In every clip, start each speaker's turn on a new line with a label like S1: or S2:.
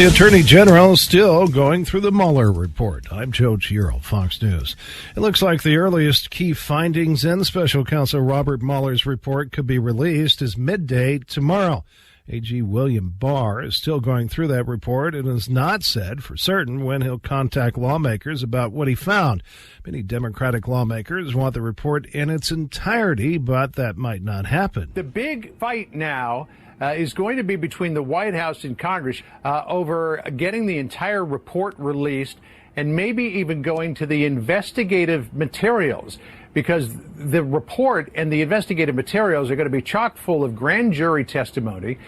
S1: The Attorney General is still going through the Mueller report. I'm Joe Giro, Fox News. It looks like the earliest key findings in Special Counsel Robert Mueller's report could be released as midday tomorrow. AG William Barr is still going through that report and has not said for certain when he'll contact lawmakers about what he found. Many Democratic lawmakers want the report in its entirety, but that might not happen.
S2: The big fight now is going to be between the White House and Congress over getting the entire report released and maybe even going to the investigative materials, because the report and the investigative materials are going to be chock full of grand jury testimony,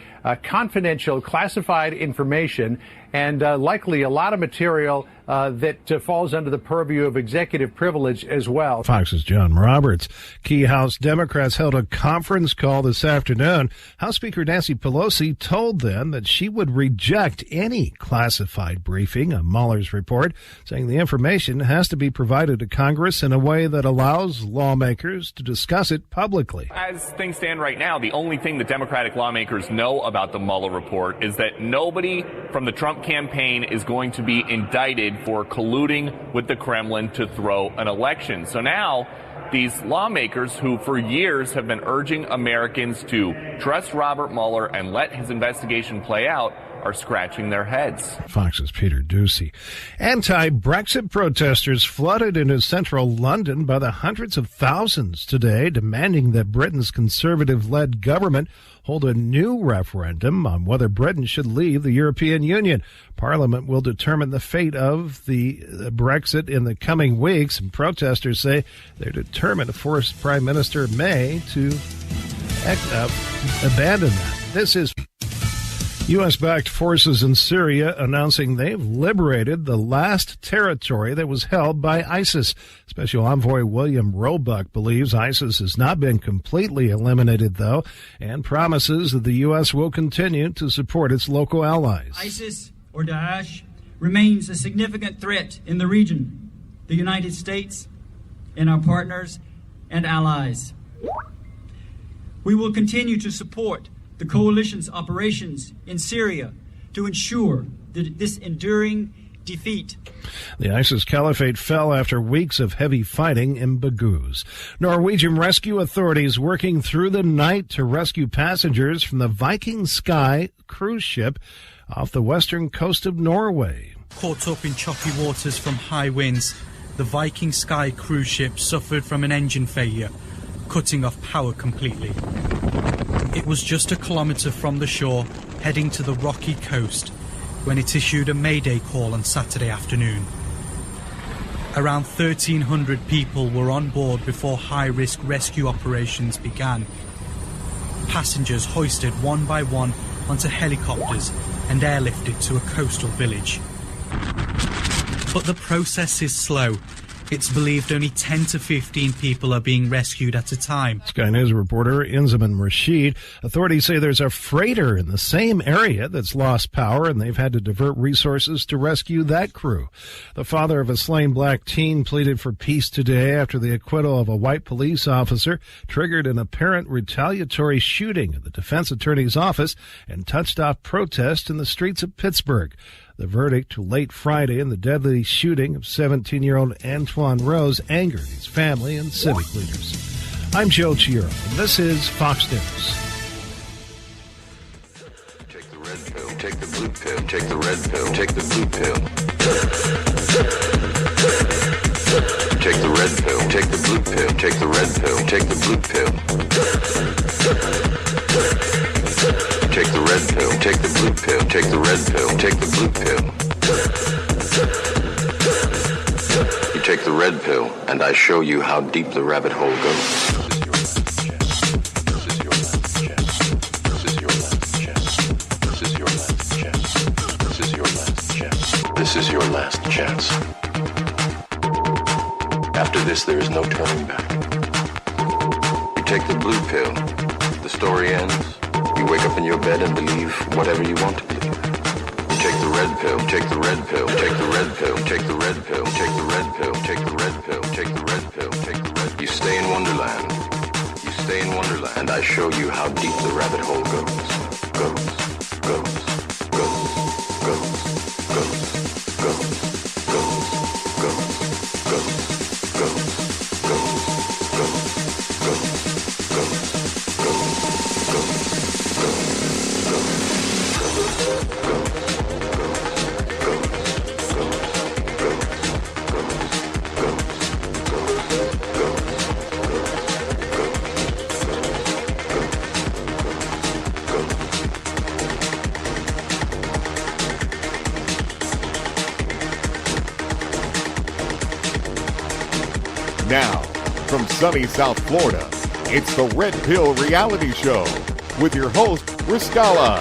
S2: confidential, classified information, and likely a lot of material that falls under the purview of executive privilege as well.
S1: Fox's John Roberts. Key House Democrats held a conference call this afternoon. House Speaker Nancy Pelosi told them that she would reject any classified briefing on Mueller's report, saying the information has to be provided to Congress in a way that allows lawmakers to discuss it publicly.
S3: As things stand right now, the only thing the Democratic lawmakers know about the Mueller report is that nobody from the Trump campaign is going to be indicted for colluding with the Kremlin to throw an election. So now these lawmakers who for years have been urging Americans to trust Robert Mueller and let his investigation play out are scratching their heads.
S1: Fox's Peter Ducey. Anti-Brexit protesters flooded into central London by the hundreds of thousands today, demanding that Britain's Conservative-led government hold a new referendum on whether Britain should leave the European Union. Parliament will determine the fate of the Brexit in the coming weeks, and protesters say they're determined to force Prime Minister May to abandon that. This is U.S.-backed forces in Syria announcing they've liberated the last territory that was held by ISIS. Special Envoy William Roebuck believes ISIS has not been completely eliminated, though, and promises that the U.S. will continue to support its local allies.
S4: ISIS, or Daesh, remains a significant threat in the region. The United States and our partners and allies. We will continue to support the coalition's operations in Syria to ensure that this enduring defeat.
S1: The ISIS caliphate fell after weeks of heavy fighting in Baghouz. Norwegian rescue authorities working through the night to rescue passengers from the Viking Sky cruise ship off the western coast of Norway.
S5: Caught up in choppy waters from high winds, the Viking Sky cruise ship suffered from an engine failure, cutting off power completely. It was just a kilometre from the shore, heading to the rocky coast, when it issued a mayday call on Saturday afternoon. Around 1,300 people were on board before high-risk rescue operations began. Passengers hoisted one by one onto helicopters and airlifted to a coastal village. But the process is slow. It's believed only 10 to 15 people are being rescued at a time.
S1: Sky News reporter Inzaman Rashid. Authorities say there's a freighter in the same area that's lost power, and they've had to divert resources to rescue that crew. The father of a slain black teen pleaded for peace today after the acquittal of a white police officer triggered an apparent retaliatory shooting at the defense attorney's office and touched off protests in the streets of Pittsburgh. The verdict late Friday in the deadly shooting of 17-year-old Antoine Rose angered his family and civic leaders. I'm Joe Giro, and this is Fox News.
S6: Take the red pill, take the blue pill, take the red pill, take the blue pill. Take the red pill, take the blue pill, take the red pill, take the blue pill. Take the red pill, take the blue pill, take the red pill, take the blue pill. You take the red pill, and I show you how deep the rabbit hole goes. This is your last chance. After this, there is no turning back. You take the blue pill, the story ends. You wake up in your bed and believe whatever you want to believe. You take the red pill, take the red pill, take the red pill, take the red pill, take the red pill, take the red pill, take the red pill, take the red. You stay in Wonderland. You stay in Wonderland, and I show you how deep the rabbit hole goes. Goes.
S7: Now, from sunny South Florida, it's the Red Pill Reality Show with your host, Riscala.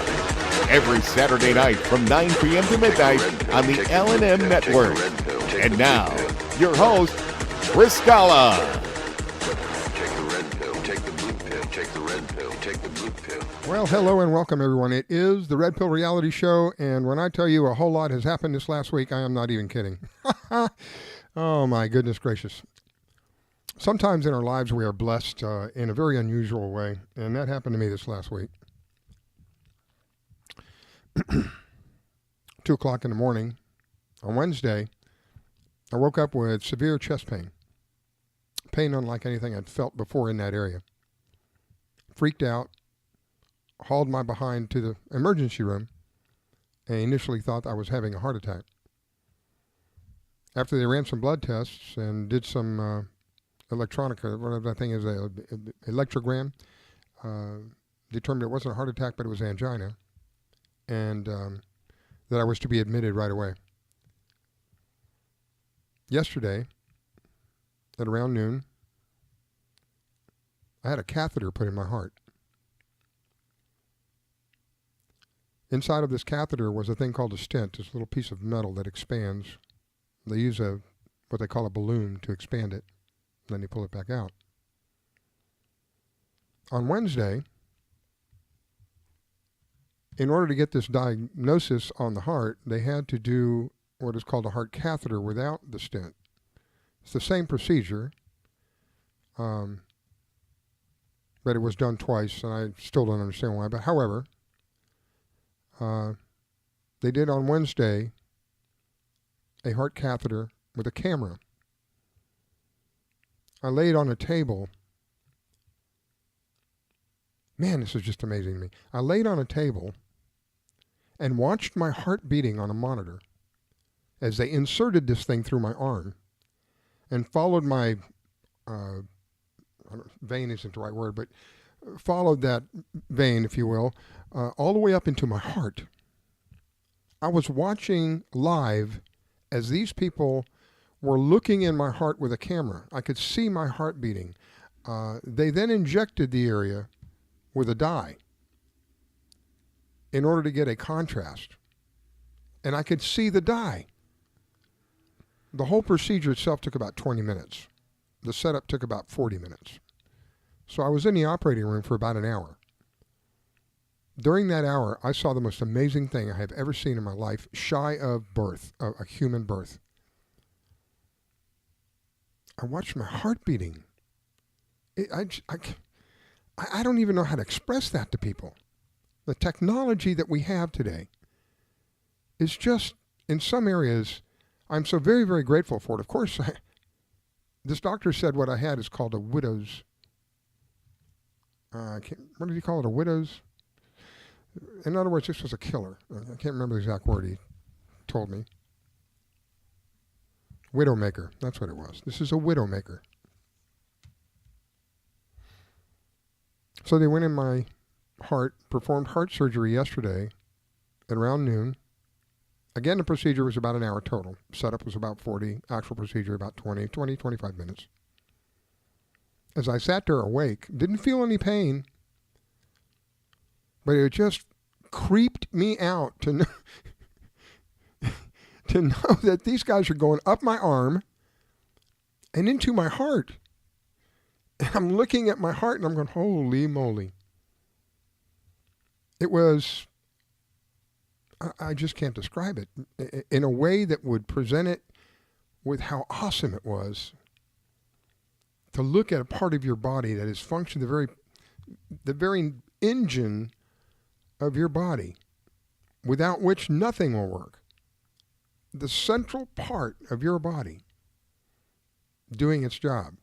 S7: Every Saturday night from 9 p.m. to midnight on the L&M Network. And now, your host, Riscala.
S6: Take the red pill, take the blue pill, take the red pill, take the blue pill.
S8: Well, hello and welcome, everyone. It is the Red Pill Reality Show, and when I tell you a whole lot has happened this last week, I am not even kidding. Oh, my goodness gracious. Sometimes in our lives we are blessed in a very unusual way, and that happened to me this last week. 2 o'clock in the morning on Wednesday, I woke up with severe chest pain. Pain unlike anything I'd felt before in that area. Freaked out, hauled my behind to the emergency room, and initially thought I was having a heart attack. After they ran some blood tests and did some electronica, whatever that thing is, electrogram, determined it wasn't a heart attack, but it was angina, and that I was to be admitted right away. Yesterday, at around noon, I had a catheter put in my heart. Inside of this catheter was a thing called a stent, this little piece of metal that expands. They use what they call a balloon to expand it. Then they pull it back out. On Wednesday, in order to get this diagnosis on the heart, they had to do what is called a heart catheter without the stent. It's the same procedure, but it was done twice, and I still don't understand why. But however, they did on Wednesday a heart catheter with a camera. I laid on a table. Man, this is just amazing to me. I laid on a table and watched my heart beating on a monitor as they inserted this thing through my arm and followed my, vein isn't the right word, but followed that vein, if you will, all the way up into my heart. I was watching live as these people were looking in my heart with a camera. I could see my heart beating. They then injected the area with a dye in order to get a contrast. And I could see the dye. The whole procedure itself took about 20 minutes. The setup took about 40 minutes. So I was in the operating room for about an hour. During that hour, I saw the most amazing thing I have ever seen in my life, shy of birth, a human birth. I watched my heart beating. I don't even know how to express that to people. The technology that we have today is just, in some areas, I'm so very, very grateful for it. Of course, this doctor said what I had is called a widow's, what did he call it, a widow's? In other words, this was a killer. I can't remember the exact word he told me. Widowmaker, that's what it was. This is a widowmaker. So they went in my heart, performed heart surgery yesterday at around noon. Again, the procedure was about an hour total. Setup was about 40, actual procedure about 25 minutes. As I sat there awake, didn't feel any pain, but it just creeped me out to know, to know that these guys are going up my arm and into my heart. And I'm looking at my heart and I'm going, holy moly. It was, I just can't describe it, in a way that would present it with how awesome it was to look at a part of your body that is functioning, the very engine of your body, without which nothing will work. The central part of your body doing its job.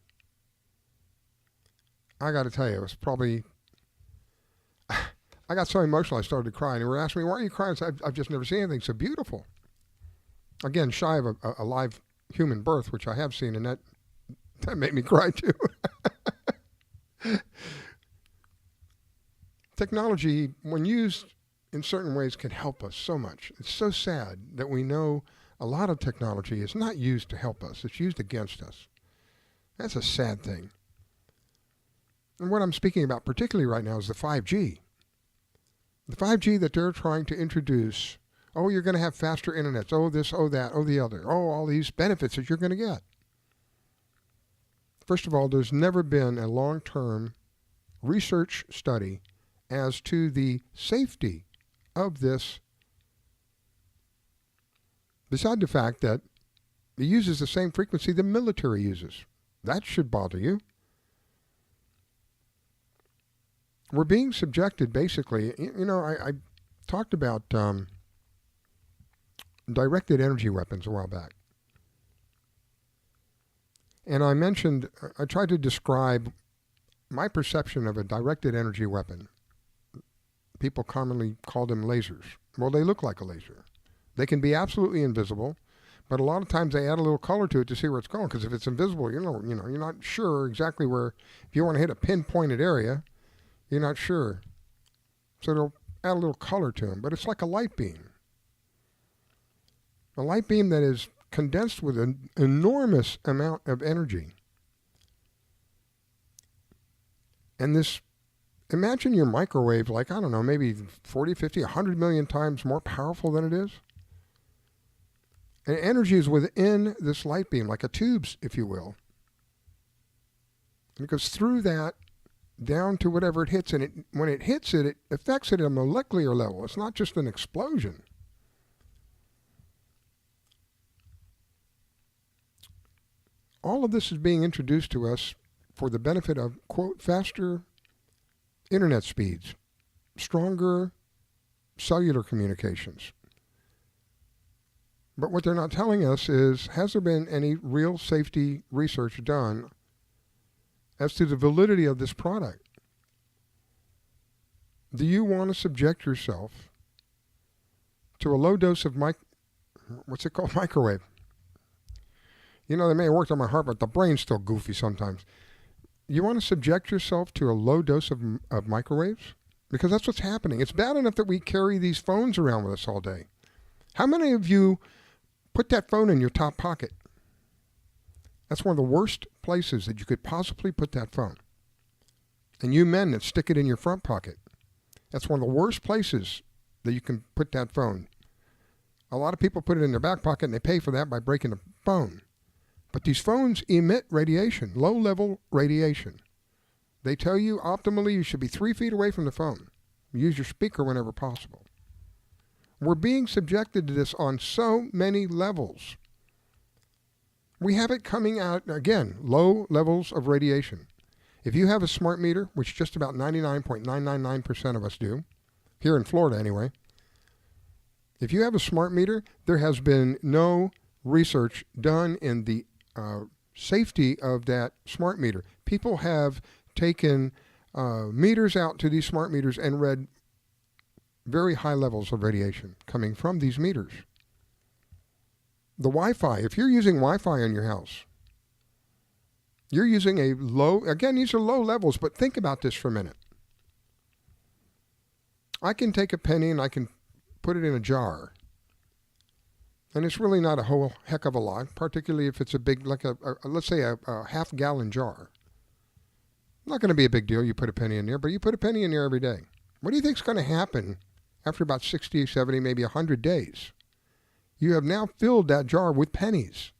S8: I got to tell you, it was probably, I got so emotional I started to cry. And they were asking me, why are you crying? I said, I've just never seen anything so beautiful. Again, shy of a live human birth, which I have seen, and that made me cry too. Technology, when used in certain ways, can help us so much. It's so sad that we know a lot of technology is not used to help us. It's used against us. That's a sad thing. And what I'm speaking about particularly right now is the 5G. The 5G that they're trying to introduce. Oh, you're going to have faster internets. Oh, this, oh, that, oh, the other. Oh, all these benefits that you're going to get. First of all, there's never been a long-term research study as to the safety of this, beside the fact that it uses the same frequency the military uses. That should bother you. We're being subjected, basically, I talked about directed energy weapons a while back. And I tried to describe my perception of a directed energy weapon. People commonly call them lasers. Well, they look like a laser. They can be absolutely invisible, but a lot of times they add a little color to it to see where it's going. Because if it's invisible, you're not sure exactly where. If you want to hit a pinpointed area, you're not sure. So they'll add a little color to them. But it's like a light beam. A light beam that is condensed with an enormous amount of energy. And this, imagine your microwave like, I don't know, maybe 40, 50, 100 million times more powerful than it is. And energy is within this light beam, like a tubes, if you will. And it goes through that down to whatever it hits. And when it hits it, it affects it at a molecular level. It's not just an explosion. All of this is being introduced to us for the benefit of, quote, faster internet speeds, stronger cellular communications. But what they're not telling us is, has there been any real safety research done as to the validity of this product? Do you want to subject yourself to a low dose of microwave? They may have worked on my heart, but the brain's still goofy sometimes. You want to subject yourself to a low dose of microwaves? Because that's what's happening. It's bad enough that we carry these phones around with us all day. How many of you put that phone in your top pocket? That's one of the worst places that you could possibly put that phone. And you men that stick it in your front pocket, that's one of the worst places that you can put that phone. A lot of people put it in their back pocket and they pay for that by breaking the phone. But these phones emit radiation, low-level radiation. They tell you optimally you should be 3 feet away from the phone. Use your speaker whenever possible. We're being subjected to this on so many levels. We have it coming out, again, low levels of radiation. If you have a smart meter, which just about 99.999% of us do, here in Florida anyway, if you have a smart meter, there has been no research done in the safety of that smart meter. People have taken meters out to these smart meters and read very high levels of radiation coming from these meters. The Wi-Fi, if you're using Wi-Fi in your house, you're using a low, again, these are low levels, but think about this for a minute. I can take a penny and I can put it in a jar. And it's really not a whole heck of a lot, particularly if it's a big, like let's say a half-gallon jar. Not going to be a big deal. You put a penny in there, but you put a penny in there every day. What do you think is going to happen after about 60, 70, maybe 100 days? You have now filled that jar with pennies.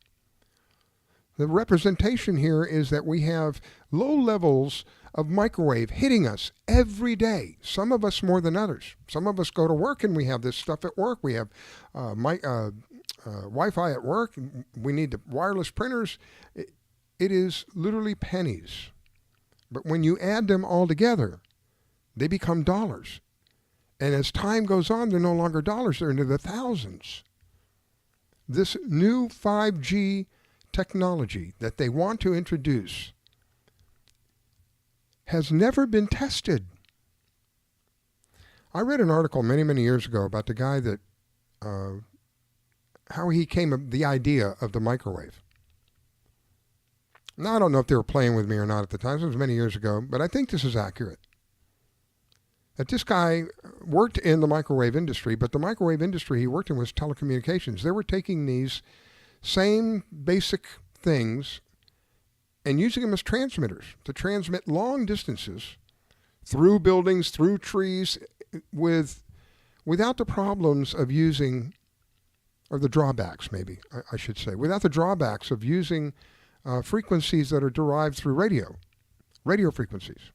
S8: The representation here is that we have low levels of microwave hitting us every day. Some of us more than others. Some of us go to work and we have this stuff at work. We have Wi-Fi at work. We need the wireless printers. It is literally pennies. But when you add them all together, they become dollars. And as time goes on, they're no longer dollars. They're into the thousands. This new 5G technology that they want to introduce has never been tested. I read an article many, many years ago about the guy that, how he came up the idea of the microwave. Now, I don't know if they were playing with me or not at the time. It was many years ago, but I think this is accurate. That this guy worked in the microwave industry, but the microwave industry he worked in was telecommunications. They were taking these same basic things and using them as transmitters to transmit long distances through buildings, through trees, without the problems of using, or the drawbacks maybe, I should say, without the drawbacks of using frequencies that are derived through radio frequencies.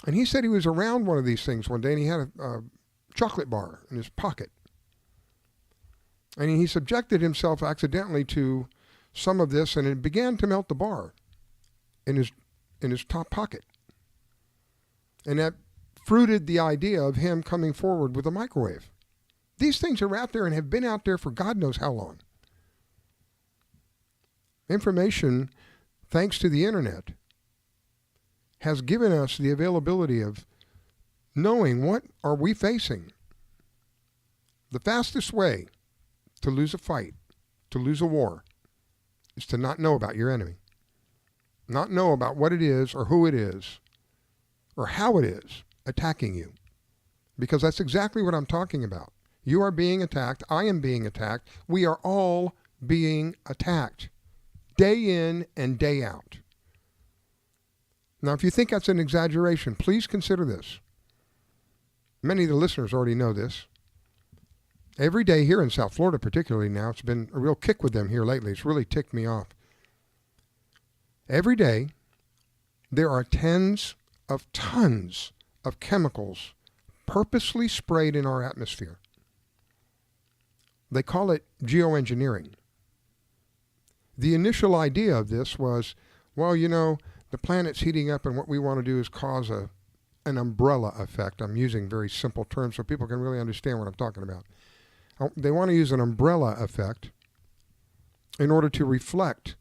S8: And he said he was around one of these things one day and he had a chocolate bar in his pocket. And he subjected himself accidentally to some of this, and it began to melt the bar in his top pocket. And that fruited the idea of him coming forward with a microwave. These things are out there and have been out there for God knows how long. Information, thanks to the internet, has given us the availability of knowing what are we facing. The fastest way to lose a fight, to lose a war, is to not know about your enemy. Not know about what it is or who it is or how it is attacking you. Because that's exactly what I'm talking about. You are being attacked. I am being attacked. We are all being attacked day in and day out. Now, if you think that's an exaggeration, please consider this. Many of the listeners already know this. Every day here in South Florida, particularly now, it's been a real kick with them here lately. It's really ticked me off. Every day, there are tons of chemicals purposely sprayed in our atmosphere. They call it geoengineering. The initial idea of this was, well, you know, the planet's heating up and what we want to do is cause an umbrella effect. I'm using very simple terms so people can really understand what I'm talking about. They want to use an umbrella effect in order to reflect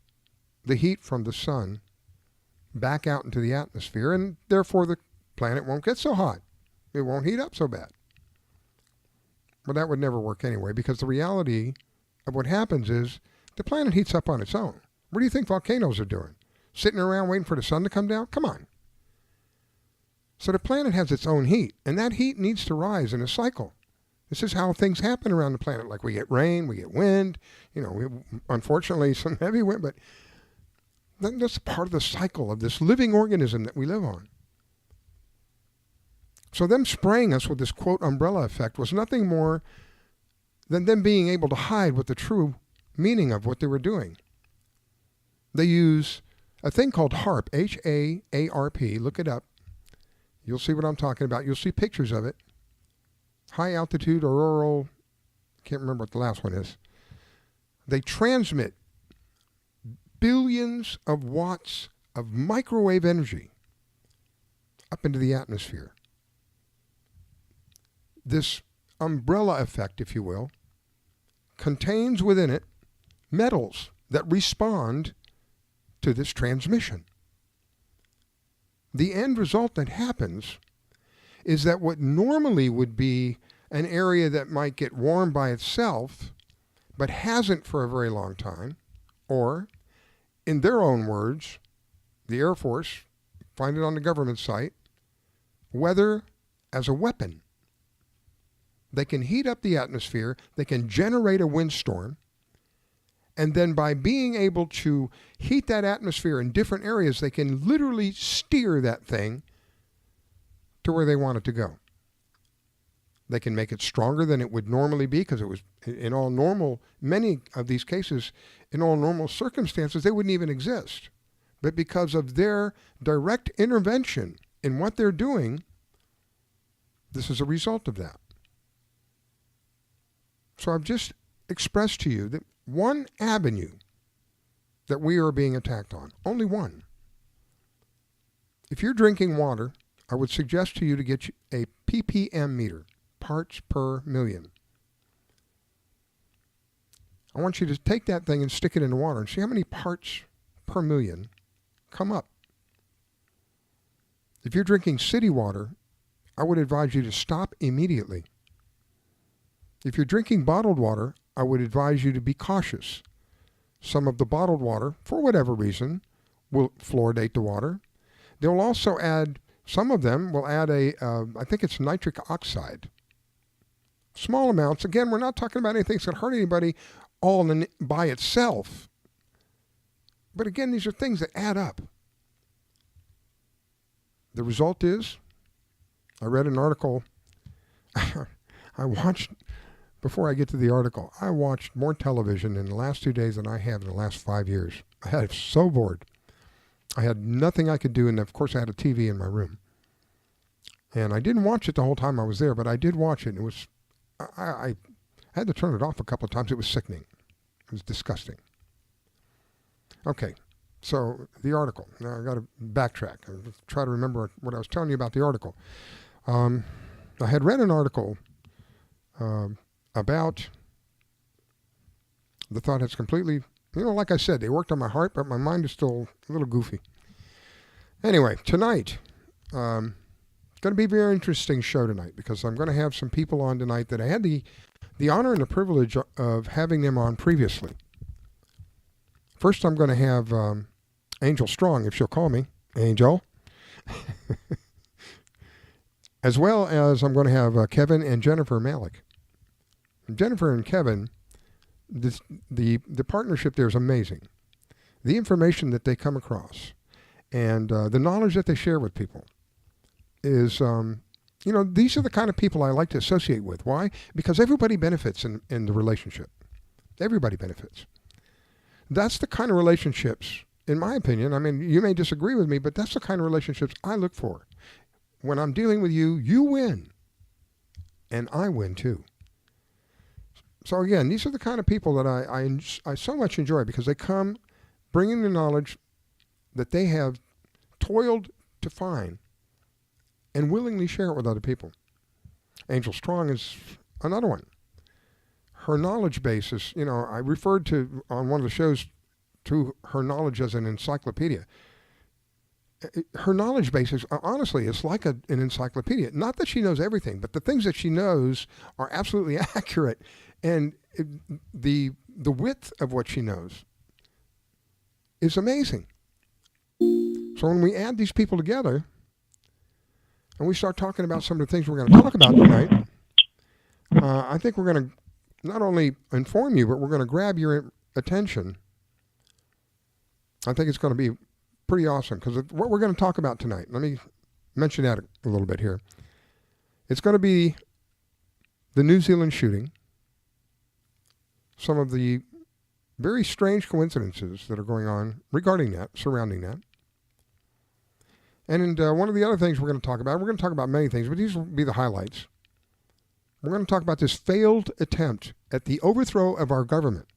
S8: the heat from the sun back out into the atmosphere, and therefore the planet won't get so hot. It won't heat up so bad. But that would never work anyway, because the reality of what happens is the planet heats up on its own. What do you think volcanoes are doing? Sitting around waiting for the sun to come down? Come on. So the planet has its own heat, and that heat needs to rise in a cycle. This is how things happen around the planet. Like we get rain, we get wind, unfortunately some heavy wind, but that's part of the cycle of this living organism that we live on. So them spraying us with this, quote, umbrella effect was nothing more than them being able to hide what the true meaning of what they were doing. They use a thing called HAARP, H-A-A-R-P. Look it up. You'll see what I'm talking about. You'll see pictures of it. High altitude auroral, can't remember what the last one is. They transmit billions of watts of microwave energy up into the atmosphere. This umbrella effect, if you will, contains within it metals that respond to this transmission. The end result that happens is that what normally would be an area that might get warm by itself, but hasn't for a very long time, or, in their own words, the Air Force, find it on the government site, weather as a weapon. They can heat up the atmosphere, they can generate a windstorm, and then by being able to heat that atmosphere in different areas, they can literally steer that thing to where they want it to go. They can make it stronger than it would normally be, because it was in all normal, many of these cases, in all normal circumstances, they wouldn't even exist. But because of their direct intervention in what they're doing, this is a result of that. So I've just expressed to you that one avenue that we are being attacked on, only one. If you're drinking water, I would suggest to you to get a ppm meter, parts per million. I want you to take that thing and stick it in the water and see how many parts per million come up. If you're drinking city water, I would advise you to stop immediately. If you're drinking bottled water, I would advise you to be cautious. Some of the bottled water, for whatever reason, will fluoridate the water. They'll also add, some of them will add I think it's nitric oxide. Small amounts. Again, we're not talking about anything that's going to hurt anybody all by itself. But again, these are things that add up. The result is, I read an article. Before I get to the article, I watched more television in the last 2 days than I have in the last 5 years. I was so bored. I had nothing I could do, and of course I had a TV in my room. And I didn't watch it the whole time I was there, but I did watch it. It was, I had to turn it off a couple of times. It was sickening. It was disgusting. Okay, so the article. Now I got to backtrack. I'll try to remember what I was telling you about the article. I had read an article about the thought has completely, like I said, they worked on my heart, but my mind is still a little goofy. Anyway, tonight, it's going to be a very interesting show tonight because I'm going to have some people on tonight that I had the honor and the privilege of having them on previously. First, I'm going to have Angel Strong, if she'll call me. Angel. As well as I'm going to have Kevin and Jennifer Malek. Jennifer and Kevin, the partnership there is amazing. The information that they come across and the knowledge that they share with people is, these are the kind of people I like to associate with. Why? Because everybody benefits in the relationship. Everybody benefits. That's the kind of relationships, in my opinion, I mean, you may disagree with me, but that's the kind of relationships I look for. When I'm dealing with you, you win. And I win too. So again, these are the kind of people that I so much enjoy because they come bringing the knowledge that they have toiled to find and willingly share it with other people. Angel Strong is another one. Her knowledge base is, I referred to on one of the shows to her knowledge as an encyclopedia. Her knowledge base is, honestly, it's like an encyclopedia. Not that she knows everything, but the things that she knows are absolutely accurate. And the width of what she knows is amazing. So when we add these people together and we start talking about some of the things we're going to talk about tonight, I think we're going to not only inform you, but we're going to grab your attention. I think it's going to be pretty awesome because what we're going to talk about tonight, let me mention that a little bit here. It's going to be the New Zealand shooting, some of the very strange coincidences that are going on regarding that, surrounding that. And one of the other things we're going to talk about many things, but these will be the highlights. We're going to talk about this failed attempt at the overthrow of our government.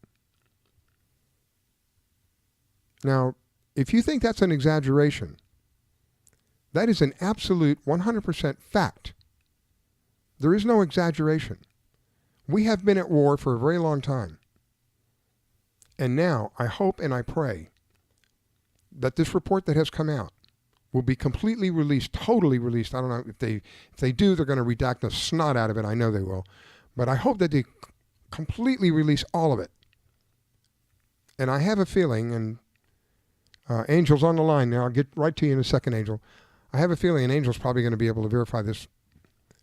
S8: Now, if you think that's an exaggeration, that is an absolute 100% fact. There is no exaggeration. We have been at war for a very long time. And now, I hope and I pray that this report that has come out will be completely released, totally released. I don't know if they do, they're going to redact the snot out of it. I know they will. But I hope that they completely release all of it. And I have a feeling, and Angel's on the line now. I'll get right to you in a second, Angel. I have a feeling, and Angel's probably going to be able to verify this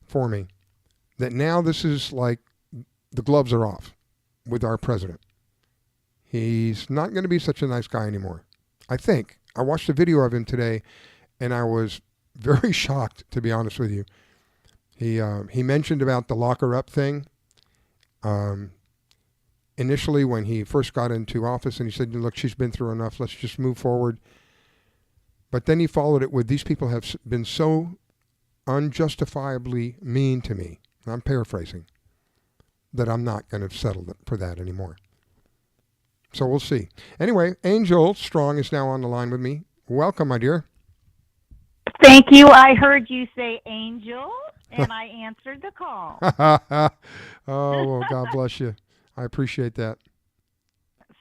S8: for me, that now this is like the gloves are off with our president. He's not going to be such a nice guy anymore. I think. I watched a video of him today, and I was very shocked, to be honest with you. He mentioned about the locker up thing. Initially, when he first got into office, and he said, look, she's been through enough. Let's just move forward. But then he followed it with, these people have been so unjustifiably mean to me. I'm paraphrasing. That I'm not going to settle for that anymore. So we'll see. Anyway, Angel Strong is now on the line with me. Welcome, my dear.
S9: Thank you. I heard you say Angel, and I answered the call.
S8: Oh, well, God bless you. I appreciate that.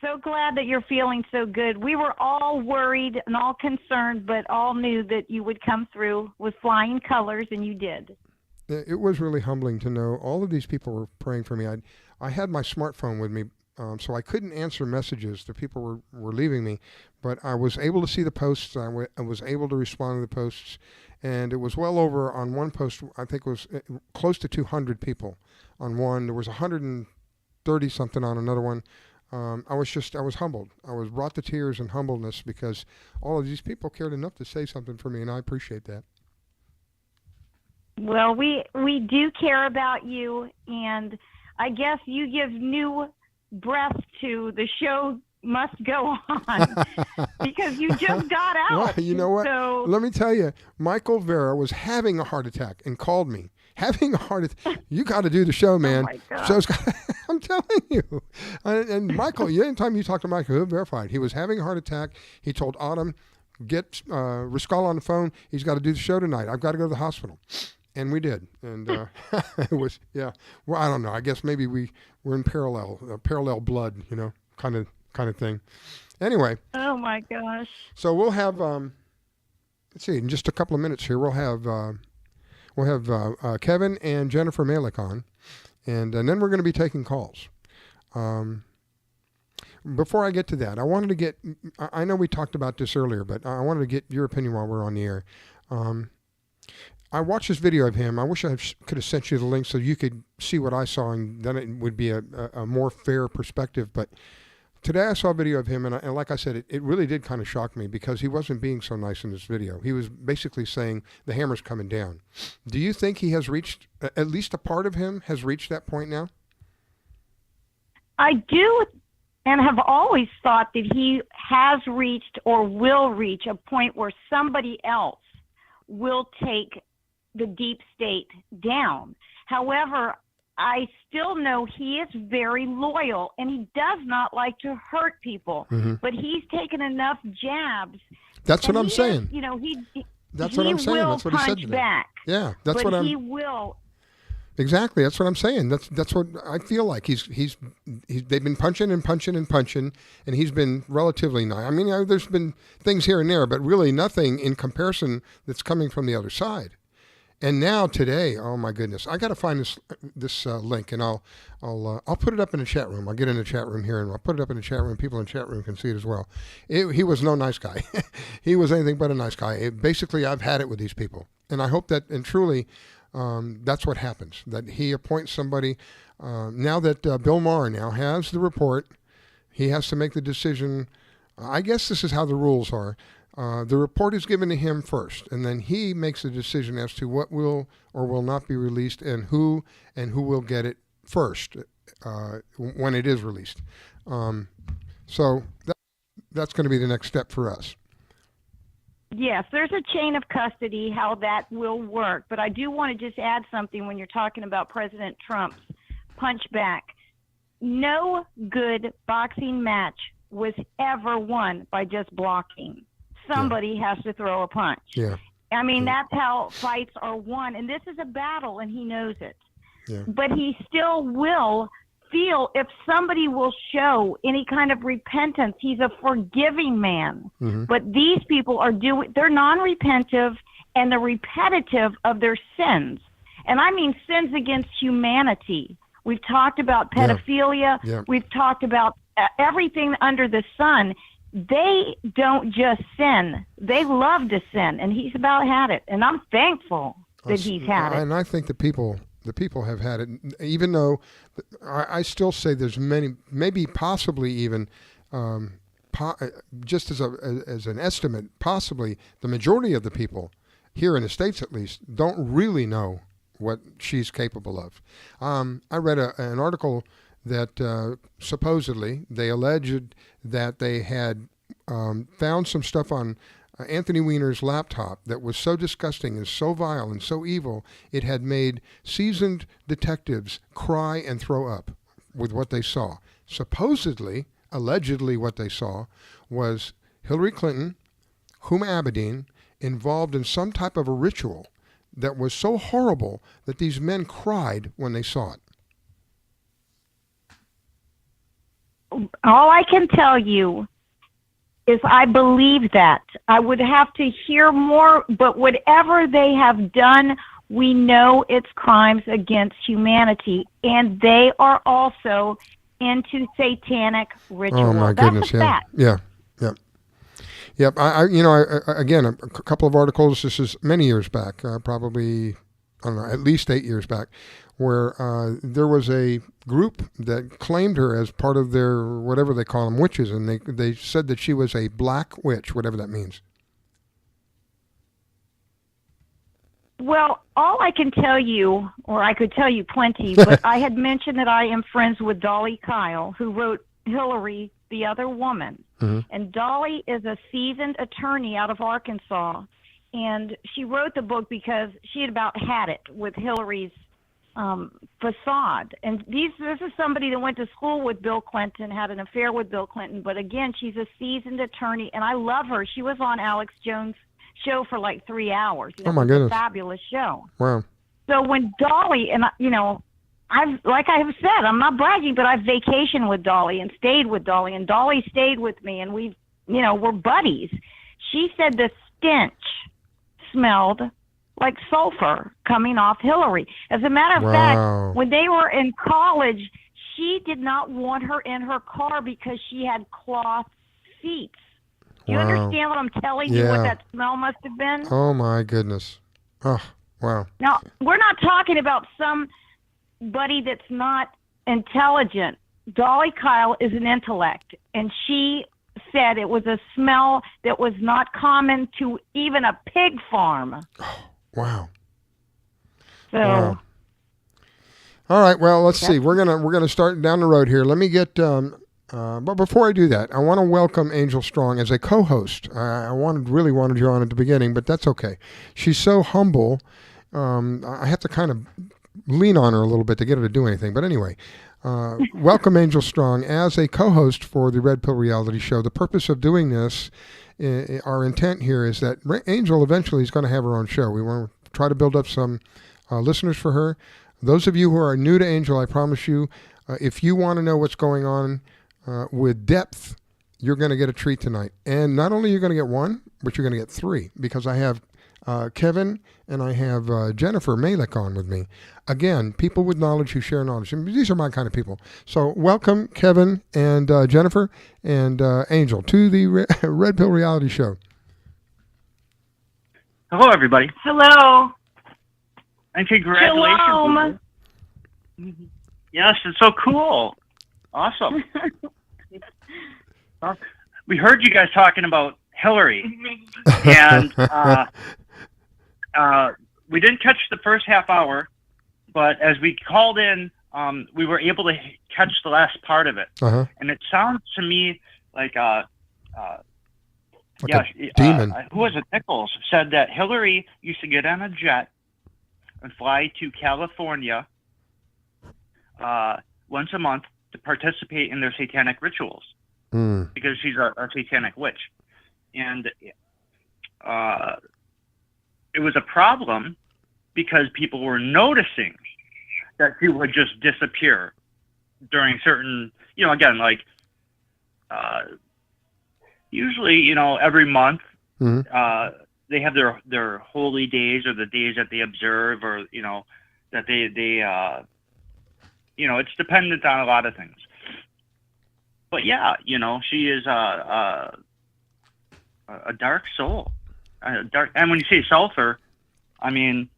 S9: So glad that you're feeling so good. We were all worried and all concerned, but all knew that you would come through with flying colors, and you did.
S8: It was really humbling to know all of these people were praying for me. I had my smartphone with me, so I couldn't answer messages that people were leaving me, but I was able to see the posts. I was able to respond to the posts, and it was well over on one post. I think it was close to 200 people on one. There was 130 something on another one. I was humbled. I was brought to tears and humbleness because all of these people cared enough to say something for me, and I appreciate that.
S9: Well, we do care about you, and I guess you give new breath to the show must go on because you just got out.
S8: Well, you know what?
S9: So,
S8: let me tell you, Michael Vera was having a heart attack and called me. Having a heart attack. You got to do the show, man.
S9: Oh, my God.
S8: Show's got, I'm telling you. And Michael, anytime you talk to Michael, he'll verify it. He was having a heart attack. He told Autumn, get Riscal on the phone. He's got to do the show tonight. I've got to go to the hospital. And we did. And it was, yeah. Well, I don't know. I guess maybe we're in parallel blood, kind of thing. Anyway.
S9: Oh my gosh.
S8: So we'll have, let's see, in just a couple of minutes here, we'll have Kevin and Jennifer Malek on, and then we're going to be taking calls. Before I get to that, I know we talked about this earlier, but I wanted to get your opinion while we're on the air. I watched this video of him. I wish I could have sent you the link so you could see what I saw, and then it would be a more fair perspective. But today I saw a video of him, and like I said, it really did kind of shock me because he wasn't being so nice in this video. He was basically saying the hammer's coming down. Do you think he has reached, at least a part of him has reached that point now?
S9: I do, and have always thought that he has reached or will reach a point where somebody else will take the deep state down. However, I still know he is very loyal, and he does not like to hurt people. Mm-hmm. But he's taken enough jabs.
S8: That's what I'm saying.
S9: That's what I'm saying. That's what he said today. Back.
S8: Yeah, that's what
S9: he will.
S8: Exactly. That's what I'm saying. That's what I feel like. They've been punching and punching and punching, and he's been relatively nice. I mean, there's been things here and there, but really nothing in comparison that's coming from the other side. And now today, oh my goodness, I got to find this link, and I'll put it up in the chat room. I'll get in the chat room here, and I'll put it up in the chat room. People in the chat room can see it as well. He was no nice guy. He was anything but a nice guy. Basically, I've had it with these people, and I hope that, and truly, that's what happens. That he appoints somebody. Now that Bill Maher now has the report, he has to make the decision. I guess this is how the rules are. The report is given to him first, and then he makes a decision as to what will or will not be released and who will get it first when it is released. So that's going to be the next step for us.
S9: Yes, there's a chain of custody, how that will work. But I do want to just add something when you're talking about President Trump's punchback. No good boxing match was ever won by just blocking. Somebody has to throw a punch.
S8: Yeah.
S9: I mean, that's how fights are won. And this is a battle, and he knows it.
S8: Yeah.
S9: But he still will feel if somebody will show any kind of repentance. He's a forgiving man. Mm-hmm. But these people they're non-repentive, and they're repetitive of their sins. And I mean sins against humanity. We've talked about pedophilia.
S8: Yeah.
S9: We've talked about everything under the sun. They don't just sin. They love to sin, and he's about had it. And I'm thankful that he's had it.
S8: And I think the people have had it, even though I still say there's many, maybe possibly even, just as an estimate, possibly the majority of the people here in the States at least don't really know what she's capable of. I read an article that supposedly they alleged that they had found some stuff on Anthony Weiner's laptop that was so disgusting and so vile and so evil, it had made seasoned detectives cry and throw up with what they saw. Supposedly, allegedly what they saw was Hillary Clinton, Huma Abedin, involved in some type of a ritual that was so horrible that these men cried when they saw it.
S9: All I can tell you is I believe that. I would have to hear more, but whatever they have done, we know it's crimes against humanity, and they are also into satanic ritual.
S8: Oh my goodness! Yeah. Yep. Again, a couple of articles. This is many years back, probably, I don't know, at least 8 years back, where there was a group that claimed her as part of their, whatever they call them, witches, and they said that she was a black witch, whatever that means.
S9: Well, all I can tell you, or I could tell you plenty, but I had mentioned that I am friends with Dolly Kyle, who wrote Hillary, the Other Woman. Mm-hmm. And Dolly is a seasoned attorney out of Arkansas, and she wrote the book because she had about had it with Hillary's facade. And this is somebody that went to school with Bill Clinton, had an affair with Bill Clinton, but again, she's a seasoned attorney, and I love her. She was on Alex Jones' show for like 3 hours.
S8: Oh my goodness.
S9: A fabulous show.
S8: Wow.
S9: So when Dolly, and like I have said, I'm not bragging, but I've vacationed with Dolly and stayed with Dolly, and Dolly stayed with me, and we're buddies. She said the stench smelled like sulfur coming off Hillary. As a matter of fact, when they were in college, she did not want her in her car because she had cloth seats. Do you understand what I'm telling you, what that smell must have been?
S8: Oh, my goodness. Oh, wow.
S9: Now, we're not talking about somebody that's not intelligent. Dolly Kyle is an intellect, and she said it was a smell that was not common to even a pig farm.
S8: Oh, wow.
S9: So,
S8: wow. All right, well, let's see. We're gonna start down the road here. Let me get... but before I do that, I want to welcome Angel Strong as a co-host. I really wanted you on at the beginning, but that's okay. She's so humble. I have to kind of lean on her a little bit to get her to do anything. But anyway, welcome Angel Strong as a co-host for the Red Pill Reality Show. The purpose of doing this, our intent here is that Angel eventually is going to have her own show. We want to try to build up some listeners for her. Those of you who are new to Angel, I promise you, if you want to know what's going on with depth, you're going to get a treat tonight. And not only are you going to get one, but you're going to get three, because I have Kevin and I have Jennifer Malek on with me. Again, people with knowledge who share knowledge. And these are my kind of people. So welcome, Kevin and Jennifer and Angel, to the Red Pill Reality Show.
S10: Hello, everybody.
S9: hello.
S10: And congratulations.
S9: Shalom.
S10: Yes, it's so cool. Awesome. We heard you guys talking about Hillary, and we didn't catch the first half hour, but as we called in, we were able to catch the last part of it. Uh-huh. And it sounds to me like
S8: demon.
S10: Who was it? Nichols said that Hillary used to get on a jet and fly to California once a month to participate in their satanic rituals, because she's a satanic witch. And it was a problem because people were noticing that she would just disappear during certain, again, like usually, every month they have their holy days, or the days that they observe, or, that they it's dependent on a lot of things. But yeah, she is a dark soul. And when you say sulfur, I mean,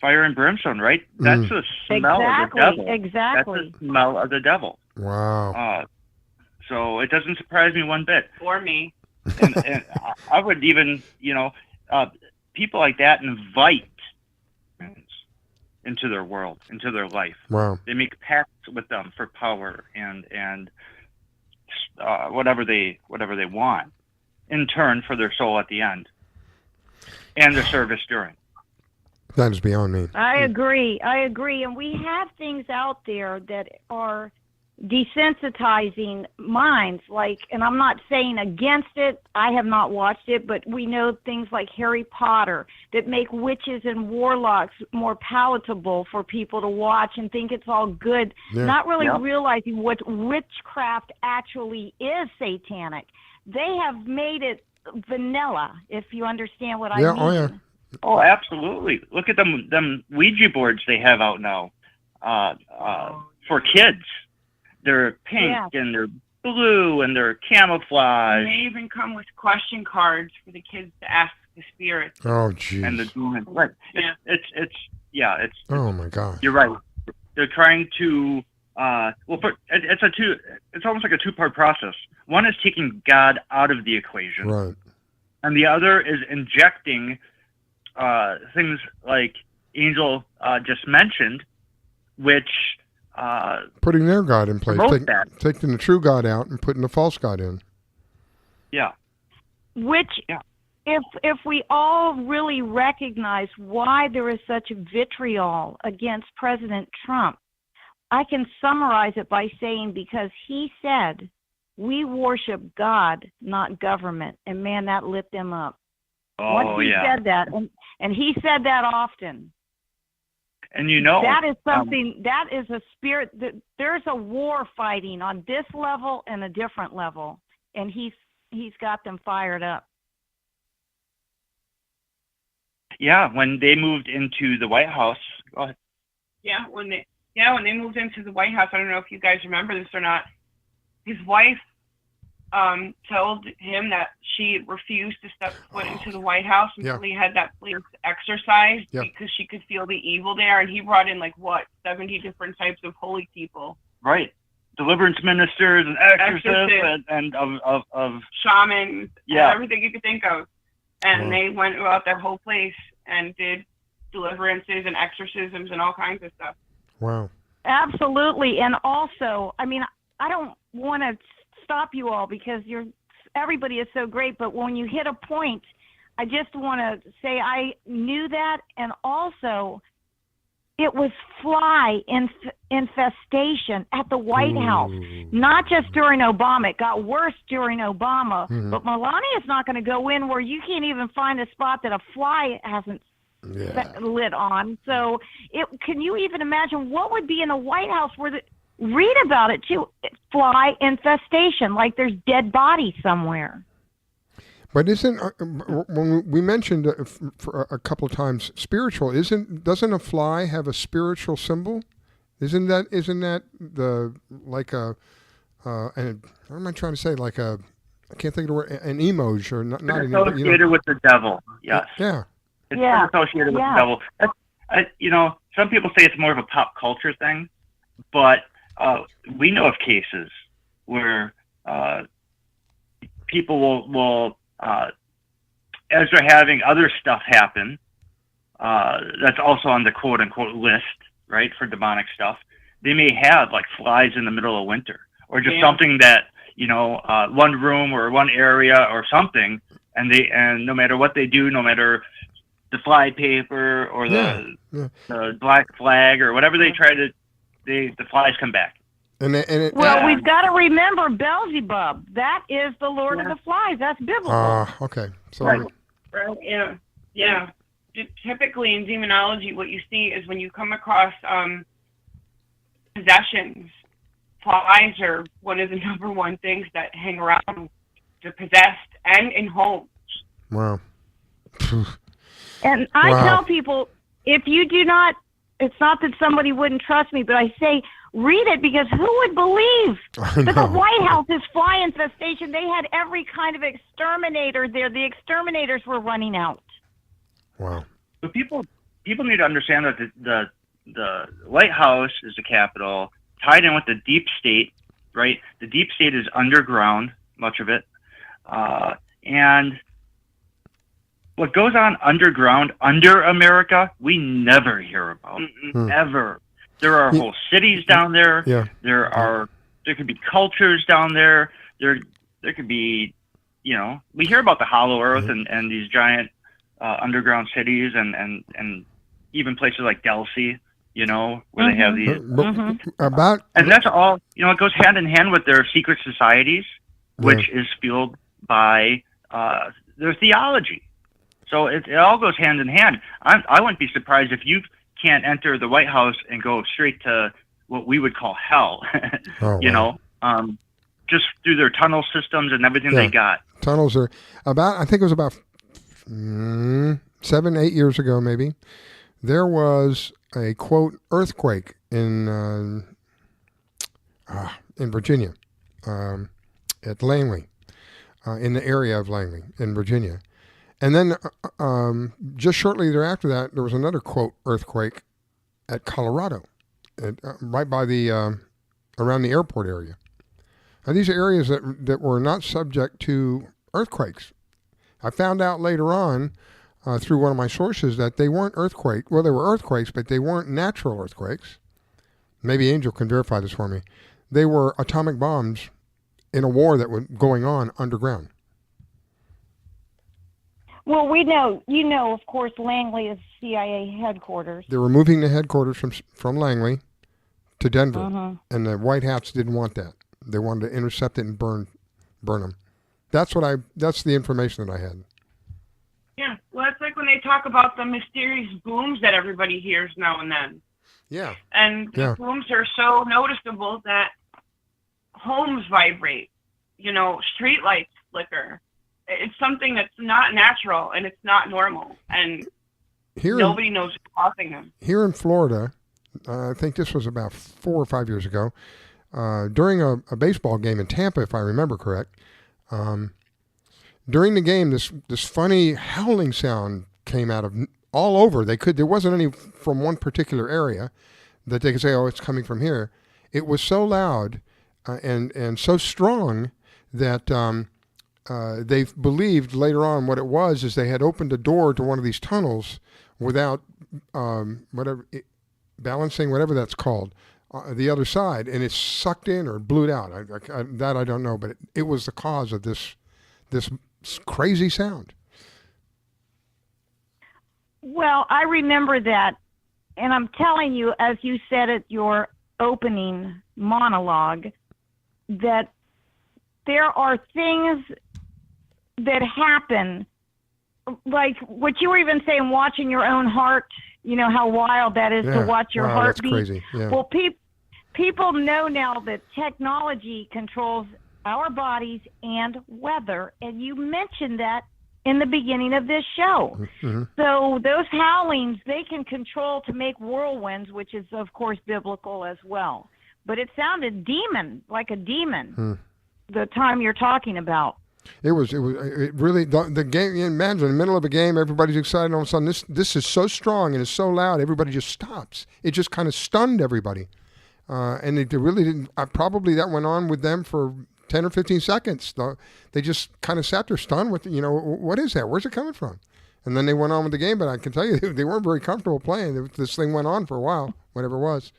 S10: fire and brimstone, right? That's the smell of the devil.
S9: Exactly.
S10: That's the smell of the devil.
S8: Wow.
S10: So it doesn't surprise me one bit.
S11: Or me.
S10: And I would even, people like that invite into their world, into their life.
S8: Wow.
S10: They make pacts with them for power and whatever they want in turn for their soul at the end and their service during.
S8: That is beyond me.
S9: I agree. And we have things out there that are desensitizing minds, and I'm not saying against it, I have not watched it, but we know things like Harry Potter that make witches and warlocks more palatable for people to watch and think it's all good, not really realizing what witchcraft actually is satanic. They have made it vanilla, if you understand what I mean.
S8: Oh, yeah.
S10: Oh, absolutely. Look at them Ouija boards they have out now for kids. They're pink and they're blue and they're camouflage.
S11: And they even come with question cards for the kids to ask the spirits.
S8: Oh, geez.
S10: And the demons. Right.
S11: Yeah.
S10: It's it's.
S8: Oh my God.
S10: You're right. They're trying to. It's almost like a two-part process. One is taking God out of the equation,
S8: right,
S10: and the other is injecting things like Angel just mentioned, which
S8: putting their God in place, taking the true God out and putting the false God in.
S10: Yeah.
S9: Which, if we all really recognize why there is such vitriol against President Trump, I can summarize it by saying because he said, we worship God, not government. And man, that lit them up. Once he said that, and he said that often.
S10: And that
S9: is something, that is a spirit, that there's a war fighting on this level and a different level. And he's got them fired up.
S10: Yeah, when they moved into the White House. Go ahead.
S11: Yeah, when they moved into the White House, I don't know if you guys remember this or not. His wife told him that she refused to step foot into the White House until he had that place exorcised because she could feel the evil there. And he brought in 70 different types of holy people.
S10: Right. Deliverance ministers and exorcists and of
S11: shamans, everything you could think of. And they went throughout that whole place and did deliverances and exorcisms and all kinds of stuff.
S8: Wow.
S9: Absolutely. And also, I mean, I don't want to stop you all because everybody is so great, but when you hit a point, I just want to say I knew that, and also it was fly infestation at the White House, not just during Obama. It got worse during Obama, but Melania's not going to go in where you can't even find a spot that a fly hasn't lit on. So can you even imagine what would be in the White House where read about it too, fly infestation, like there's dead bodies somewhere.
S8: But when we mentioned for a couple of times spiritual, doesn't a fly have a spiritual symbol? Isn't that the and what am I trying to say? I can't think of the word, an emoji or not
S10: associated with the devil. Yes.
S8: Yeah.
S10: It's associated with the devil. Some people say it's more of a pop culture thing, but we know of cases where people will as they're having other stuff happen, that's also on the quote unquote list, right, for demonic stuff. They may have flies in the middle of winter, or just something that one room or one area or something, and no matter what they do, no matter the fly paper or the black flag or whatever they try to, the flies come back.
S9: We've got to remember Beelzebub. That is the Lord of the Flies. That's biblical.
S8: Okay. Sorry.
S11: Right. Yeah. Typically in demonology, what you see is when you come across possessions, flies are one of the number one things that hang around the possessed and in homes.
S8: Wow.
S9: And I tell people, if you do not, it's not that somebody wouldn't trust me, but I say, read it, because who would believe that the White House is fly infestation? They had every kind of exterminator there. The exterminators were running out.
S8: Wow.
S10: So people need to understand that the White House is the Capitol, tied in with the deep state, right? The deep state is underground, much of it, and what goes on underground under America, we never hear about ever. There are whole cities down there.
S8: Yeah.
S10: There could be cultures down there. There could be, we hear about the Hollow Earth and these giant underground cities and even places like Delcy, where they have these. And that's all, it goes hand in hand with their secret societies, which is fueled by their theology. So it all goes hand in hand. I wouldn't be surprised if you can't enter the White House and go straight to what we would call hell, just through their tunnel systems and everything they got.
S8: Tunnels are I think it was about 7-8 years ago, maybe. There was a quote earthquake in Virginia, at Langley, in the area of Langley in Virginia. And then just shortly thereafter that, there was another, quote, earthquake at Colorado, right by the around the airport area. Now, these are areas that were not subject to earthquakes. I found out later on through one of my sources that they weren't earthquakes. Well, they were earthquakes, but they weren't natural earthquakes. Maybe Angel can verify this for me. They were atomic bombs in a war that was going on underground.
S9: Well, we know, of course, Langley is CIA headquarters.
S8: They were moving the headquarters from Langley to Denver, and the White Hats didn't want that. They wanted to intercept it and burn them. That's the information that I had.
S11: Yeah, well, it's like when they talk about the mysterious booms that everybody hears now and then.
S8: Yeah.
S11: And the booms are so noticeable that homes vibrate, street lights flicker. It's something that's not natural and it's not normal. And nobody knows what's causing them. Here in
S8: Florida, I think this was about 4 or 5 years ago, during a baseball game in Tampa, if I remember correct, during the game, this funny howling sound came out of all over. There wasn't any from one particular area that they could say, oh, it's coming from here. It was so loud and so strong that they believed later on what it was is they had opened a door to one of these tunnels without balancing, whatever that's called, the other side, and it sucked in or blew it out. That I don't know, but it was the cause of this crazy sound.
S9: Well, I remember that, and I'm telling you, as you said at your opening monologue, that there are things that happen, like what you were even saying, watching your own heart, how wild that is to watch your heart
S8: that's
S9: beat.
S8: Crazy. Yeah.
S9: Well, people know now that technology controls our bodies and weather, and you mentioned that in the beginning of this show. Mm-hmm. So those howlings, they can control to make whirlwinds, which is, of course, biblical as well. But it sounded like a demon, the time you're talking about. It
S8: really, the game, imagine in the middle of a game, everybody's excited, and all of a sudden this is so strong and it's so loud, everybody just stops. It just kind of stunned everybody. And it really didn't, probably that went on with them for 10 or 15 seconds. They just kind of sat there stunned with, what is that? Where's it coming from? And then they went on with the game, but I can tell you, they weren't very comfortable playing. This thing went on for a while, whatever it was.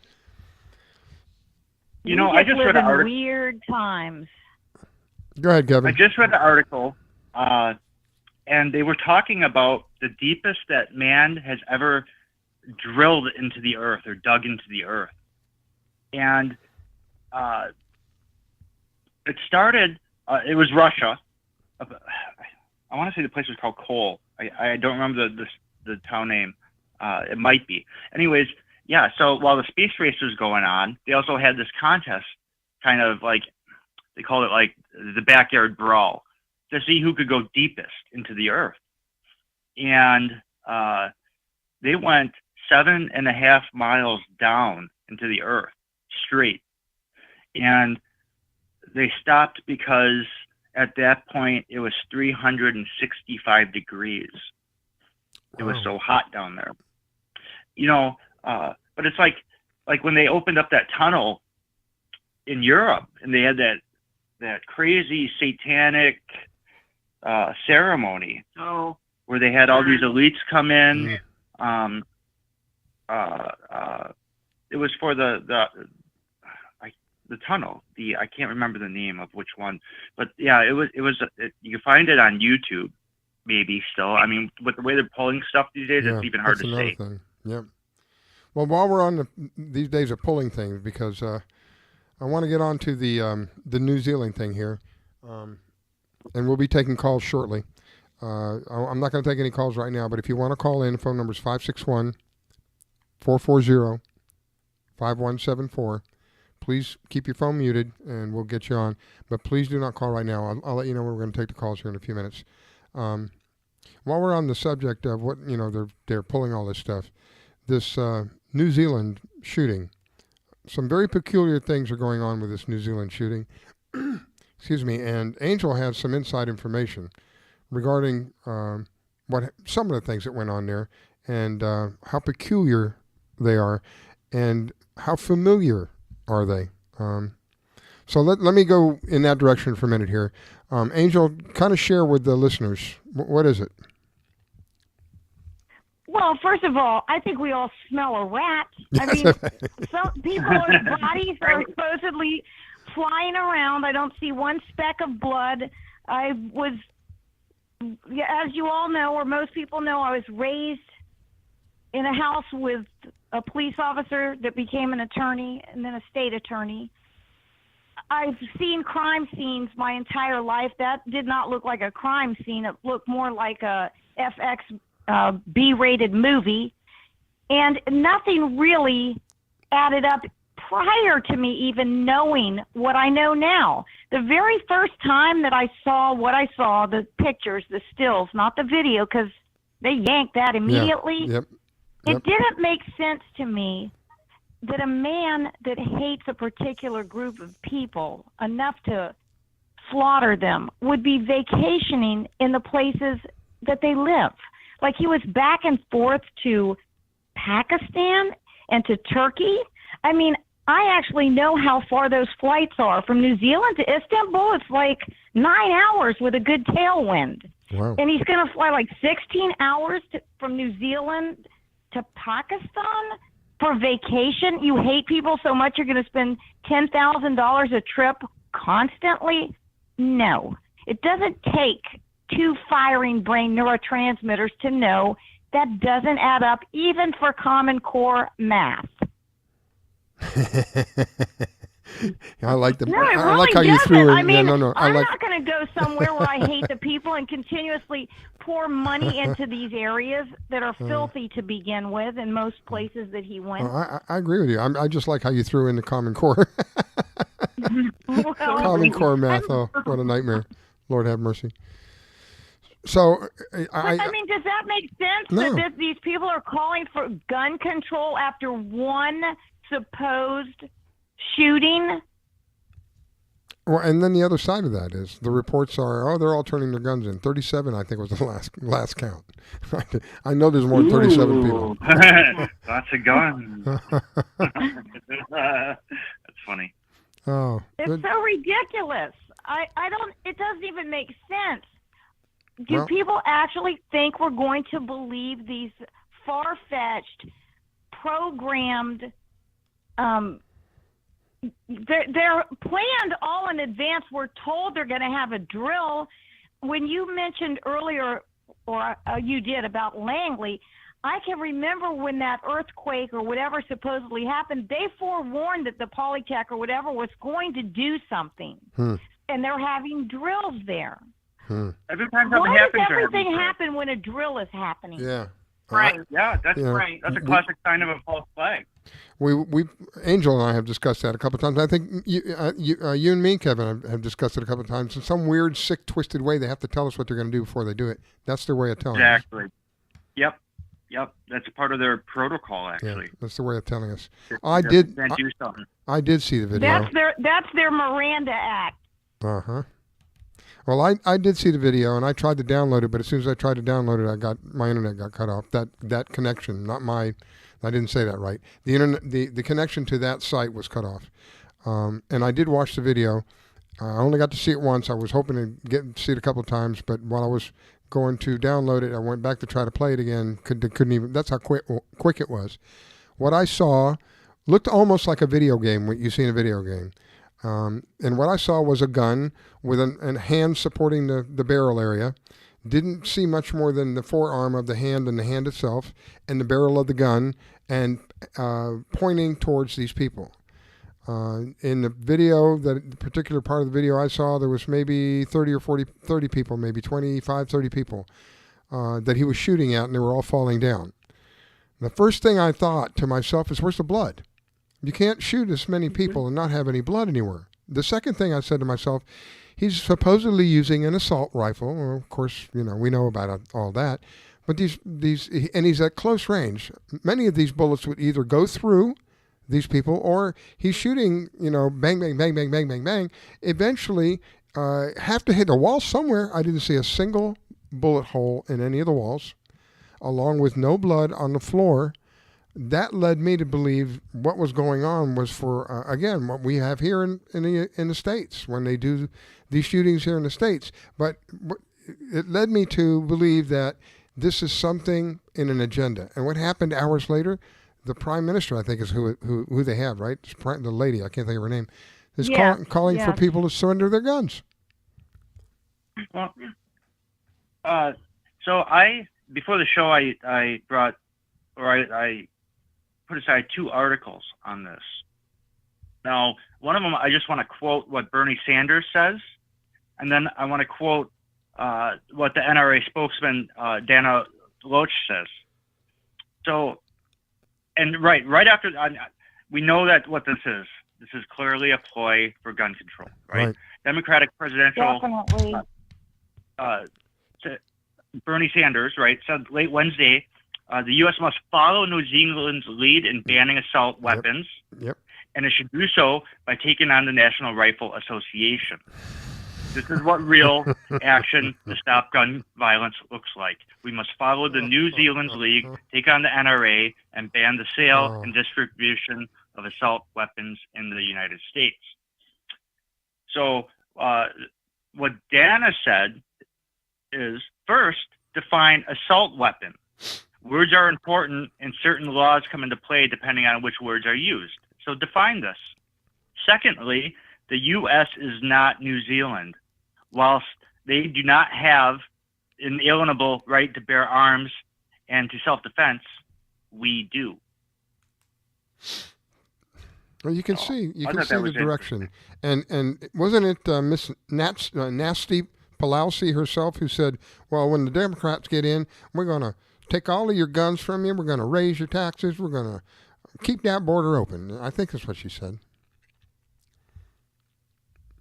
S10: I just read an article.
S9: Weird times.
S8: Go ahead, Kevin.
S10: I just read an article, and they were talking about the deepest that man has ever drilled into the earth or dug into the earth. And it started, it was Russia. I want to say the place was called Kol. I don't remember the town name. It might be. Anyways, yeah, so while the space race was going on, they also had this contest, kind of like, they called it like the backyard brawl, to see who could go deepest into the earth. And they went 7.5 miles down into the earth, straight. And they stopped because at that point it was 365 degrees. It was so hot down there. But it's like when they opened up that tunnel in Europe and they had that crazy satanic ceremony where they had all these elites come in. It was for the tunnel. I can't remember the name of which one, but yeah, it was. You can find it on YouTube, maybe still. I mean, with the way they're pulling stuff these days, it's even hard to say.
S8: Thing. Yep. Well, while we're on these days of pulling things, because I want to get on to the New Zealand thing here, and we'll be taking calls shortly. I'm not going to take any calls right now, but if you want to call in, the phone number is 561-440-5174. Please keep your phone muted, and we'll get you on. But please do not call right now. I'll let you know when we're going to take the calls here in a few minutes. While we're on the subject of what they're pulling all this stuff, this New Zealand shooting, some very peculiar things are going on with this New Zealand shooting. Excuse me. And Angel has some inside information regarding some of the things that went on there, and how peculiar they are, and how familiar are they. So let me go in that direction for a minute here. Angel, kind of share with the listeners, what is it?
S9: Well, first of all, I think we all smell a rat. I mean, some people's bodies are supposedly flying around. I don't see one speck of blood. I was, as you all know, or most people know, I was raised in a house with a police officer that became an attorney and then a state attorney. I've seen crime scenes my entire life. That did not look like a crime scene. It looked more like a FX B-rated movie, and nothing really added up prior to me even knowing what I know now. The very first time that I saw what I saw, the pictures, the stills, not the video, because they yanked that immediately.
S8: Yep.
S9: It didn't make sense to me that a man that hates a particular group of people enough to slaughter them would be vacationing in the places that they live. Like he was back and forth to Pakistan and to Turkey. I mean, I actually know how far those flights are. From New Zealand to Istanbul, it's like 9 hours with a good tailwind.
S8: Wow.
S9: And he's going to fly like 16 hours from New Zealand to Pakistan for vacation. You hate people so much you're going to spend $10,000 a trip constantly? No. It doesn't take two firing brain neurotransmitters to know that doesn't add up even for Common Core math.
S8: I like the.
S9: No, it
S8: I
S9: really
S8: like how you
S9: doesn't.
S8: threw it.
S9: I mean,
S8: I'm
S9: not going to go somewhere where I hate the people and continuously pour money into these areas that are filthy to begin with in most places that he went.
S8: I agree with you. I just like how you threw in the Common Core. Common Core math. Oh, what a nightmare. Lord have mercy. So,
S9: I mean, does that make sense?
S8: No.
S9: That these people are calling for gun control after one supposed shooting?
S8: Well, and then the other side of that is the reports are, they're all turning their guns in. 37, I think, was the last count. I know there's more than 37 people.
S10: Lots of guns. That's funny.
S8: Oh,
S9: it's so ridiculous. It doesn't even make sense. Do people actually think we're going to believe these far-fetched, programmed, they're planned all in advance. We're told they're going to have a drill. When you mentioned earlier, or you did, about Langley, I can remember when that earthquake or whatever supposedly happened, they forewarned that the Polytech or whatever was going to do something. And they're having drills there.
S10: Every time
S9: Why
S10: something
S9: does
S10: happens,
S9: everything happen when a drill is happening?
S8: Yeah.
S10: Right. Yeah, that's right. That's a classic sign of a false flag.
S8: We Angel and I have discussed that a couple of times. I think you and me, Kevin, have discussed it a couple of times. In some weird, sick, twisted way, they have to tell us what they're going to do before they do it. That's their way of telling us.
S10: Exactly. Yep. That's part of their protocol, actually.
S8: Yeah, that's the way of telling us.
S10: I did
S8: see the video.
S9: That's their Miranda Act.
S8: Uh-huh. Well, I did see the video, and I tried to download it, but as soon as I tried to download it, my internet got cut off. That connection, I didn't say that right. The internet, the connection to that site was cut off. And I did watch the video. I only got to see it once. I was hoping to see it a couple of times, but while I was going to download it, I went back to try to play it again. Couldn't even. That's how quick it was. What I saw looked almost like a video game. What you see in a video game. And what I saw was a gun with a hand supporting the barrel area. Didn't see much more than the forearm of the hand and the hand itself and the barrel of the gun and pointing towards these people. In the video, the particular part of the video I saw, there was maybe 30 people, maybe 25, 30 people that he was shooting at, and they were all falling down. The first thing I thought to myself is, where's the blood? You can't shoot this many people and not have any blood anywhere. The second thing I said to myself, he's supposedly using an assault rifle. Well, of course, we know about all that. But and he's at close range. Many of these bullets would either go through these people or he's shooting, bang, bang, bang, bang, bang, bang, bang. Eventually, have to hit a wall somewhere. I didn't see a single bullet hole in any of the walls, along with no blood on the floor. That led me to believe what was going on was for, again, what we have here in the States when they do these shootings here in the States. But it led me to believe that this is something in an agenda. And what happened hours later, the prime minister, I think is who they have, right? The lady, I can't think of her name, is calling for people to surrender their guns.
S10: Well, so before the show, I put aside 2 articles on this. Now, one of them, I just want to quote what Bernie Sanders says, and then I want to quote what the NRA spokesman, Dana Loach, says. So, and right after, we know that what this is clearly a ploy for gun control, right? Democratic presidential, Bernie Sanders, right, said late Wednesday, the U.S. must follow New Zealand's lead in banning assault weapons, and it should do so by taking on the National Rifle Association. This is what real action to stop gun violence looks like. We must follow the New Zealand's lead, take on the NRA, and ban the sale and distribution of assault weapons in the United States. So what Dana said is, first, define assault weapon. Words are important, and certain laws come into play depending on which words are used. So define this. Secondly, the U.S. is not New Zealand. Whilst they do not have an inalienable right to bear arms and to self-defense, we do.
S8: Well, you can see the direction. And wasn't it Miss Nasty Pelosi herself who said, well, when the Democrats get in, we're going to take all of your guns from you. We're going to raise your taxes. We're going to keep that border open. I think that's what she said.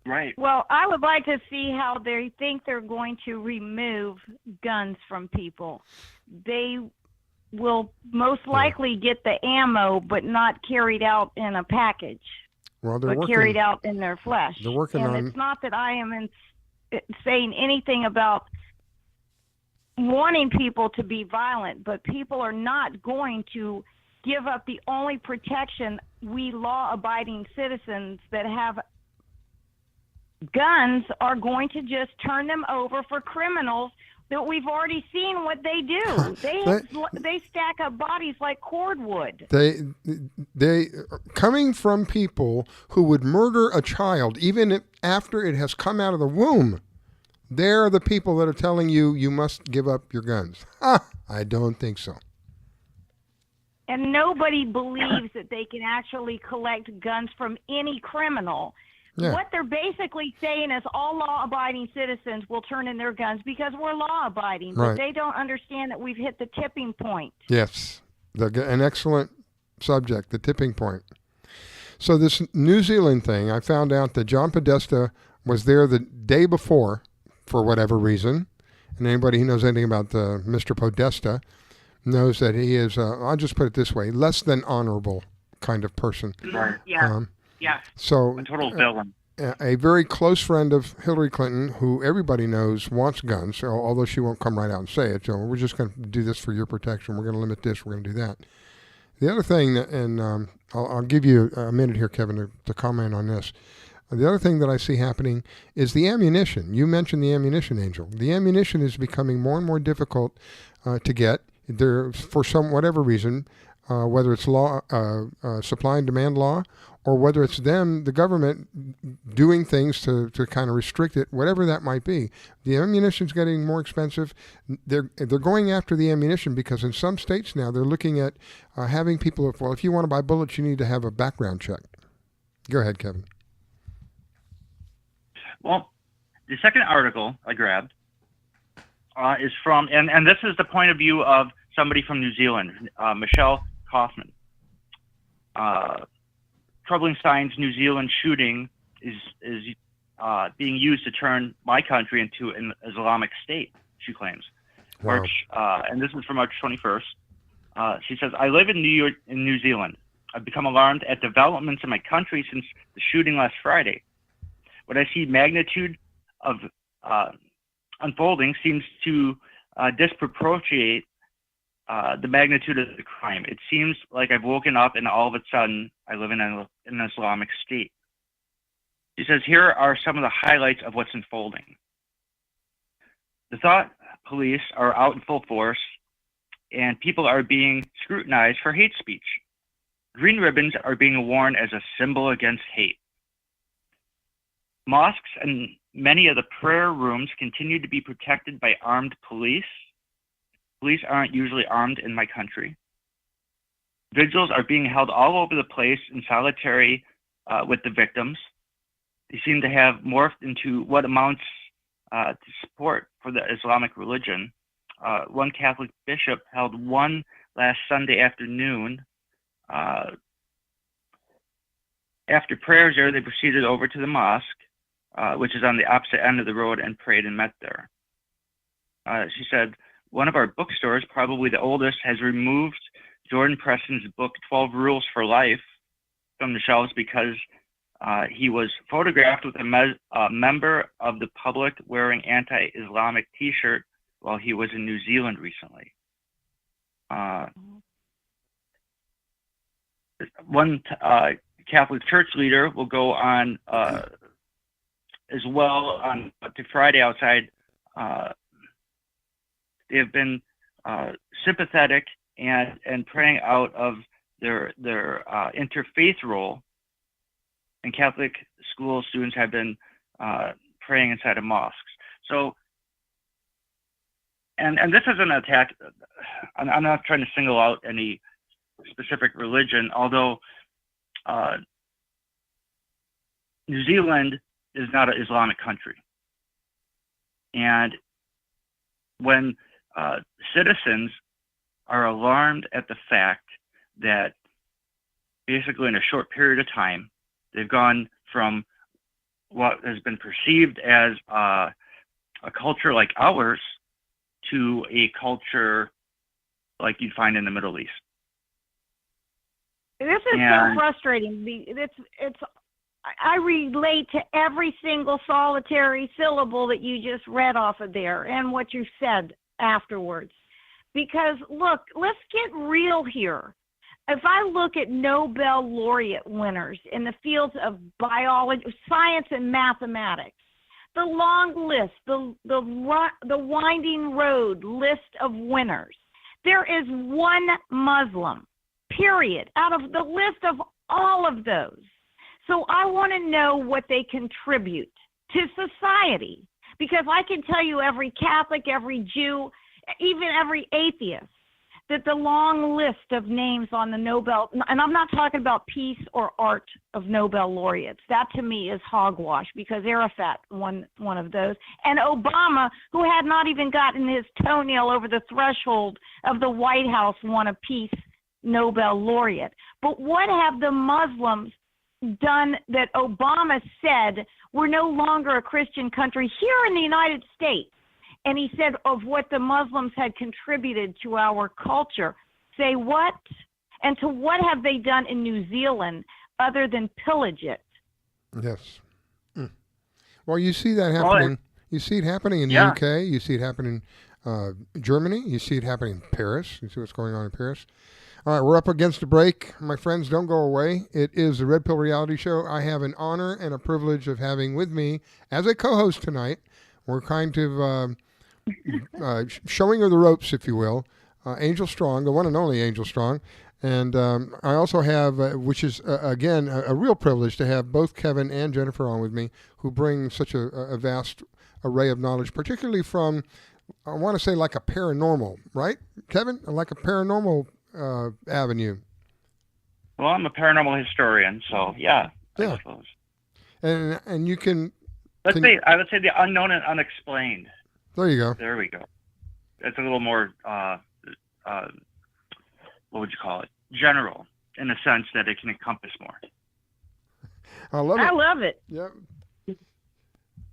S10: Right.
S9: Well, I would like to see how they think they're going to remove guns from people. They will most likely get the ammo, but not carried out in a package.
S8: Well,
S9: but carried out in their flesh.
S8: They're working on.
S9: It's not that I am saying anything about wanting people to be violent, but people are not going to give up the only protection we law-abiding citizens that have guns are going to just turn them over for criminals that we've already seen what they do. They stack up bodies like cordwood.
S8: They coming from people who would murder a child even after it has come out of the womb. They're the people that are telling you you must give up your guns. I don't think so.
S9: And nobody believes that they can actually collect guns from any criminal. Yeah. What they're basically saying is all law-abiding citizens will turn in their guns because we're law-abiding, but they don't understand that we've hit the tipping point.
S8: Yes, an excellent subject, the tipping point. So this New Zealand thing, I found out that John Podesta was there the day before for whatever reason, and anybody who knows anything about Mr. Podesta knows that he is, I'll just put it this way, less than honorable kind of person.
S10: Right.
S11: Yeah. Yeah.
S8: So
S10: a total villain.
S8: A very close friend of Hillary Clinton, who everybody knows wants guns, although she won't come right out and say it. So we're just going to do this for your protection. We're going to limit this. We're going to do that. The other thing, and I'll give you a minute here, Kevin, to comment on this. The other thing that I see happening is the ammunition. You mentioned the ammunition, Angel. The ammunition is becoming more and more difficult to get. There, for whatever reason, whether it's law, supply and demand law, or whether it's them, the government, doing things to kind of restrict it, whatever that might be. The ammunition's getting more expensive. They're going after the ammunition because in some states now they're looking at having people, if you want to buy bullets, you need to have a background check. Go ahead, Kevin.
S10: Well, the second article I grabbed is from, and this is the point of view of somebody from New Zealand, Michelle Kaufman. Troubling signs New Zealand shooting is being used to turn my country into an Islamic state, she claims.
S8: Wow.
S10: And this is from March 21st. She says, I live in New Zealand. I've become alarmed at developments in my country since the shooting last Friday. When I see magnitude of unfolding seems to disproportionate the magnitude of the crime. It seems like I've woken up and all of a sudden I live in an Islamic state. She says, here are some of the highlights of what's unfolding. The thought police are out in full force, and people are being scrutinized for hate speech. Green ribbons are being worn as a symbol against hate. Mosques and many of the prayer rooms continue to be protected by armed police. Police aren't usually armed in my country. Vigils are being held all over the place in solitary with the victims. They seem to have morphed into what amounts to support for the Islamic religion. One Catholic bishop held one last Sunday afternoon. After prayers there, they proceeded over to the mosque, which is on the opposite end of the road, and prayed and met there. She said, one of our bookstores, probably the oldest, has removed Jordan Preston's book, 12 Rules for Life, from the shelves because he was photographed with a member of the public wearing anti-Islamic t-shirt while he was in New Zealand recently. One Catholic church leader will go on as well on to Friday outside. They have been sympathetic and praying out of their interfaith role. And Catholic school students have been praying inside of mosques. So, and this is an attack. I'm not trying to single out any specific religion, although New Zealand is not an Islamic country. And when citizens are alarmed at the fact that basically in a short period of time, they've gone from what has been perceived as a culture like ours to a culture like you'd find in the Middle East.
S9: This is so frustrating. I relate to every single solitary syllable that you just read off of there and what you said afterwards. Because, look, let's get real here. If I look at Nobel laureate winners in the fields of biology, science, and mathematics, the long list, the winding road list of winners, there is one Muslim, period, out of the list of all of those. So I want to know what they contribute to society, because I can tell you every Catholic, every Jew, even every atheist, that the long list of names on the Nobel, and I'm not talking about peace or art of Nobel laureates. That to me is hogwash, because Arafat won one of those. And Obama, who had not even gotten his toenail over the threshold of the White House, won a peace Nobel laureate. But what have the Muslims done that Obama said we're no longer a Christian country here in the United States? And he said of what the Muslims had contributed to our culture. Say what? And to what have they done in New Zealand other than pillage it?
S8: Yes. Well, you see that happening. You see it happening in the UK. You see it happening in Germany. You see it happening in Paris. You see what's going on in Paris. All right, we're up against a break. My friends, don't go away. It is the Red Pill Reality Show. I have an honor and a privilege of having with me as a co-host tonight. We're kind of showing her the ropes, if you will, Angel Strong, the one and only Angel Strong. And I also have, which is, again, a real privilege to have both Kevin and Jennifer on with me, who bring such a vast array of knowledge, particularly from, I want to say, like a paranormal, right, Kevin? Like a paranormal avenue.
S10: Well, I'm a paranormal historian, so yeah. I suppose.
S8: And you can...
S10: I would say the unknown and unexplained.
S8: There you go.
S10: There we go. It's a little more, what would you call it? General, in the sense that it can encompass more.
S8: I love it.
S9: I love it.
S8: Yep.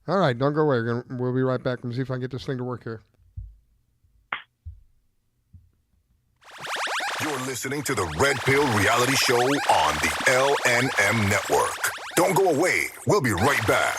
S8: All right, don't go away. We'll be right back and see if I can get this thing to work here.
S12: You're listening to the Red Pill Reality Show on the LNM Network. Don't go away. We'll be right back.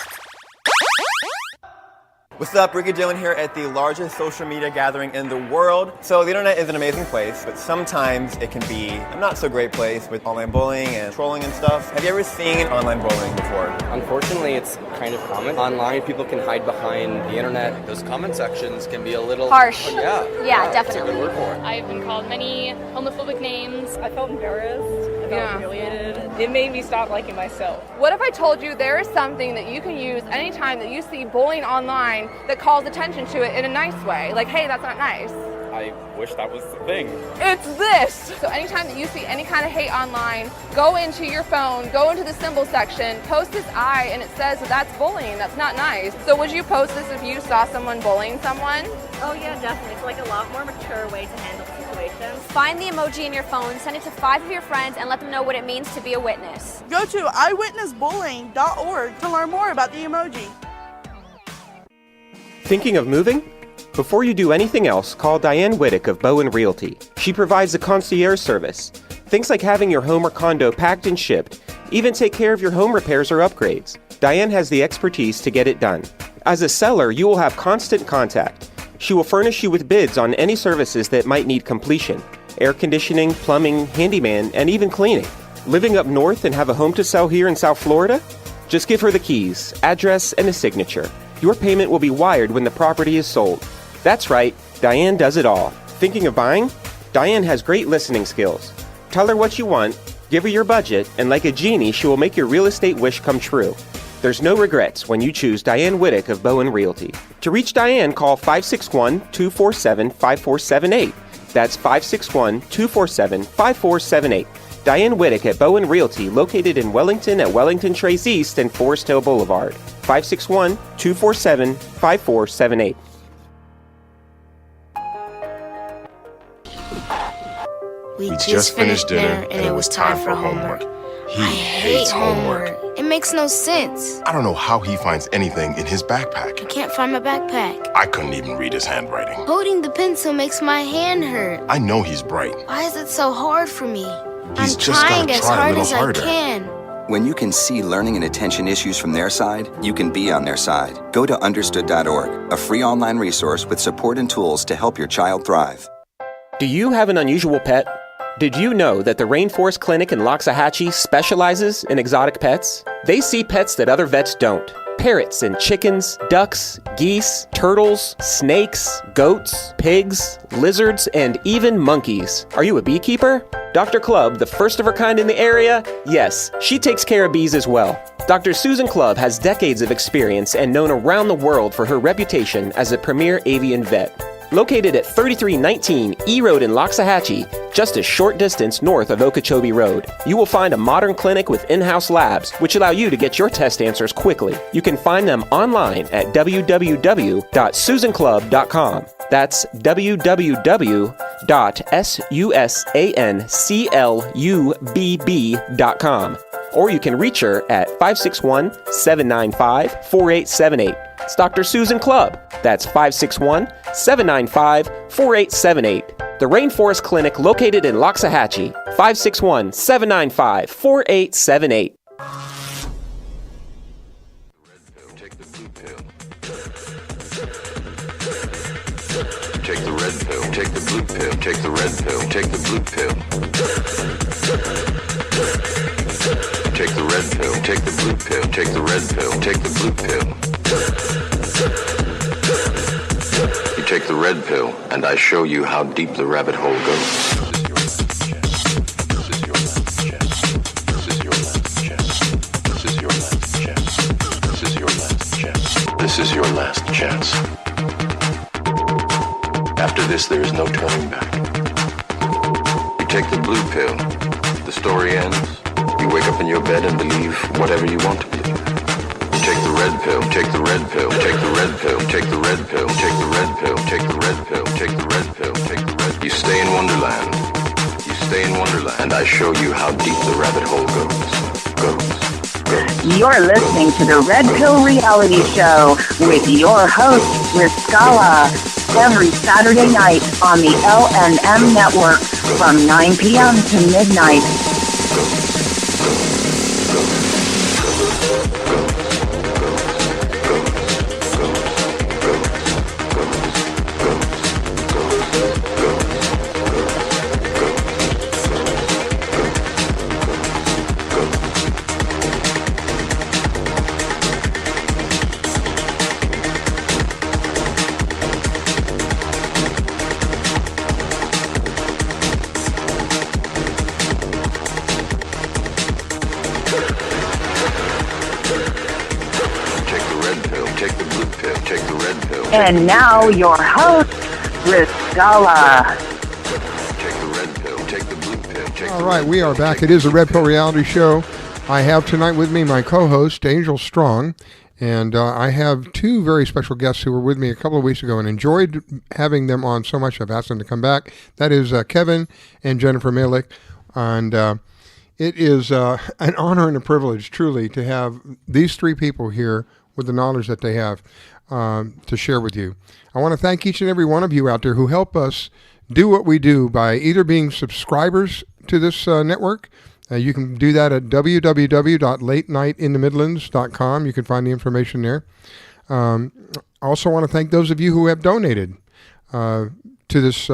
S13: What's up, Ricky Dillon here at the largest social media gathering in the world. So the internet is an amazing place, but sometimes it can be a not so great place with online bullying and trolling and stuff. Have you ever seen online bullying before?
S14: Unfortunately, it's kind of common. Online, people can hide behind the internet.
S15: Those comment sections can be a little
S16: harsh.
S15: Yeah,
S16: definitely.
S15: That's a good word for it.
S16: I've been called many homophobic names.
S17: I felt embarrassed. I felt humiliated. It made me stop liking myself.
S18: What if I told you there is something that you can use anytime that you see bullying online that calls attention to it in a nice way? Like, hey, that's not nice.
S15: I wish that was the thing.
S18: It's this! So anytime that you see any kind of hate online, go into your phone, go into the symbol section, post this I, and it says that that's bullying. That's not nice. So would you post this if you saw someone bullying someone?
S19: Oh yeah, definitely. It's like a lot more mature way to handle situations.
S16: Find the emoji in your phone, send it to 5 of your friends, and let them know what it means to be a witness.
S20: Go to eyewitnessbullying.org to learn more about the emoji.
S21: Thinking of moving? Before you do anything else, call Diane Whittick of Bowen Realty. She provides a concierge service. Things like having your home or condo packed and shipped, even take care of your home repairs or upgrades. Diane has the expertise to get it done. As a seller, you will have constant contact. She will furnish you with bids on any services that might need completion: air conditioning, plumbing, handyman, and even cleaning. Living up north and have a home to sell here in South Florida? Just give her the keys, address, and a signature. Your payment will be wired when the property is sold. That's right, Diane does it all. Thinking of buying? Diane has great listening skills. Tell her what you want, give her your budget, and like a genie, she will make your real estate wish come true. There's no regrets when you choose Diane Whittick of Bowen Realty. To reach Diane, call 561-247-5478. That's 561-247-5478. Diane Whittick at Bowen Realty, located in Wellington at Wellington Trace East and Forest Hill Boulevard. 561-247-5478.
S22: We just finished dinner and it was time for homework.
S12: He hates homework.
S22: It makes no sense.
S12: I don't know how he finds anything in his backpack.
S22: I can't find my backpack.
S12: I couldn't even read his handwriting.
S22: Holding the pencil makes my hand hurt.
S12: I know he's bright.
S22: Why is it so hard for me?
S12: He's
S22: I'm
S12: just
S22: trying
S12: gotta
S22: as
S12: try a
S22: hard
S12: little
S22: as
S12: harder.
S22: I can.
S23: When you can see learning and attention issues from their side, you can be on their side. Go to understood.org, a free online resource with support and tools to help your child thrive.
S21: Do you have an unusual pet? Did you know that the Rainforest Clinic in Loxahatchee specializes in exotic pets? They see pets that other vets don't. Parrots and chickens, ducks, geese, turtles, snakes, goats, pigs, lizards, and even monkeys. Are you a beekeeper? Dr. Clubb, the first of her kind in the area? Yes, she takes care of bees as well. Dr. Susan Clubb has decades of experience and known around the world for her reputation as a premier avian vet. Located at 3319 E Road in Loxahatchee, just a short distance north of Okeechobee Road, you will find a modern clinic with in-house labs, which allow you to get your test answers quickly. You can find them online at www.susanclub.com. That's www.susanclubb.com. Or you can reach her at 561-795-4878. It's Dr. Susan Clubb. That's 561-795-4878. The Rainforest Clinic located in Loxahatchee. 561-795-4878.
S6: Take the red pill, take the blue pill, take the red pill, take the blue pill. Take the red pill, take the blue pill, take the red pill, take the blue pill. You take the red pill, and I show you how deep the rabbit hole goes. This is your last chance. After this, there is no turning back. You take the blue pill, the story ends. You wake up in your bed and believe whatever you want to believe. You take the red pill, take the red pill, take the red pill, take the red pill, take the red pill, take the red pill, take the red pill, take the red. You stay in Wonderland. You stay in Wonderland, and I show you how deep the rabbit hole goes.
S24: You're listening to the Red Pill Reality Show with your host, Riscala, every Saturday night on the LNM Network from 9 p.m. to midnight. And now your host, Riscala.
S6: Take the red pill, take the blue pill, take
S8: All right, we are back. It is a Red Pill Reality Show. I have tonight with me my co-host, Angel Strong, and I have two very special guests who were with me a couple of weeks ago and enjoyed having them on so much I've asked them to come back. That is Kevin and Jennifer Malek, and it is an honor and a privilege, truly, to have these three people here with the knowledge that they have to share with you. I want to thank each and every one of you out there who help us do what we do by either being subscribers to this network. You can do that at www.latenightinthemidlands.com. You can find the information there. I also want to thank those of you who have donated to this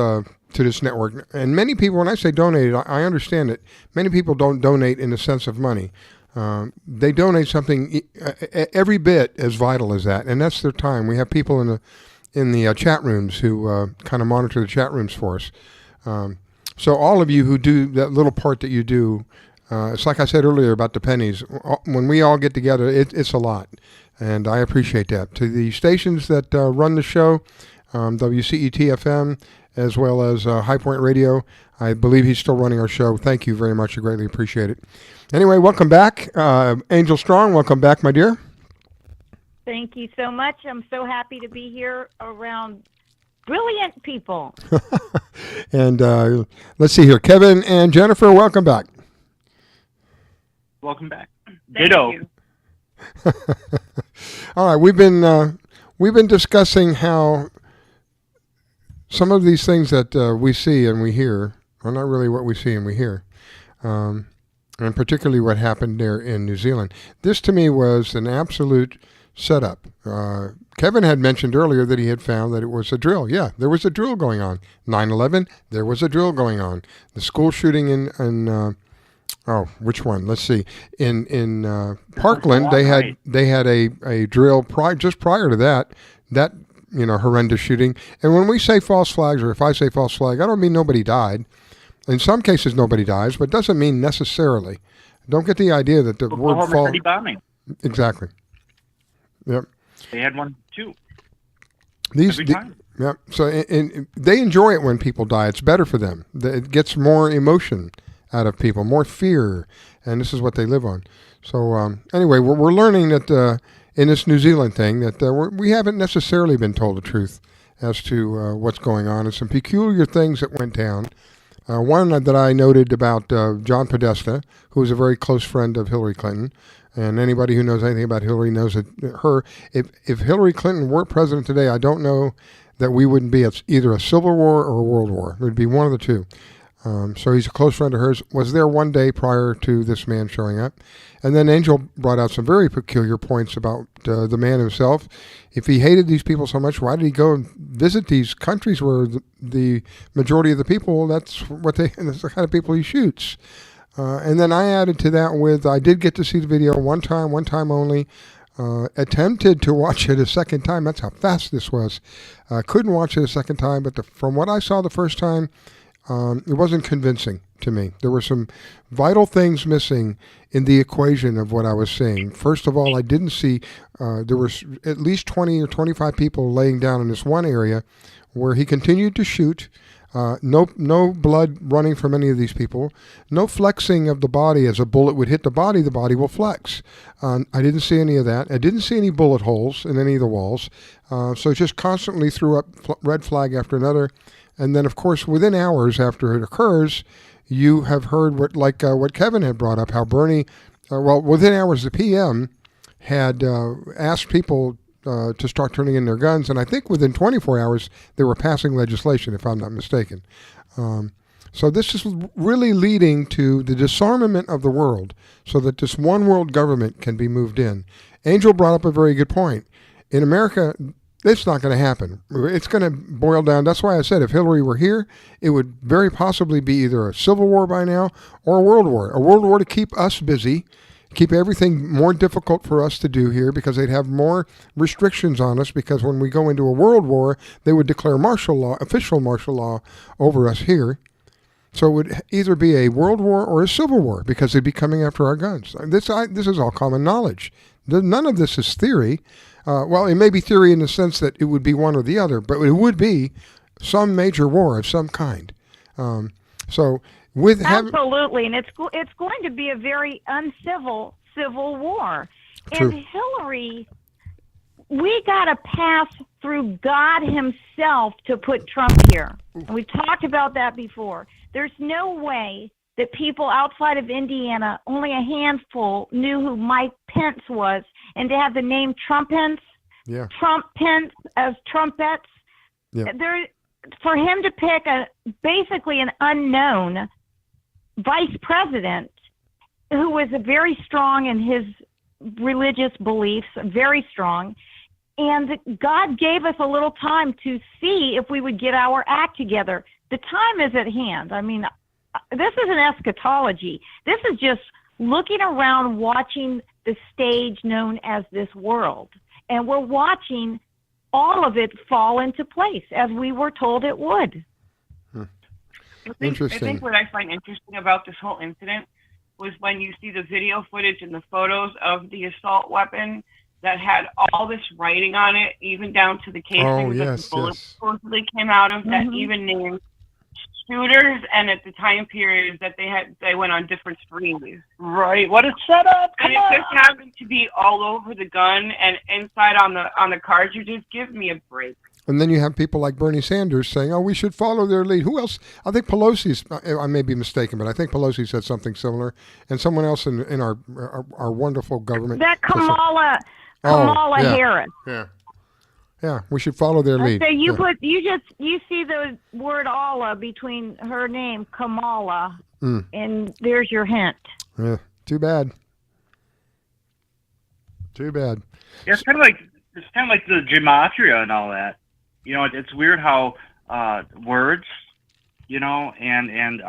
S8: network. And many people, when I say donated, I understand it. Many people don't donate in the sense of money. They donate something every bit as vital as that, and that's their time. We have people in the chat rooms who kind of monitor the chat rooms for us. So all of you who do that little part that you do, it's like I said earlier about the pennies. When we all get together, it's a lot, and I appreciate that. To the stations that run the show, WCET-FM, as well as High Point Radio, I believe he's still running our show. Thank you very much. I greatly appreciate it. Anyway, welcome back. Angel Strong, welcome back, my dear.
S9: Thank you so much. I'm so happy to be here around brilliant people.
S8: And let's see here. Kevin and Jennifer, welcome back.
S10: Welcome back.
S11: Thank
S10: Ditto.
S11: you.
S8: All right, we've been discussing how some of these things that we see and we hear are not really what we see and we hear, and particularly what happened there in New Zealand. This to me was an absolute setup. Kevin had mentioned earlier that he had found that it was a drill. Yeah, there was a drill going on. 9/11, there was a drill going on. The school shooting in which one? Let's see. In Parkland, they had a drill just prior to that horrendous shooting. And when we say false flags, or if I say false flag, I don't mean nobody died. In some cases, nobody dies, but it doesn't mean necessarily. Don't get the idea that the word false.
S10: Bombing.
S8: Exactly. Yep.
S10: They had one too.
S8: Every time. Yep. So they enjoy it when people die. It's better for them. It gets more emotion out of people, more fear, and this is what they live on. So anyway, we're learning that in this New Zealand thing that we haven't necessarily been told the truth as to what's going on, and some peculiar things that went down. One that I noted about John Podesta, who was a very close friend of Hillary Clinton, and anybody who knows anything about Hillary knows that if Hillary Clinton were president today, I don't know that we wouldn't be either a civil war or a world war. It would be one of the two. So he's a close friend of hers, was there one day prior to this man showing up. And then Angel brought out some very peculiar points about the man himself. If he hated these people so much, why did he go and visit these countries where the majority of the people, that's the kind of people he shoots. And then I added to that I did get to see the video one time only. Attempted to watch it a second time. That's how fast this was. Couldn't watch it a second time, but from what I saw the first time, it wasn't convincing to me. There were some vital things missing in the equation of what I was seeing. First of all, I didn't see, there was at least 20 or 25 people laying down in this one area where he continued to shoot. No blood running from any of these people. No flexing of the body. As a bullet would hit the body will flex. I didn't see any of that. I didn't see any bullet holes in any of the walls. So it just constantly threw up red flag after another. And then, of course, within hours after it occurs, you have heard what Kevin had brought up, how Bernie, within hours, the PM had asked people to start turning in their guns, and I think within 24 hours they were passing legislation, if I'm not mistaken. So this is really leading to the disarmament of the world so that this one world government can be moved in. Angel brought up a very good point. In America, it's not going to happen. It's going to boil down. That's why I said if Hillary were here, it would very possibly be either a civil war by now or a world war. A world war to keep us busy, keep everything more difficult for us to do here because they'd have more restrictions on us because when we go into a world war, they would declare martial law, official martial law over us here. So it would either be a world war or a civil war because they'd be coming after our guns. This is all common knowledge. None of this is theory. Well, it may be theory in the sense that it would be one or the other, but it would be some major war of some kind. So with
S9: absolutely, and it's going to be a very uncivil civil war.
S8: True.
S9: And Hillary, we got to pass through God himself to put Trump here. And we've talked about that before. There's no way that people outside of Indiana, only a handful, knew who Mike Pence was, and to have the name Trump Pence as trumpets, for him to pick basically an unknown vice president who was very strong in his religious beliefs, very strong, and God gave us a little time to see if we would get our act together. The time is at hand. I mean, this isn't eschatology. This is just looking around, watching the stage known as this world. And we're watching all of it fall into place as we were told it would.
S11: I think what I find interesting about this whole incident was when you see the video footage and the photos of the assault weapon that had all this writing on it, even down to the casing that the bullets supposedly came out of, that even named shooters, and at the time period that they went on different sprees.
S10: Right. What a setup!
S11: And it just happened to be all over the gun and inside on the cartridges. Give me a break.
S8: And then you have people like Bernie Sanders saying, "Oh, we should follow their lead." Who else? I think Pelosi's. I may be mistaken, but I think Pelosi said something similar, and someone else in our wonderful government.
S9: That Kamala Harris.
S8: Yeah, we should follow their lead.
S9: So you you see the word Allah between her name Kamala, and there's your hint.
S8: Yeah, too bad. Too bad.
S10: Yeah, it's kind of like the gematria and all that. You know, it's weird how words, you know, and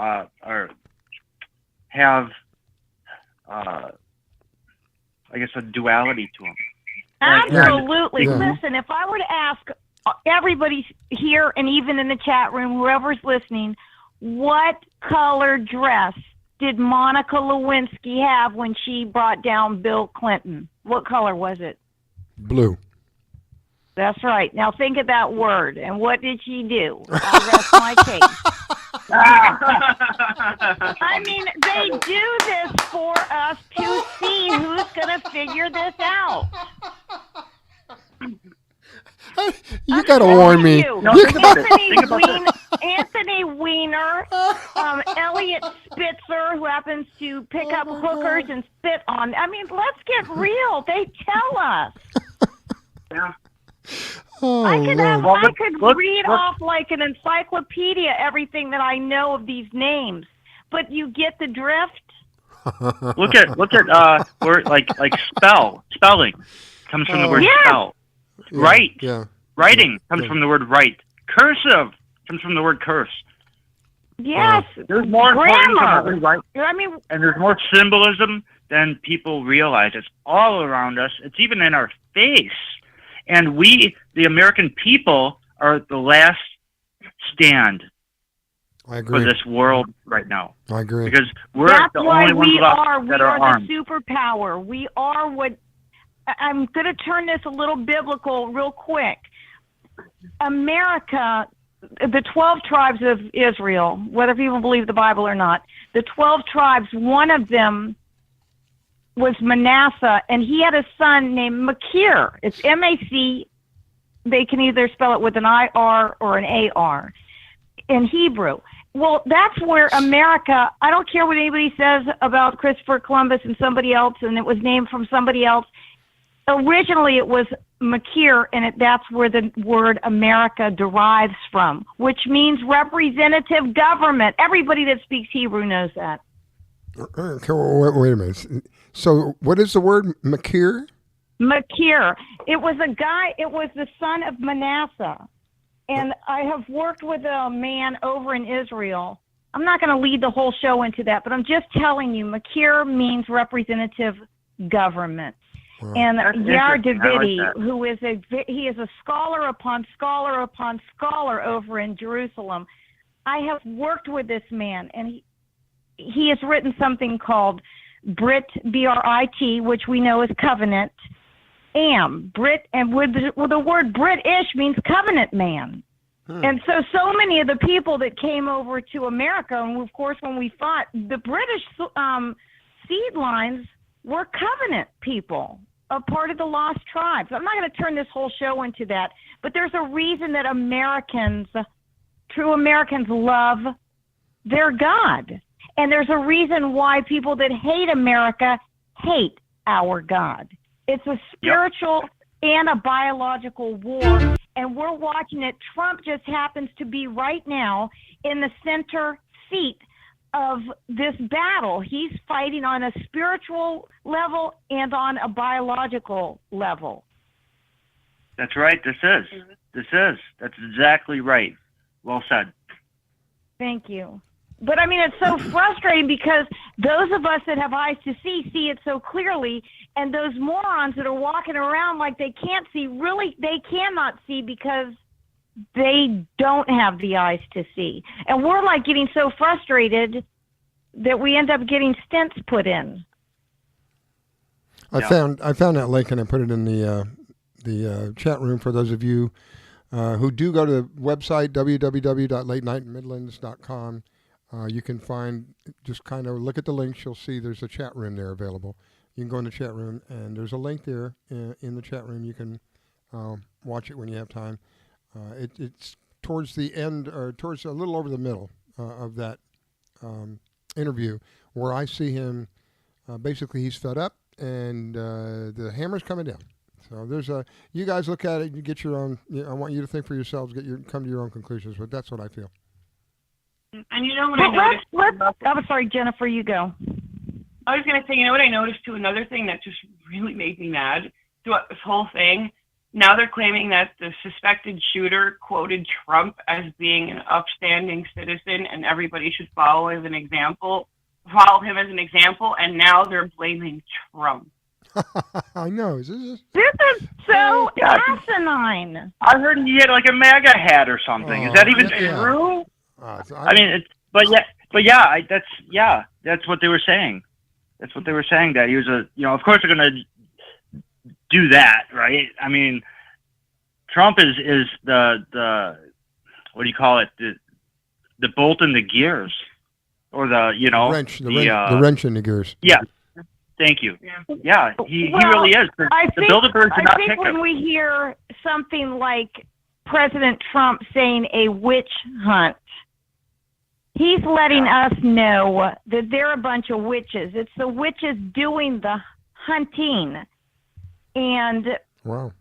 S10: have I guess a duality to them.
S9: Absolutely. Yeah. Listen, if I were to ask everybody here and even in the chat room, whoever's listening, what color dress did Monica Lewinsky have when she brought down Bill Clinton? What color was it?
S8: Blue.
S9: That's right. Now think of that word. And what did she do? I'll rest my case. I mean, they do this for us to see who's going to figure this out.
S8: You got to warn me.
S9: Anthony Weiner, Elliot Spitzer, who happens to pick up hookers and spit on. I mean, let's get real. They tell us.
S10: Yeah.
S8: Oh,
S9: I could read off like an encyclopedia everything that I know of these names, but you get the drift.
S10: Look at word like spelling comes from the word spell.
S8: Yeah.
S10: Write.
S8: Yeah.
S10: Writing comes from the word write. Cursive comes from the word curse.
S9: Yes.
S10: There's more
S9: grammar.
S10: Right? I mean, and there's more symbolism than people realize. It's all around us. It's even in our face. And we, the American people, are the last stand for this world right now.
S8: I agree.
S10: Because we're the only ones left that are armed.
S9: We are the superpower. We are what... I'm going to turn this a little biblical real quick. America, the 12 tribes of Israel, whether people believe the Bible or not, the 12 tribes, one of them was Manasseh, and he had a son named Machir. It's M-A-C. They can either spell it with an I-R or an A-R in Hebrew. Well, that's where America, I don't care what anybody says about Christopher Columbus and somebody else, and it was named from somebody else. Originally, it was Machir, and that's where the word America derives from, which means representative government. Everybody that speaks Hebrew knows that.
S8: Okay, wait a minute. So what is the word Machir?
S9: Machir. It was a guy, it was the son of Manasseh. And I have worked with a man over in Israel. I'm not going to lead the whole show into that, but I'm just telling you, Machir means representative government. Wow. And Yair Davidi, who is he is a scholar upon scholar upon scholar over in Jerusalem. I have worked with this man, and he has written something called Brit, B-R-I-T, which we know is covenant, am, Brit, and with the word British means covenant man. And so many of the people that came over to America, and of course when we fought, the British seed lines were covenant people, a part of the lost tribes. I'm not going to turn this whole show into that, but there's a reason that true Americans love their God. And there's a reason why people that hate America hate our God. It's a spiritual and a biological war, and we're watching it. Trump just happens to be right now in the center seat of this battle. He's fighting on a spiritual level and on a biological level.
S10: That's right. That's exactly right. Well said.
S9: Thank you. But I mean, it's so frustrating because those of us that have eyes to see it so clearly, and those morons that are walking around like they can't see, really, they cannot see because they don't have the eyes to see. And we're like getting so frustrated that we end up getting stents put in.
S8: I found that link and I put it in the chat room for those of you who do go to the website www.latenightmidlands.com. You can find, just kind of look at the links. You'll see there's a chat room there available. You can go in the chat room, and there's a link there in the chat room. You can watch it when you have time. It's towards the end, or towards a little over the middle of that interview, where I see him. Basically, he's fed up, and the hammer's coming down. So there's you guys look at it. You get your own. I want you to think for yourselves. Come to your own conclusions. But that's what I feel.
S11: And you know what I noticed?
S9: I'm sorry, Jennifer, you go.
S11: I was going to say, you know what I noticed too? Another thing that just really made me mad throughout this whole thing. Now they're claiming that the suspected shooter quoted Trump as being an upstanding citizen and everybody should follow him as an example. And now they're blaming Trump.
S8: I know.
S9: This is so asinine.
S10: I heard he had like a MAGA hat or something. Is that even true? That's what they were saying. That's what they were saying, that he was of course they're going to do that, right? I mean, Trump is the what do you call it? The bolt in the gears, or the
S8: wrench, the wrench in the gears.
S10: Yeah. Thank you. Yeah, he really is. The Bilderbergs did not pick him.
S9: When we hear something like President Trump saying a witch hunt, he's letting us know that they're a bunch of witches. It's the witches doing the hunting. And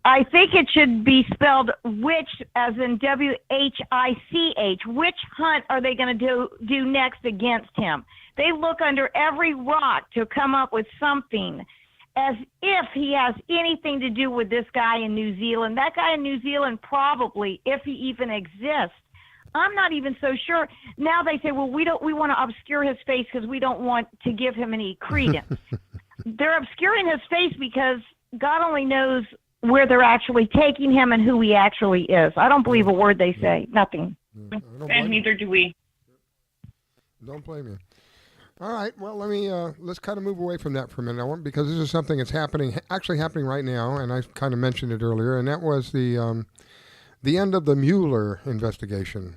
S9: I think it should be spelled witch as in W-H-I-C-H. Which hunt are they going to do next against him? They look under every rock to come up with something as if he has anything to do with this guy in New Zealand. That guy in New Zealand probably, if he even exists. I'm not even so sure. Now they say, well, we want to obscure his face because we don't want to give him any credence. They're obscuring his face because God only knows where they're actually taking him and who he actually is. I don't believe a word they say. Nothing.
S11: And neither do we.
S8: Don't blame you. All right. Well, let's kind of move away from that for a minute, because this is something that's actually happening right now, and I kind of mentioned it earlier, and that was the end of the Mueller investigation.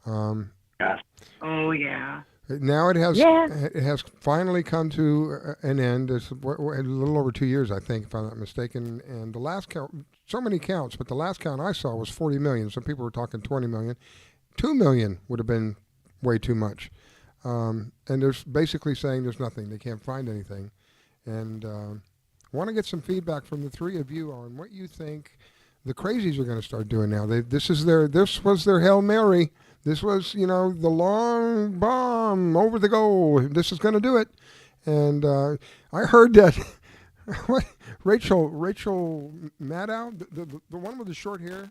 S11: Yes. Oh yeah.
S8: Now it has finally come to an end. It's a little over 2 years, I think, if I'm not mistaken. And the last count, so many counts, but the last count I saw was 40 million. Some people were talking 20 million. 2 million would have been way too much. And they're basically saying there's nothing. They can't find anything. And I want to get some feedback from the three of you on what you think the crazies are going to start doing now. This was their Hail Mary. This was, the long bomb over the goal. This is going to do it. And I heard that Rachel Maddow, the one with the short hair,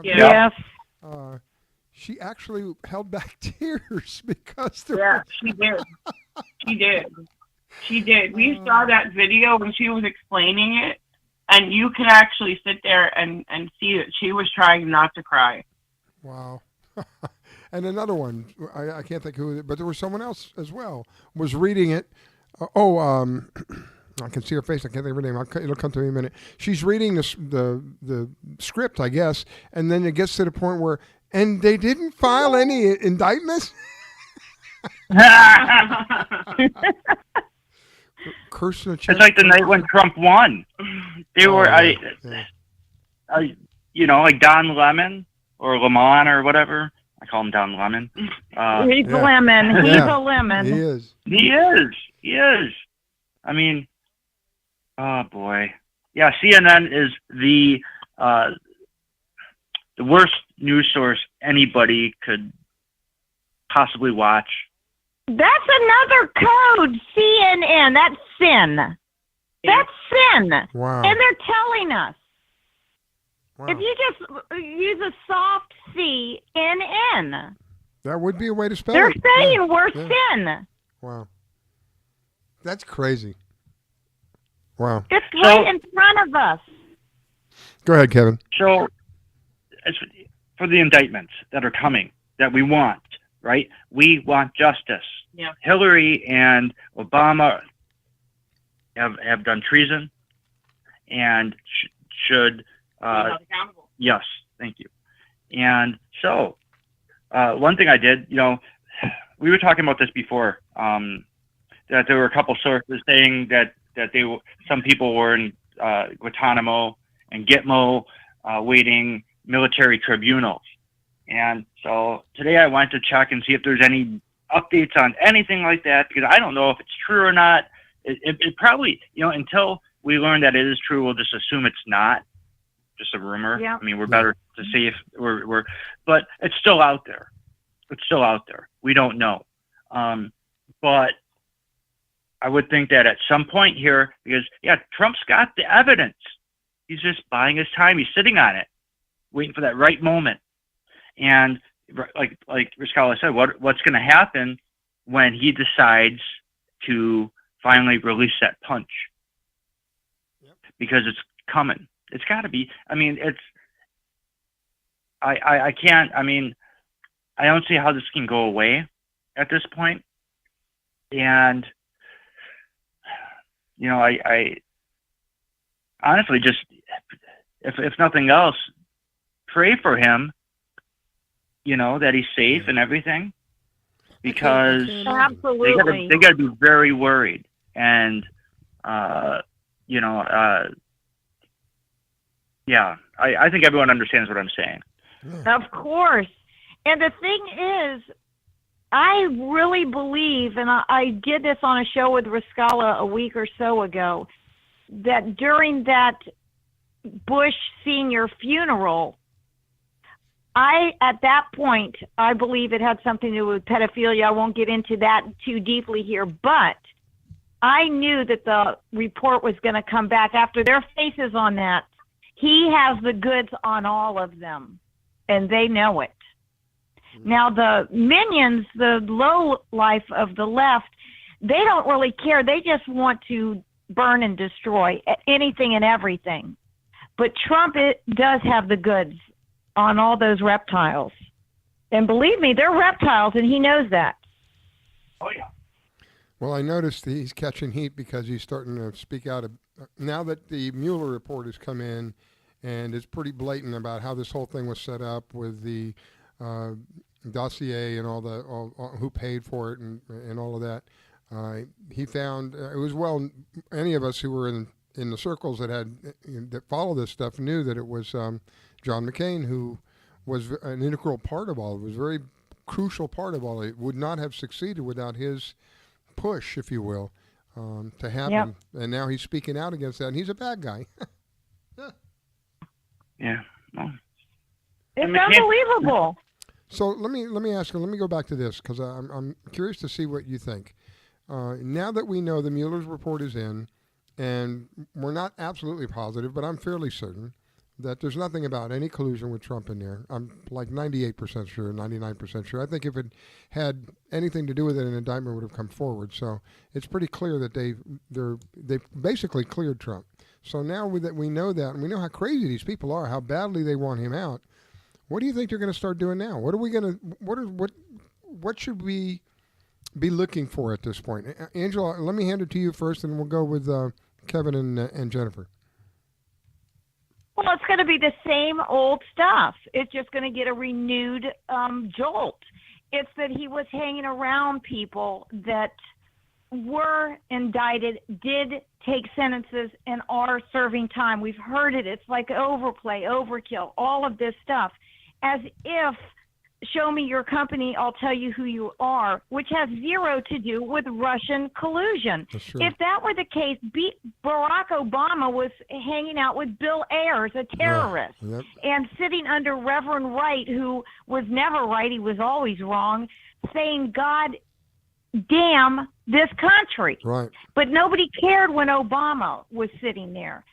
S9: Yes.
S8: She actually held back tears because
S11: she did. She did. We saw that video when she was explaining it, and you can actually sit there and see that she was trying not to cry.
S8: Wow. And another one, I can't think who, but there was someone else as well, was reading it I can see her face. I can't think of her name. It'll come to me in a minute. She's reading the script, I guess, and then it gets to the point where, and they didn't file any indictments. Curse the chest.
S10: It's like the night when Trump won. They were, like Don Lemon or Lemon or whatever. I call him Don Lemon.
S9: He's lemon. He's a lemon.
S8: He is.
S10: He is. I mean, oh boy. Yeah, CNN is the worst news source anybody could possibly watch.
S9: That's another code, CNN. That's sin. That's sin.
S8: Wow.
S9: And they're telling us.
S8: Wow.
S9: If you just use a soft CNN,
S8: that would be a way to spell
S9: they're
S8: it.
S9: saying we're sin.
S8: Wow. That's crazy. Wow.
S9: It's right in front of us.
S8: Go ahead, Kevin.
S10: So, as for the indictments that are coming, that we want, right? We want justice.
S11: Yeah.
S10: Hillary and Obama have done treason and should...
S11: accountable.
S10: Yes, thank you. And so, one thing I did, we were talking about this before, that there were a couple sources saying that some people were in Guantanamo and Gitmo waiting military tribunals. And so today I went to check and see if there's any updates on anything like that, because I don't know if it's true or not. It probably, until we learn that it is true, we'll just assume it's not. Just a rumor.
S9: Yeah.
S10: I mean, we're better to see if we're, but it's still out there. We don't know. But I would think that at some point here, because Trump's got the evidence. He's just buying his time. He's sitting on it, waiting for that right moment. And like Riscala said, what's going to happen when he decides to finally release that punch? Yep. Because it's coming. It's got to be. I mean, I can't. I mean, I don't see how this can go away at this point. And I honestly just, if nothing else, pray for him. That he's safe and everything, because
S9: absolutely
S10: they got to be very worried. And yeah, I think everyone understands what I'm saying.
S9: Of course. And the thing is, I really believe, and I did this on a show with Riscala a week or so ago, that during that Bush senior funeral, at that point, I believe it had something to do with pedophilia. I won't get into that too deeply here, but I knew that the report was going to come back after their faces on that. He has the goods on all of them, and they know it. Now, the minions, the low life of the left, they don't really care. They just want to burn and destroy anything and everything. But Trump does have the goods on all those reptiles. And believe me, they're reptiles, and he knows that.
S10: Oh, yeah.
S8: Well, I noticed he's catching heat because he's starting to speak out. Now that the Mueller report has come in, and it's pretty blatant about how this whole thing was set up with the dossier and all who paid for it and all of that. He found it was any of us who were in the circles that follow this stuff knew that it was John McCain who was an integral part of all. It was a very crucial part of all. It would not have succeeded without his push, if you will, to happen. Yep. And now he's speaking out against that, and he's a bad guy.
S10: Yeah. Well,
S9: it's unbelievable.
S8: So let me ask you. Let me go back to this because I'm curious to see what you think. Now that we know the Mueller's report is in, and we're not absolutely positive, but I'm fairly certain that there's nothing about any collusion with Trump in there. I'm like 98% sure, 99% sure. I think if it had anything to do with it, an indictment would have come forward. So it's pretty clear that they basically cleared Trump. So now that we know that, and we know how crazy these people are, how badly they want him out, what do you think they're going to start doing now? What are we going to what should we be looking for at this point? Angela, let me hand it to you first, and we'll go with Kevin and Jennifer.
S9: Well, it's going to be the same old stuff. It's just going to get a renewed jolt. It's that he was hanging around people that were indicted, did take sentences, and are serving time. We've heard it. It's like overplay, overkill, all of this stuff. As if, show me your company, I'll tell you who you are, which has zero to do with Russian collusion. If that were the case, Barack Obama was hanging out with Bill Ayers, a terrorist, and sitting under Reverend Wright, who was never right, he was always wrong, saying, God damn this country.
S8: Right.
S9: But nobody cared when Obama was sitting there.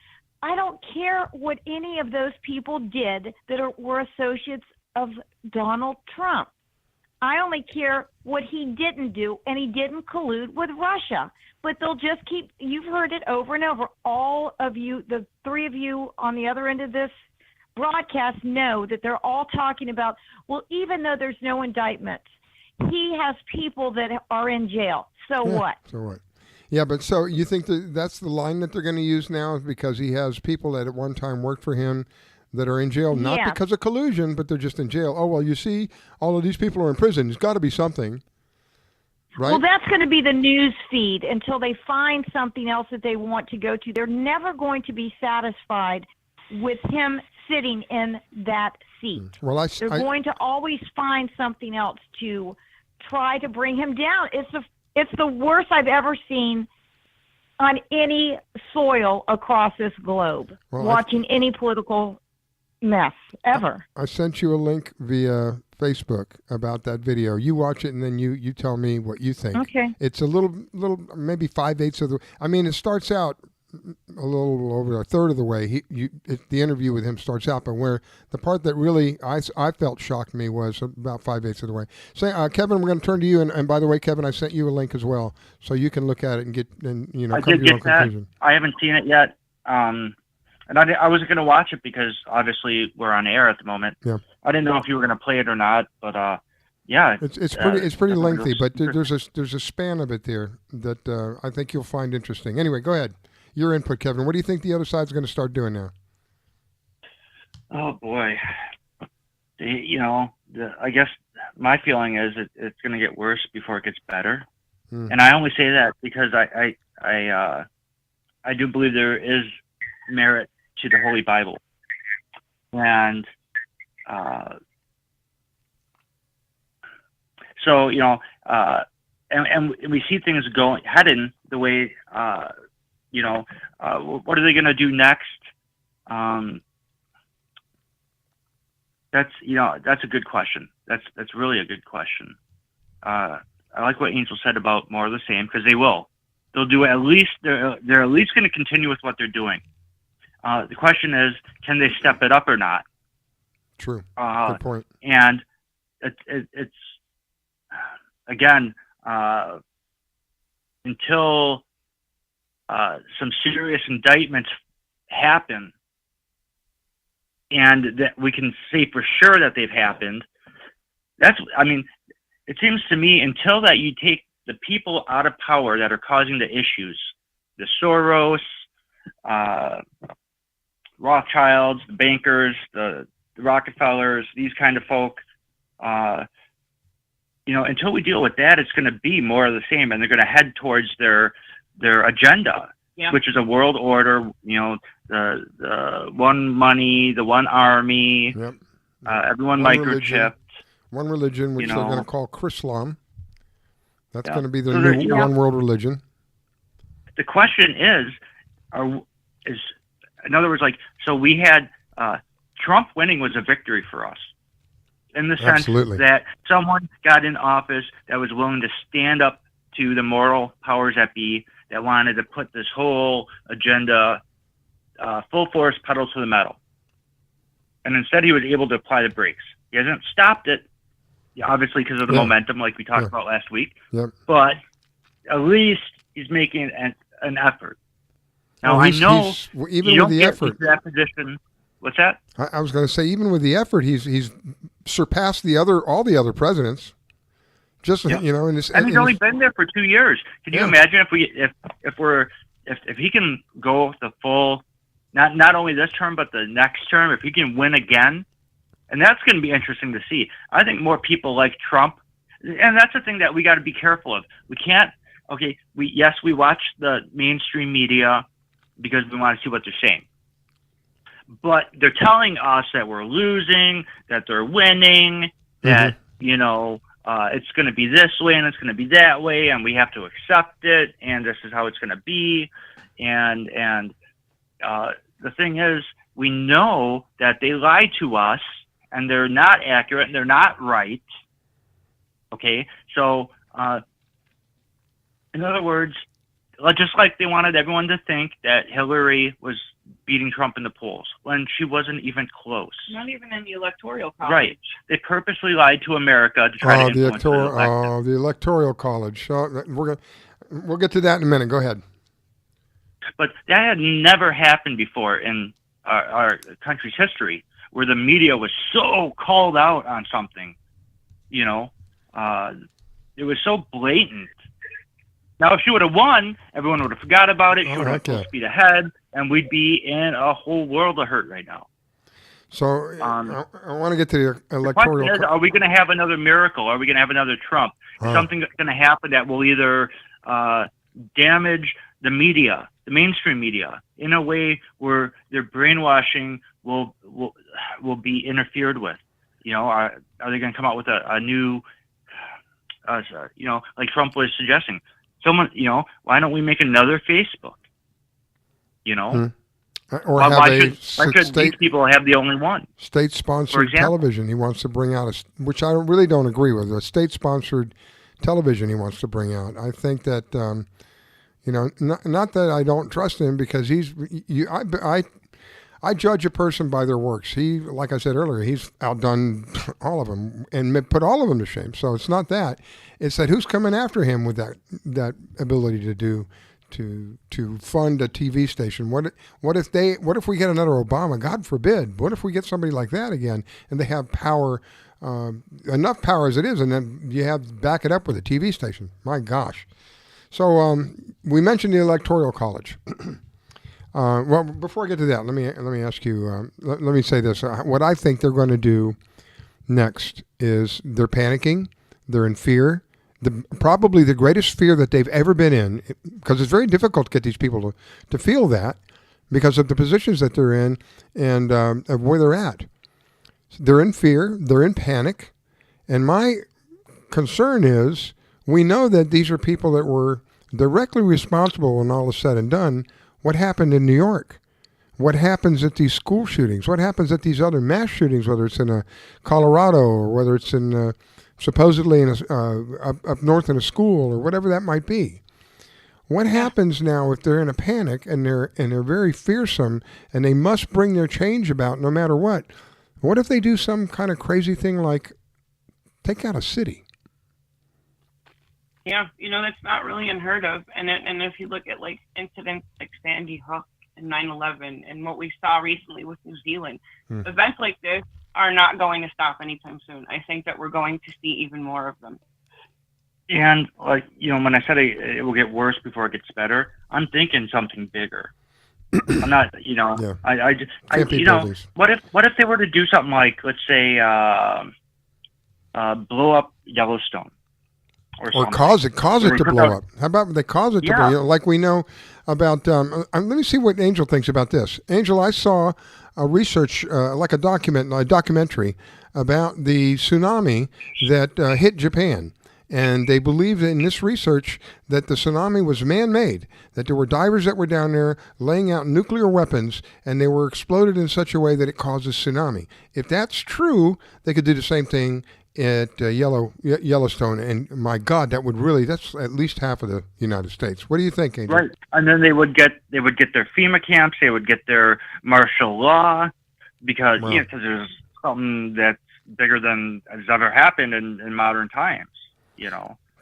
S9: I don't care what any of those people did that were associates of Donald Trump. I only care what he didn't do, and he didn't collude with Russia. But they'll just keep, you've heard it over and over. All of you, the three of you on the other end of this broadcast know that they're all talking about, well, even though there's no indictment, he has people that are in jail. So what?
S8: So what? Yeah, but so you think that's the line that they're going to use now, because he has people that at one time worked for him that are in jail, not because of collusion, but they're just in jail. Oh, well, you see, all of these people are in prison. There's got to be something, right?
S9: Well, that's going to be the news feed until they find something else that they want to go to. They're never going to be satisfied with him sitting in that seat.
S8: Well,
S9: they're going to always find something else to try to bring him down. It's the worst I've ever seen on any soil across this globe, watching any political mess ever.
S8: I sent you a link via Facebook about that video. You watch it, and then you tell me what you think.
S9: Okay.
S8: It's a little maybe 5/8 of the. I mean, it starts out a little over a third of the way. The interview with him starts out, but where the part that really I felt shocked me was about 5/8 of the way. So, Kevin, we're going to turn to you, and by the way, Kevin, I sent you a link as well, so you can look at it and come to your own conclusion.
S10: I haven't seen it yet. And I wasn't going to watch it because obviously we're on air at the moment.
S8: Yeah.
S10: I didn't know if you were going to play it or not, but yeah.
S8: It's pretty lengthy, but there's a span of it there that I think you'll find interesting. Anyway, go ahead. Your input, Kevin. What do you think the other side's going to start doing now?
S10: Oh boy, I guess my feeling is it's going to get worse before it gets better, and I only say that because I do believe there is merit to the Holy Bible, and so and we see things heading the way what are they going to do next? That's a good question. That's really a good question. I like what Angel said about more of the same, because they'll do at least they're at least going to continue with what they're doing. The question is, can they step it up or not?
S8: True. Good point.
S10: And it's again, until some serious indictments happen, and that we can say for sure that they've happened. It seems to me, until that you take the people out of power that are causing the issues, the Soros, Rothschilds, the bankers, the Rockefellers, these kind of folk, until we deal with that, it's going to be more of the same, and they're going to head towards their agenda, which is a world order, the one money, the one army, everyone microchipped.
S8: One religion, which they're going to call Chrislam. That's going to be the new one world religion.
S10: The question is in other words, so we had Trump winning was a victory for us, in the sense that someone got in office that was willing to stand up to the moral powers that be, that wanted to put this whole agenda full force, pedal to the metal. And instead he was able to apply the brakes. He hasn't stopped it, obviously because of the momentum like we talked about last week, but at least he's making an effort. Now, I know
S8: even with the effort,
S10: that position. What's that?
S8: I was going to say, even with the effort, he's surpassed all the other presidents. Just
S10: Yeah.
S8: you know, and
S10: And he's only been there for 2 years. Can you imagine if he can go the full, not only this term but the next term, if he can win again, and that's going to be interesting to see. I think more people like Trump, and that's the thing that we got to be careful of. We can't. Okay, we watch the mainstream media because we want to see what they're saying, but they're telling us that we're losing, that they're winning, that it's going to be this way and it's going to be that way, and we have to accept it, and this is how it's going to be. And the thing is, we know that they lie to us, and they're not accurate, and they're not right. Okay, so in other words, just like they wanted everyone to think that Hillary was beating Trump in the polls when she wasn't even close.
S11: Not even in the electoral college.
S10: Right. They purposely lied to America to try to influence the election.
S8: The electoral college. So we'll get to that in a minute. Go ahead.
S10: But that had never happened before in our country's history, where the media was so called out on something. It was so blatant. Now, if she would have won, everyone would have forgot about it. She would have full speed ahead, and we'd be in a whole world of hurt right now.
S8: So I want to get to the electoral.
S10: The question is, are we going to have another miracle? Are we going to have another Trump? Is something going to happen that will either damage the media, the mainstream media, in a way where their brainwashing will be interfered with? Are they going to come out with a new, like Trump was suggesting? Someone, why don't we make another Facebook?
S8: Or why
S10: should these people have the only one?
S8: State-sponsored television he wants to bring out, which I really don't agree with. A state-sponsored television he wants to bring out. I think that, not that I don't trust him, because I judge a person by their works. He, like I said earlier, he's outdone all of them and put all of them to shame. So it's not that. It's that who's coming after him with that ability to fund a TV station. What if we get another Obama? God forbid. What if we get somebody like that again, and they have power, enough power as it is, and then you have back it up with a TV station? My gosh. So we mentioned the Electoral College. Well, before I get to that, let me ask you. Let me say this. What I think they're going to do next is they're panicking. They're in fear. Probably the greatest fear that they've ever been in, because it's very difficult to get these people to feel that because of the positions that they're in and of where they're at. They're in fear. They're in panic. And my concern is, we know that these are people that were directly responsible when all is said and done. What happened in New York? What happens at these school shootings? What happens at these other mass shootings, whether it's in Colorado or whether it's in supposedly in up north in a school or whatever that might be? What happens now if they're in a panic and they're very fearsome and they must bring their change about no matter what? What if they do some kind of crazy thing like take out a city?
S11: Yeah, that's not really unheard of. And if you look at like incidents like Sandy Hook and 9/11 and what we saw recently with New Zealand, events like this are not going to stop anytime soon. I think that we're going to see even more of them.
S10: And when I said it will get worse before it gets better, I'm thinking something bigger. I'm not, what if they were to do something like, let's say, blow up Yellowstone?
S8: Or cause it to blow up. How about they cause it to blow up? Like we know about, let me see what Angel thinks about this. Angel, I saw a research, like a documentary about the tsunami that hit Japan. And they believed in this research that the tsunami was man-made, that there were divers that were down there laying out nuclear weapons, and they were exploded in such a way that it causes tsunami. If that's true, they could do the same thing at Yellowstone, and my God, that's at least half of the United States. What do you think, Angel?
S10: Right, and then they would get their FEMA camps, they would get their martial law, because there's something that's bigger than has ever happened in modern times.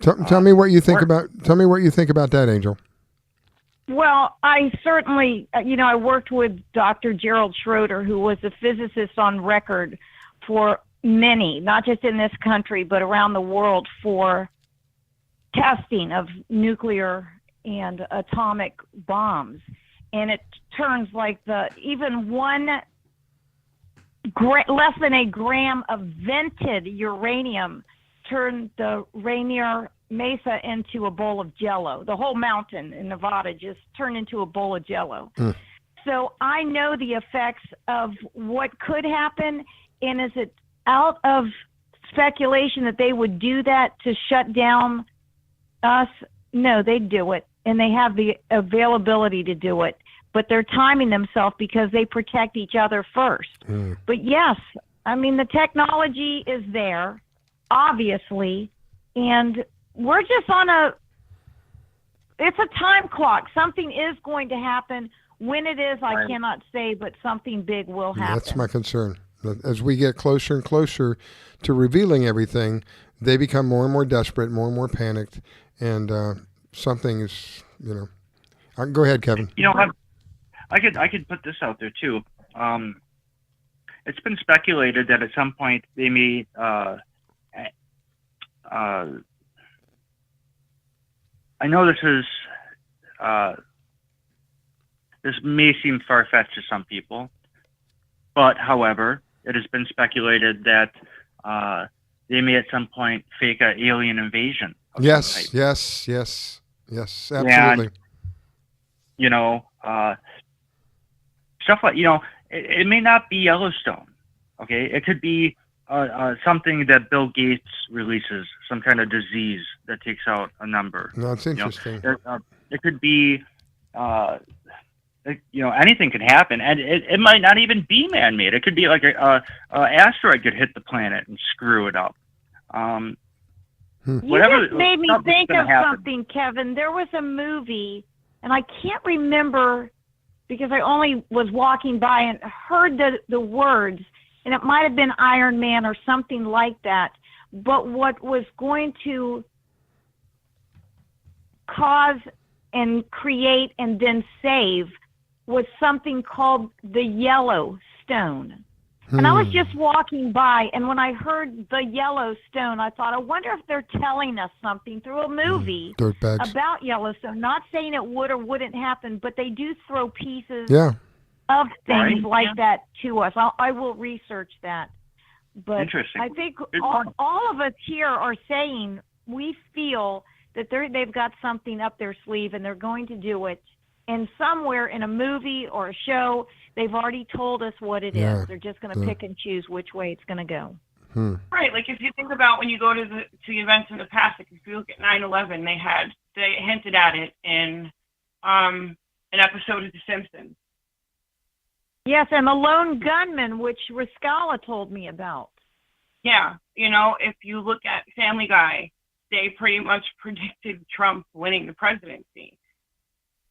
S8: Tell me what you think about. Tell me what you think about that, Angel.
S9: Well, I certainly, I worked with Dr. Gerald Schroeder, who was a physicist on record for many, not just in this country, but around the world for testing of nuclear and atomic bombs. And it turns like even less than a gram of vented uranium turned the Rainier Mesa into a bowl of Jell-O. The whole mountain in Nevada just turned into a bowl of Jell-O. So I know the effects of what could happen, and is it out of speculation that they would do that to shut down us? No, they'd do it, and they have the availability to do it, but they're timing themselves because they protect each other first. But yes, I mean, the technology is there, obviously, and we're just it's a time clock. Something is going to happen. When it is, I cannot say, but something big will happen.
S8: That's my concern. As we get closer and closer to revealing everything, they become more and more desperate, more and more panicked, and something is, go ahead, Kevin.
S10: I could put this out there too. It's been speculated that at some point they may I know this may seem far-fetched to some people, but however, it has been speculated that they may at some point fake an alien invasion.
S8: Yes, absolutely.
S10: And, stuff like, it may not be Yellowstone, okay? It could be something that Bill Gates releases, some kind of disease that takes out a number.
S8: No, it's interesting.
S10: It could be, anything could happen, and it might not even be man-made. It could be like a asteroid could hit the planet and screw it up.
S9: You just made me think of something, Kevin. There was a movie, and I can't remember because I only was walking by and heard the words, and it might have been Iron Man or something like that. But what was going to cause and create and then save was something called the Yellowstone. And I was just walking by, and when I heard the Yellowstone, I thought, I wonder if they're telling us something through a movie about Yellowstone. Not saying it would or wouldn't happen, but they do throw pieces of things like that to us. I will research that. But I think all of us here are saying we feel that they've got something up their sleeve, and they're going to do it. And somewhere in a movie or a show, they've already told us what it is. They're just going to pick and choose which way it's going to go.
S11: Right. Like if you think about when you go to the events in the past, like if you look at 9/11, they hinted at it in an episode of The Simpsons.
S9: Yes, and the lone gunman, which Riscala told me about.
S11: Yeah. If you look at Family Guy, they pretty much predicted Trump winning the presidency.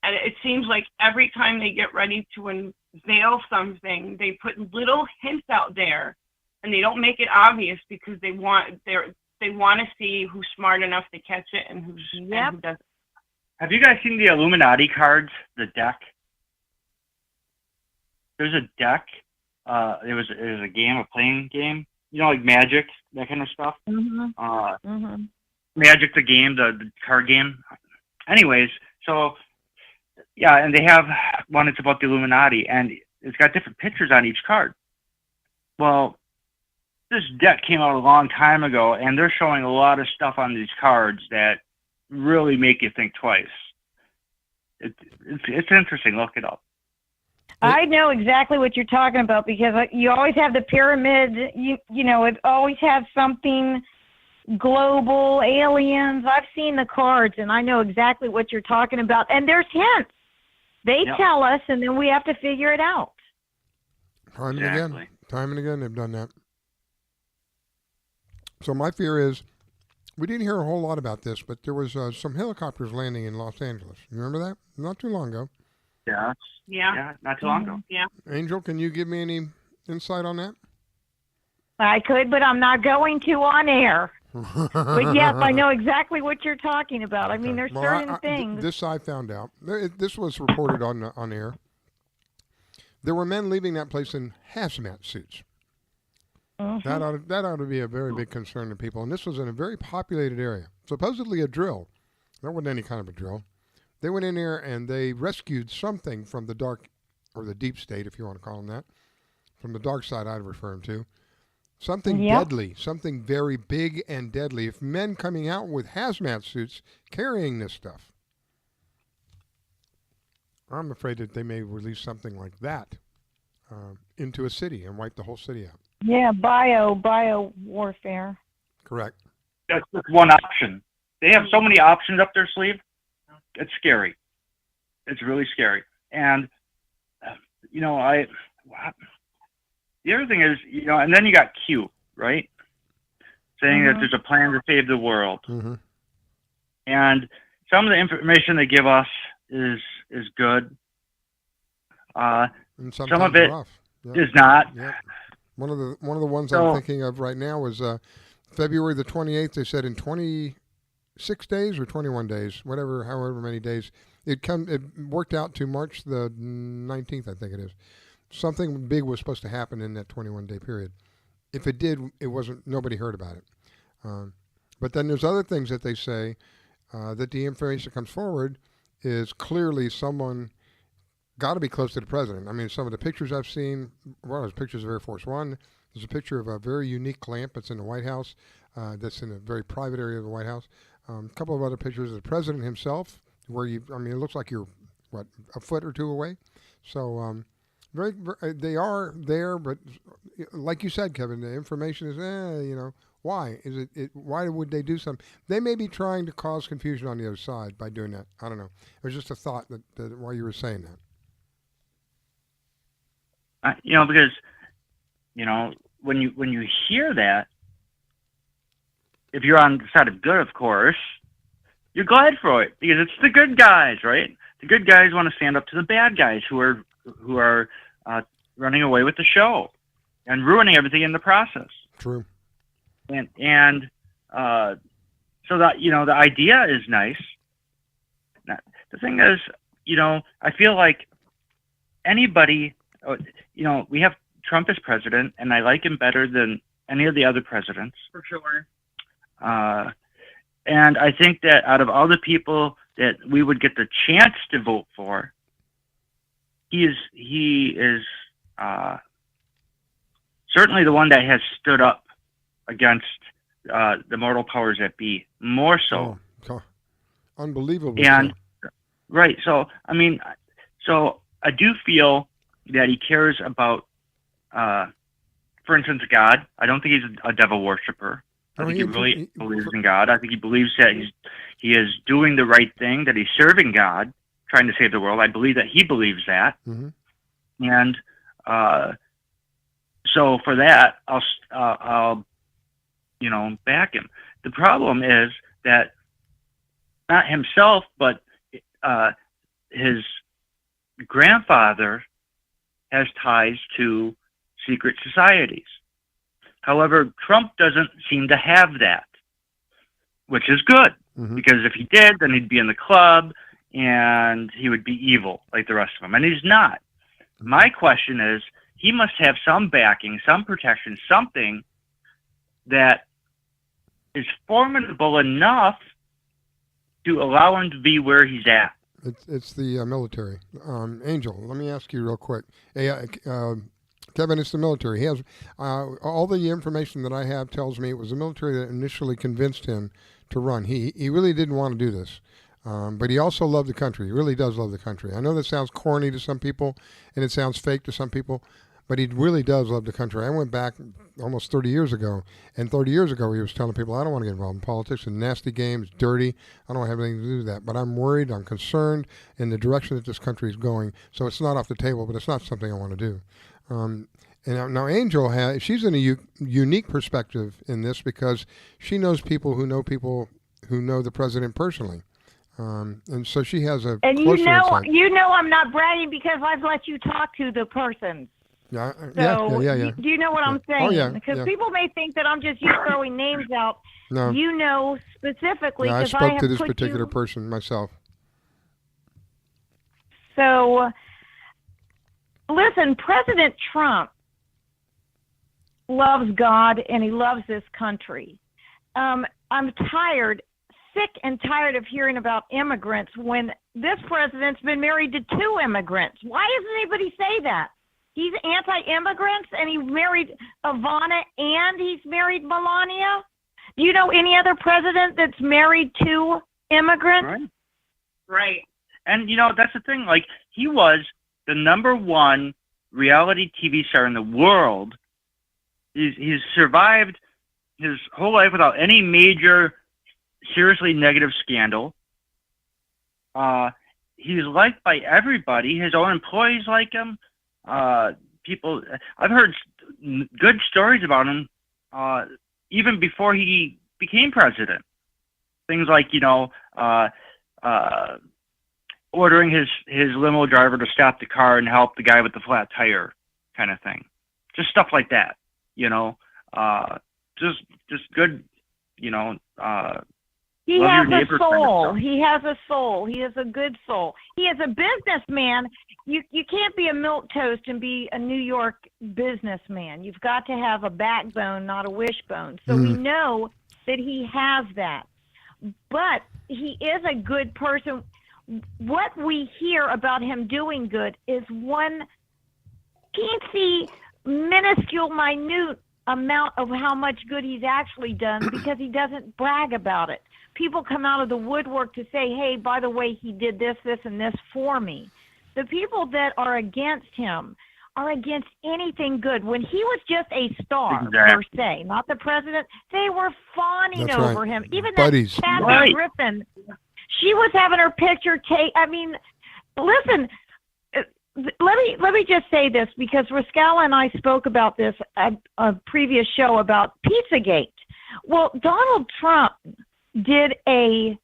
S11: And it seems like every time they get ready to unveil something, they put little hints out there, and they don't make it obvious because they want to see who's smart enough to catch it and who doesn't.
S10: Have you guys seen the Illuminati cards? The deck. There's a deck. It was a playing game. Like Magic, that kind of stuff. Magic the game, the card game. Anyways, so. Yeah, and they have one that's about the Illuminati, and it's got different pictures on each card. Well, this deck came out a long time ago, and they're showing a lot of stuff on these cards that really make you think twice. It's interesting. Look it up.
S9: I know exactly what you're talking about because you always have the pyramid. It always has something global, aliens. I've seen the cards, and I know exactly what you're talking about. And there's hints. They tell us, and then we have to figure it out.
S8: Time and again, they've done that. So my fear is, we didn't hear a whole lot about this, but there was some helicopters landing in Los Angeles. You remember that? Not too long ago.
S10: Yeah, not too long ago.
S11: Yeah.
S8: Angel, can you give me any insight on that?
S9: I could, but I'm not going to on air. But yes, I know exactly what you're talking about. I mean, there's certain things.
S8: This I found out. This was reported on air. There were men leaving that place in hazmat suits. That ought to be a very big concern to people. And this was in a very populated area. Supposedly a drill. There wasn't any kind of a drill. They went in there and they rescued something from the dark, or the deep state, if you want to call them that, from the dark side I'd refer them to. Something deadly, something very big and deadly. If men coming out with hazmat suits carrying this stuff, I'm afraid that they may release something like that into a city and wipe the whole city out.
S9: Yeah, bio warfare.
S8: Correct.
S10: That's just one option. They have so many options up their sleeve. It's scary. It's really scary. And, the other thing is, and then you got Q, right? Saying that there's a plan to save the world.
S8: Mm-hmm.
S10: And some of the information they give us is good.
S8: And
S10: some of it is not.
S8: Yep. One of the ones I'm thinking of right now was February the 28th. They said in 26 days or 21 days, however many days, it worked out to March the 19th, I think it is. Something big was supposed to happen in that 21-day period. If it did, nobody heard about it. But then there's other things that they say that the information that comes forward is clearly someone got to be close to the president. I mean, some of the pictures I've seen, there's pictures of Air Force One. There's a picture of a very unique lamp that's in the White House, that's in a very private area of the White House. A couple of other pictures of the president himself, where it looks like you're, a foot or two away. So, they are there, but like you said, Kevin, the information is, why? Why would they do something? They may be trying to cause confusion on the other side by doing that. I don't know. It was just a thought that while you were saying that.
S10: Because, when you hear that, if you're on the side of good, of course, you're glad for it because it's the good guys, right? The good guys want to stand up to the bad guys who are running away with the show and ruining everything in the process.
S8: True.
S10: And so that, the idea is nice. Now, the thing is, I feel like anybody, we have Trump as president, and I like him better than any of the other presidents.
S11: For sure.
S10: And I think that out of all the people that we would get the chance to vote for, he is certainly the one that has stood up against the mortal powers that be, more so.
S8: Oh, unbelievable.
S10: And right, so I do feel that he cares about, for instance, God. I don't think he's a devil worshiper. I think he really believes in God. I think he believes that he is doing the right thing, that he's serving God, trying to save the world. I believe that he believes that.
S8: Mm-hmm.
S10: And so for that, I'll back him. The problem is that not himself, but his grandfather has ties to secret societies. However, Trump doesn't seem to have that, which is good, because if he did, then he'd be in the club and he would be evil like the rest of them, and he's not. My question is, he must have some backing, some protection, something that is formidable enough to allow him to be where he's at.
S8: It's the military. Angel, let me ask you real quick. Kevin, it's the military. He has all the information that I have tells me it was the military that initially convinced him to run. He really didn't want to do this, but he also loved the country. He really does love the country. I know that sounds corny to some people, and it sounds fake to some people, but he really does love the country. I went back almost 30 years ago, and 30 years ago he was telling people, I don't want to get involved in politics and nasty games, dirty. I don't have anything to do with that. But I'm worried, I'm concerned in the direction that this country is going. So it's not off the table, but it's not something I want to do. And now Angel she's in a unique perspective in this because she knows people who know the president personally. And so she has a
S9: and
S8: closer insight.
S9: I'm not bragging because I've let you talk to the person.
S8: Yeah.
S9: Do you know what I'm saying?
S8: Oh, yeah.
S9: Because people may think that I'm just throwing names out.
S8: No.
S9: You know specifically.
S8: I spoke to this particular person myself.
S9: So, listen, President Trump loves God and he loves this country. I'm sick and tired of hearing about immigrants when this president's been married to 2 immigrants. Why doesn't anybody say that? He's anti-immigrants and he married Ivana and he's married Melania. Do you know any other president that's married 2 immigrants?
S11: Right.
S10: And, that's the thing. Like, he was the #1 reality TV star in the world. He's survived his whole life without any major, seriously negative scandal. He's liked by everybody. His own employees like him. People, I've heard good stories about him even before he became president. Things like, ordering his limo driver to stop the car and help the guy with the flat tire kind of thing. Just stuff like that, just good,
S9: he has a soul. He has a soul. He has a good soul. He is a businessman. You can't be a milquetoast and be a New York businessman. You've got to have a backbone, not a wishbone. So we know that he has that. But he is a good person. What we hear about him doing good is one teensy, minuscule, minute amount of how much good he's actually done because he doesn't brag about it. People come out of the woodwork to say, hey, by the way, he did this, this, and this for me. The people that are against him are against anything good. When he was just a star, per se, not the president, they were fawning over him. Even
S8: Buddies.
S9: that Kathy Griffin, she was having her picture taken. I mean, listen, let me just say this, because Riscala and I spoke about this at a previous show about Pizzagate. Well, Donald Trump did a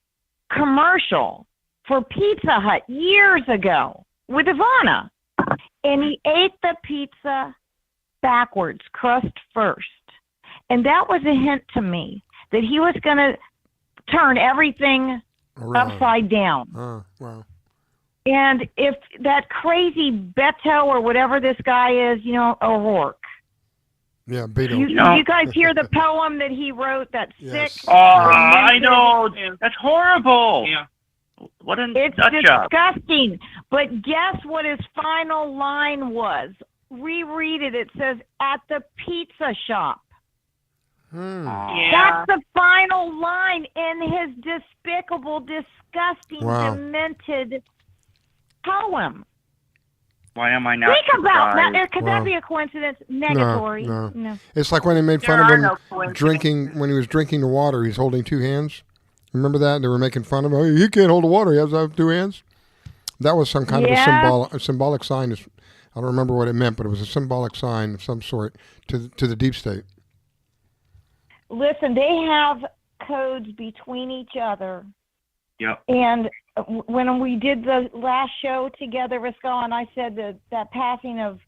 S9: commercial for Pizza Hut years ago with Ivana, and he ate the pizza backwards, crust first. And that was a hint to me that he was going to turn everything upside down.
S8: Wow.
S9: And if that crazy Beto or whatever this guy is, O'Rourke.
S8: Yeah, Beto.
S9: You guys hear the poem that he wrote, that sick?
S10: Oh, I know. That's horrible.
S11: Yeah.
S10: What a
S9: It's
S10: nut job.
S9: disgusting. But guess what his final line was? Reread it. It says, at the pizza shop.
S11: Yeah.
S9: That's the final line in his despicable, disgusting, demented poem.
S10: Why am I not
S9: Think about
S10: surprised?
S9: that. Could that be a coincidence? Negatory.
S8: No. It's like when they made fun of him drinking, when he was drinking the water, he's holding 2 hands. Remember that? They were making fun of him. Oh, he can't hold the water. He has to have 2 hands. That was some kind of a symbolic sign. I don't remember what it meant, but it was a symbolic sign of some sort to the deep state.
S9: Listen, they have codes between each other.
S10: Yep.
S9: And when we did the last show together, Riscal, and I said that passing of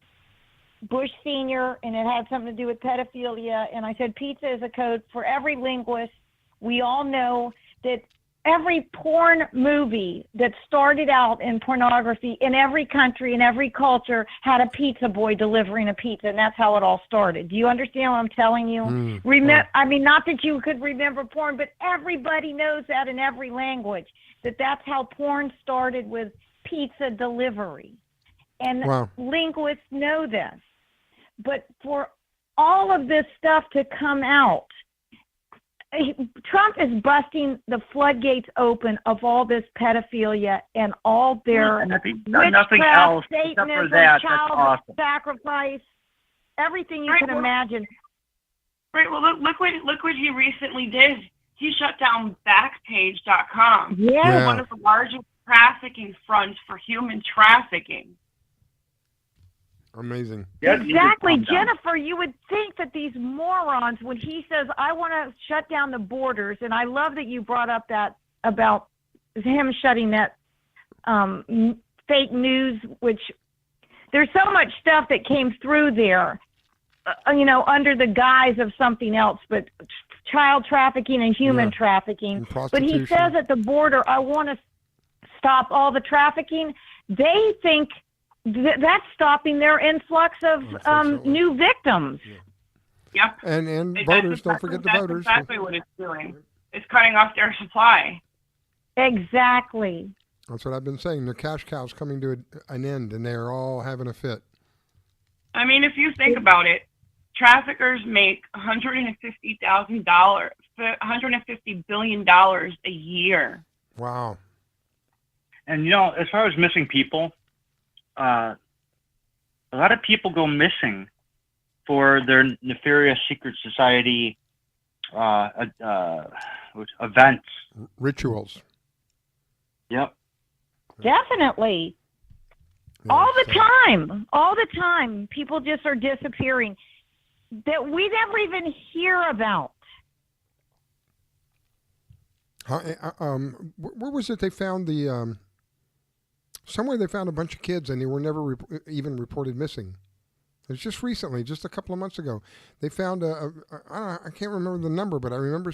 S9: Bush Sr., and it had something to do with pedophilia, and I said pizza is a code for every linguist. We all know that every porn movie that started out in pornography in every country, in every culture, had a pizza boy delivering a pizza, and that's how it all started. Do you understand what I'm telling you? I mean, not that you could remember porn, but everybody knows that in every language, that's how porn started, with pizza delivery. And linguists know this. But for all of this stuff to come out, Trump is busting the floodgates open of all this pedophilia and all their
S10: nothing else except for that.
S9: Child
S10: awesome.
S9: sacrifice, everything you can imagine.
S11: Right. Well, look what he recently did. He shut down Backpage.com.
S9: Yeah.
S11: One of the largest trafficking fronts for human trafficking.
S8: Amazing.
S9: Exactly. Jennifer, you would think that these morons, when he says, I want to shut down the borders, and I love that you brought up that about him shutting that fake news, which there's so much stuff that came through there, under the guise of something else, but child trafficking and human trafficking. But he says at the border, I want to stop all the trafficking. They think that's stopping their influx of new victims.
S11: Yep.
S8: And voters, don't forget the voters.
S11: That's exactly what it's doing. It's cutting off their supply.
S9: Exactly.
S8: That's what I've been saying. The cash cow's coming to an end, and they're all having a fit.
S11: I mean, if you think about it, traffickers make $150 billion a year.
S8: Wow.
S10: And, as far as missing people, a lot of people go missing for their nefarious secret society events.
S8: Rituals.
S10: Yep.
S9: Definitely.
S8: Yeah,
S9: all the time. People just are disappearing that we never even hear about.
S8: Where was it they found the... somewhere they found a bunch of kids and they were never even reported missing. It's just recently, just a couple of months ago. They found I can't remember the number, but I remember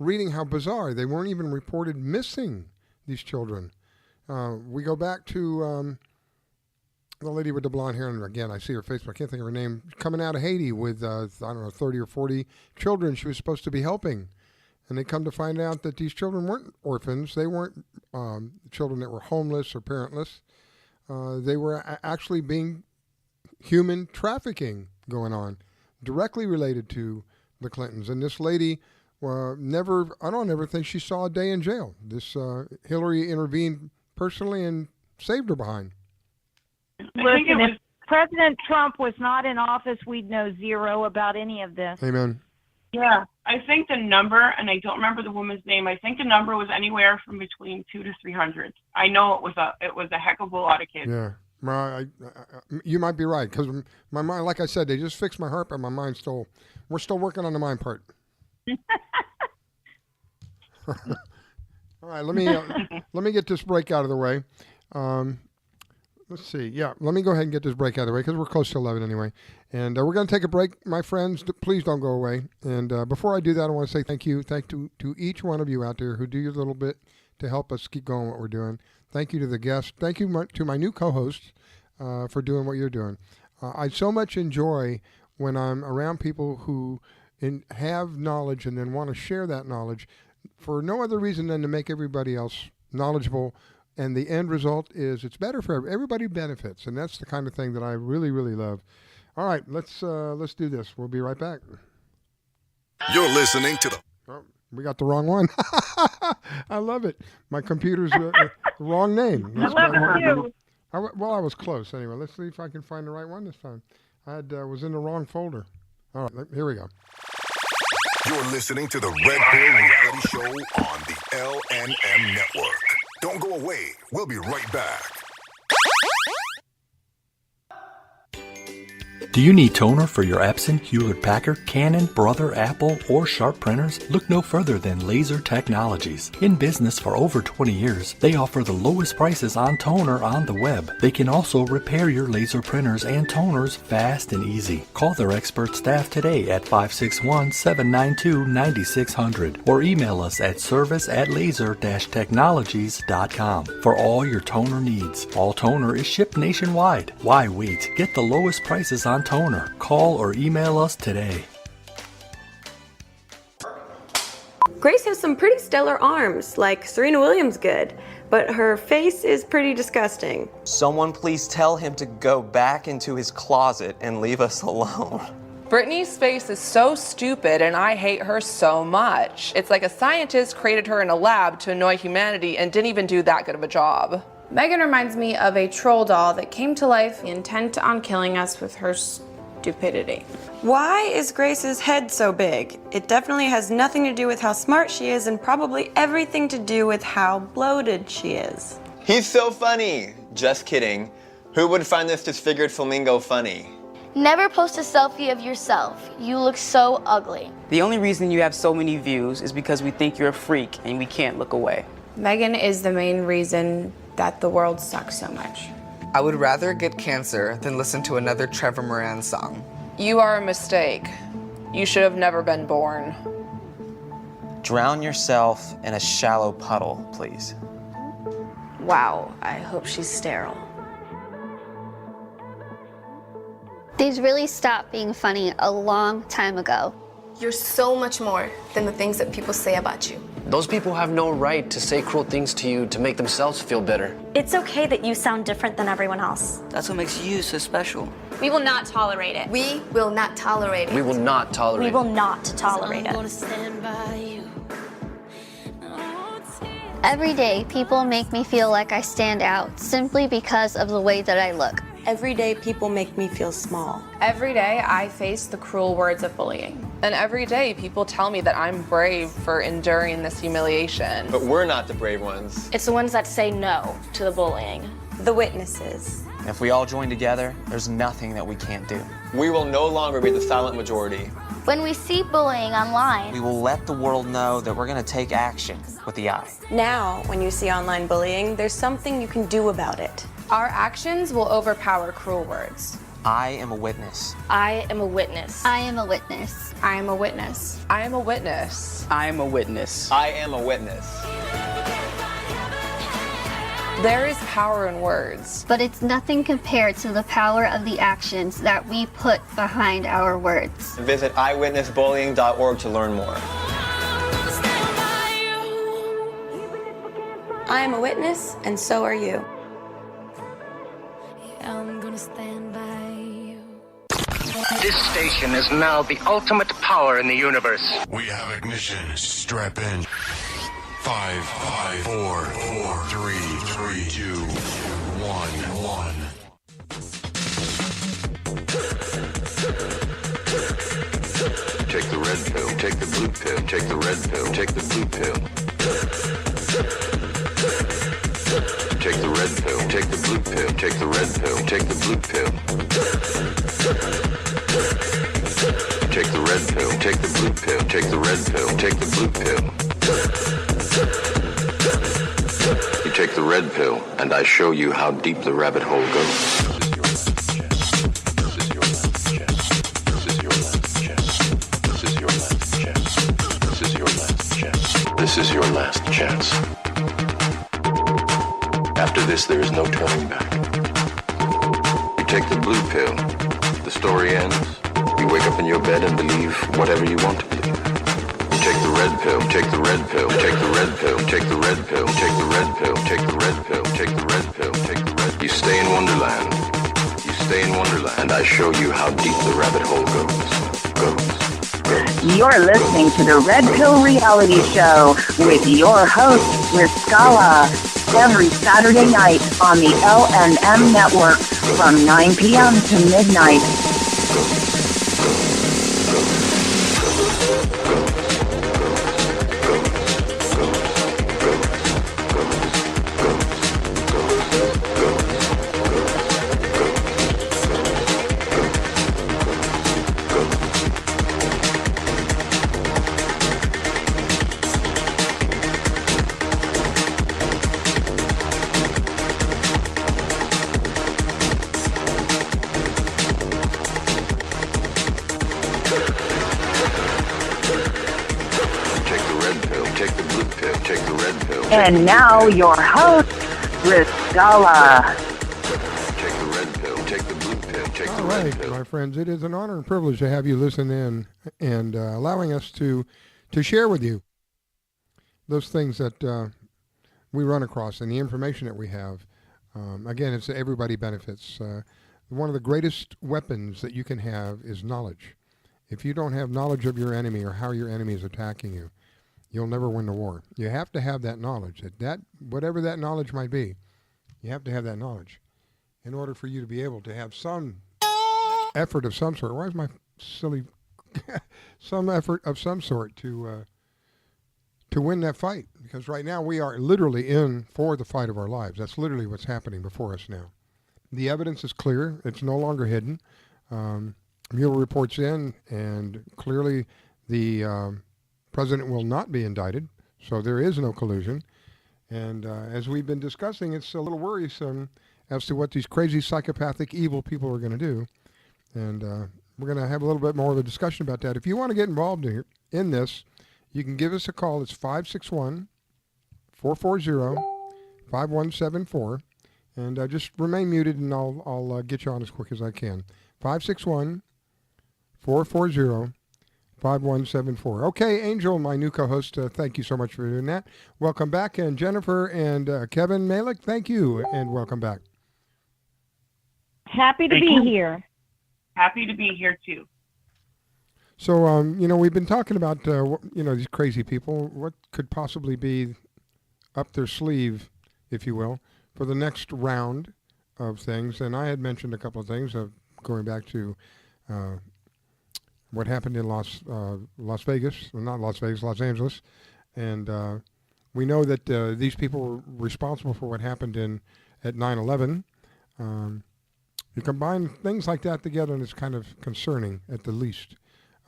S8: reading how bizarre. They weren't even reported missing, these children. We go back to the lady with the blonde hair, and again, I see her face, but I can't think of her name, coming out of Haiti with, 30 or 40 children she was supposed to be helping. And they come to find out that these children weren't orphans. They weren't children that were homeless or parentless. They were actually being human trafficking going on, directly related to the Clintons. And this lady I don't ever think she saw a day in jail. This Hillary intervened personally and saved her behind.
S9: Listen, if President Trump was not in office, we'd know zero about any of this.
S8: Amen.
S11: Yeah, I think the number, and I don't remember the woman's name, I think the number was anywhere from between 200 to 300. I know it was a heck of a lot of kids.
S8: Yeah. You might be right, because my mind, like I said, they just fixed my heart, but my mind's we're still working on the mind part. All right, let me get this break out of the way. Let's see. Yeah, let me go ahead and get this break out of the way because we're close to 11 anyway. And we're going to take a break, my friends. Please don't go away. And before I do that, I want to say thank you to each one of you out there who do your little bit to help us keep going what we're doing. Thank you to the guests. Thank you to my new co-hosts for doing what you're doing. I so much enjoy when I'm around people who have knowledge and then want to share that knowledge for no other reason than to make everybody else knowledgeable. And the end result is it's better for everybody benefits. And that's the kind of thing that I really, really love. All right, let's do this. We'll be right back.
S12: You're listening to the...
S8: Oh, we got the wrong one. I love it. My computer's the wrong name.
S9: I love it too.
S8: Well, I was close anyway. Let's see if I can find the right one this time. I was in the wrong folder. All right, here we go.
S12: You're listening to the Red Pill Reality Show on the LNM Network. Don't go away. We'll be right back.
S2: Do you need toner for your Epson, Hewlett-Packard, Canon, Brother, Apple, or Sharp printers? Look no further than Laser Technologies. In business for over 20 years, they offer the lowest prices on toner on the web. They can also repair your laser printers and toners fast and easy. Call their expert staff today at 561-792-9600 or email us at service@laser-technologies.com for all your toner needs. All toner is shipped nationwide. Why wait? Get the lowest prices on toner. Call or email us today.
S3: Grace has some pretty stellar arms, like Serena Williams good, but her face is pretty disgusting.
S13: Someone please tell him to go back into his closet and leave us alone.
S18: Britney's face is so stupid and I hate her so much. It's like a scientist created her in a lab to annoy humanity and didn't even do that good of a job.
S4: Megan reminds me of a troll doll that came to life intent on killing us with her stupidity.
S3: Why is Grace's head so big? It definitely has nothing to do with how smart she is and probably everything to do with how bloated she is.
S13: He's so funny. Just kidding. Who would find this disfigured flamingo funny?
S5: Never post a selfie of yourself. You look so ugly.
S25: The only reason you have so many views is because we think you're a freak and we can't look away.
S4: Megan is the main reason that the world sucks so much.
S26: I would rather get cancer than listen to another Trevor Moran song.
S18: You are a mistake. You should have never been born.
S13: Drown yourself in a shallow puddle, please.
S4: Wow, I hope she's sterile.
S1: These really stopped being funny a long time ago.
S22: You're so much more than the things that people say about you.
S7: Those people have no right to say cruel things to you to make themselves feel better.
S14: It's okay that you sound different than everyone else.
S15: That's what makes you so special.
S16: We will not tolerate it.
S22: We will not tolerate it.
S7: We will not tolerate it.
S14: We will not tolerate it.
S1: Every day, people make me feel like I stand out simply because of the way that I look.
S3: Every day, people make me feel small.
S4: Every day, I face the cruel words of bullying.
S18: And every day, people tell me that I'm brave for enduring this humiliation.
S13: But we're not the brave ones.
S16: It's the ones that say no to the bullying.
S3: The witnesses.
S17: If we all join together, there's nothing that we can't do.
S13: We will no longer be the silent majority.
S5: When we see bullying online,
S17: We will let the world know that we're going to take action with the I.
S3: Now, when you see online bullying, there's something you can do about it.
S4: Our actions will overpower cruel words.
S17: I am a witness.
S16: I am a witness.
S1: I am a witness.
S4: I am a witness.
S18: I am a witness.
S17: I am a witness.
S13: I am a witness.
S18: There is power in words.
S1: But it's nothing compared to the power of the actions that we put behind our words.
S13: Visit eyewitnessbullying.org to learn more.
S3: I am a witness, and so are you.
S22: I'm gonna stand by you.
S19: This station is now the ultimate power in the universe.
S12: We have ignition. Strap in. 5, 4, 3, 2, 1.
S6: Take the red pill, take the blue pill, take the red pill, take the blue pill. Take the red pill, take the blue pill, take the red pill, take the blue pill. Take the red pill, take the blue pill, take the red pill, take the blue pill. You take the red pill, and I show you how deep the rabbit hole goes. This is your last chance. After this, there is no turning back. You take the blue pill, the story ends. You wake up in your bed and believe whatever you want to believe. You take the red pill, take the red pill, take the red pill, take the red pill, take the red pill, take the red pill, take the red pill, take the red. You stay in Wonderland. You stay in Wonderland, and I show you how deep the rabbit hole goes.
S24: You're listening to the Red Pill Reality Show with your host, Miss Scala, every Saturday night on the LNM Network from 9 p.m. to midnight. And now your host, Riscala.
S6: Take the red pill, take the blue pill, take the red pill.
S8: My friends, it is an honor and privilege to have you listen in and allowing us to share with you those things that we run across and the information that we have. Again, it's everybody benefits. One of the greatest weapons that you can have is knowledge. If you don't have knowledge of your enemy or how your enemy is attacking you, you'll never win the war. You have to have that knowledge. That whatever that knowledge might be, you have to have that knowledge in order for you to be able to have some effort of some sort. Why is my silly some effort of some sort to win that fight? Because right now we are literally in for the fight of our lives. That's literally what's happening before us now. The evidence is clear. It's no longer hidden. Mueller reports in, and clearly the president will not be indicted, so there is no collusion. And as we've been discussing, it's a little worrisome as to what these crazy, psychopathic, evil people are going to do. And we're going to have a little bit more of a discussion about that. If you want to get involved in this, you can give us a call. It's 561-440-5174. And just remain muted, and I'll get you on as quick as I can. 561-440-5174. Okay, Angel, my new co-host, thank you so much for doing that. Welcome back. And Jennifer and Kevin Malek, thank you, and welcome back.
S9: Happy to
S10: Thank
S9: be
S10: you.
S9: here.
S10: Happy to be here too.
S8: So, we've been talking about, these crazy people. What could possibly be up their sleeve, if you will, for the next round of things. And I had mentioned a couple of things of going back to what happened in Los Angeles. And we know that these people were responsible for what happened at 9/11. You combine things like that together, and it's kind of concerning, at the least,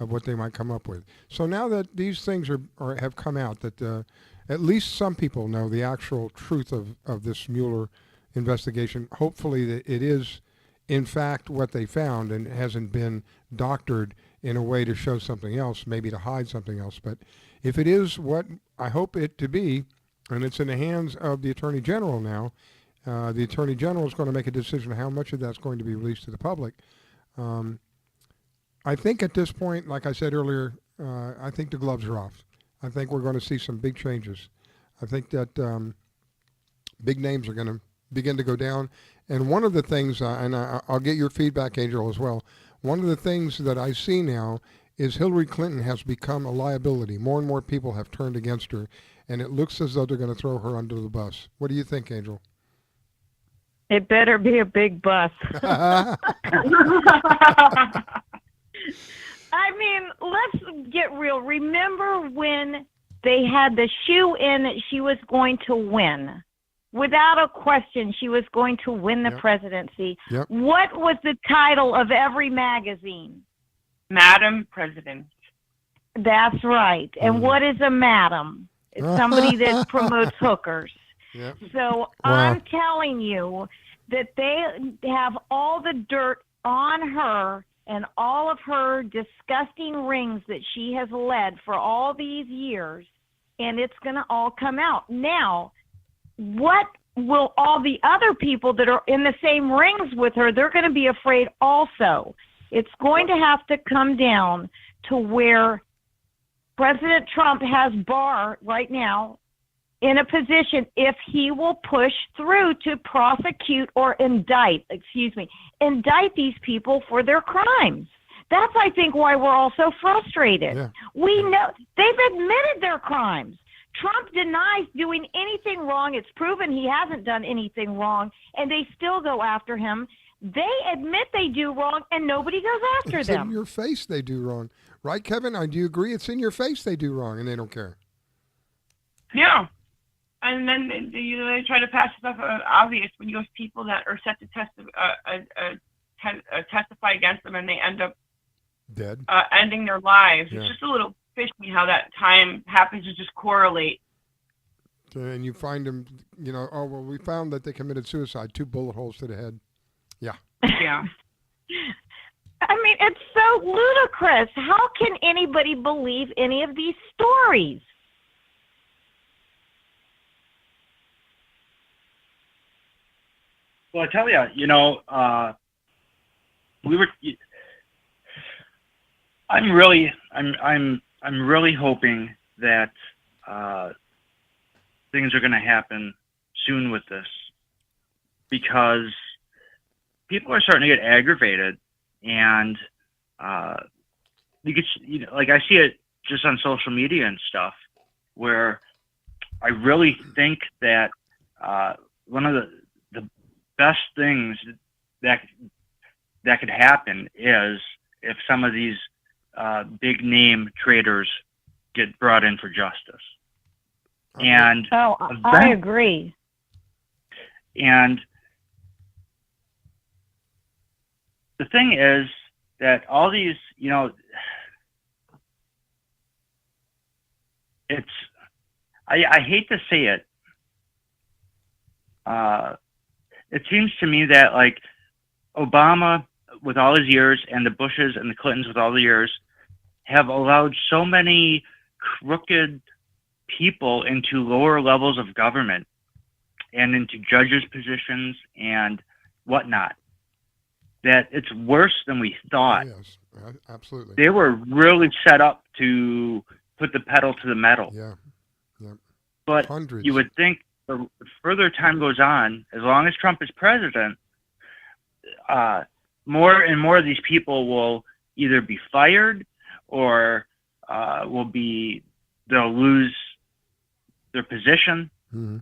S8: of what they might come up with. So now that these things have come out, that at least some people know the actual truth of this Mueller investigation. Hopefully that it is, in fact, what they found, and it hasn't been doctored in a way to show something else, maybe to hide something else. But if it is what I hope it to be, and it's in the hands of the Attorney General now, the Attorney General is going to make a decision how much of that's going to be released to the public. I think at this point, like I said earlier, I think the gloves are off. I think we're going to see some big changes. I think that big names are going to begin to go down. And one of the things, and I'll get your feedback, Angel, as well. One of the things that I see now is Hillary Clinton has become a liability. More and more people have turned against her, and it looks as though they're going to throw her under the bus. What do you think, Angel?
S9: It better be a big bus. I mean, let's get real. Remember when they had the shoe in that she was going to win? Without a question, she was going to win the presidency.
S8: Yep.
S9: What was the title of every magazine?
S10: Madam President.
S9: That's right. And what is a madam? It's somebody that promotes hookers.
S8: Yep.
S9: So I'm telling you that they have all the dirt on her and all of her disgusting rings that she has led for all these years, and it's going to all come out. Now, what will all the other people that are in the same rings with her, they're going to be afraid also. It's going to have to come down to where President Trump has Barr right now in a position, if he will push through to prosecute or indict these people for their crimes. That's, I think, why we're all so frustrated.
S8: Yeah.
S9: We know they've admitted their crimes. Trump denies doing anything wrong. It's proven he hasn't done anything wrong, and they still go after him. They admit they do wrong, and nobody goes after
S8: It's
S9: them.
S8: in your face they do wrong. Right, Kevin? Do you agree? It's in your face they do wrong, and they don't care.
S10: Yeah. And then they try to pass stuff obvious when you have people that are set to testify against them, and they end up
S8: dead,
S10: ending their lives.
S8: Yeah.
S10: It's just a little fishy how that time happens to just correlate.
S8: And you find them, we found that they committed suicide, 2 bullet holes to the head. Yeah.
S10: Yeah.
S9: I mean, it's so ludicrous. How can anybody believe any of these stories?
S11: Well, I tell you, I'm really hoping that things are going to happen soon with this, because people are starting to get aggravated, and you could, like, I see it just on social media and stuff, where I really think that one of the best things that could happen is if some of these big name traitors get brought in for justice. And
S9: I agree.
S11: And the thing is that all these, it's, I hate to say it. It seems to me that, like, Obama, with all his years, and the Bushes and the Clintons with all the years, have allowed so many crooked people into lower levels of government and into judges' positions and whatnot. that it's worse than we thought.
S8: Yes, absolutely.
S11: They were really set up to put the pedal to the metal.
S8: Yeah.
S11: But
S8: Hundreds.
S11: you would think the further time goes on, as long as Trump is president, more and more of these people will either be fired or they'll lose their position.
S8: Mm-hmm.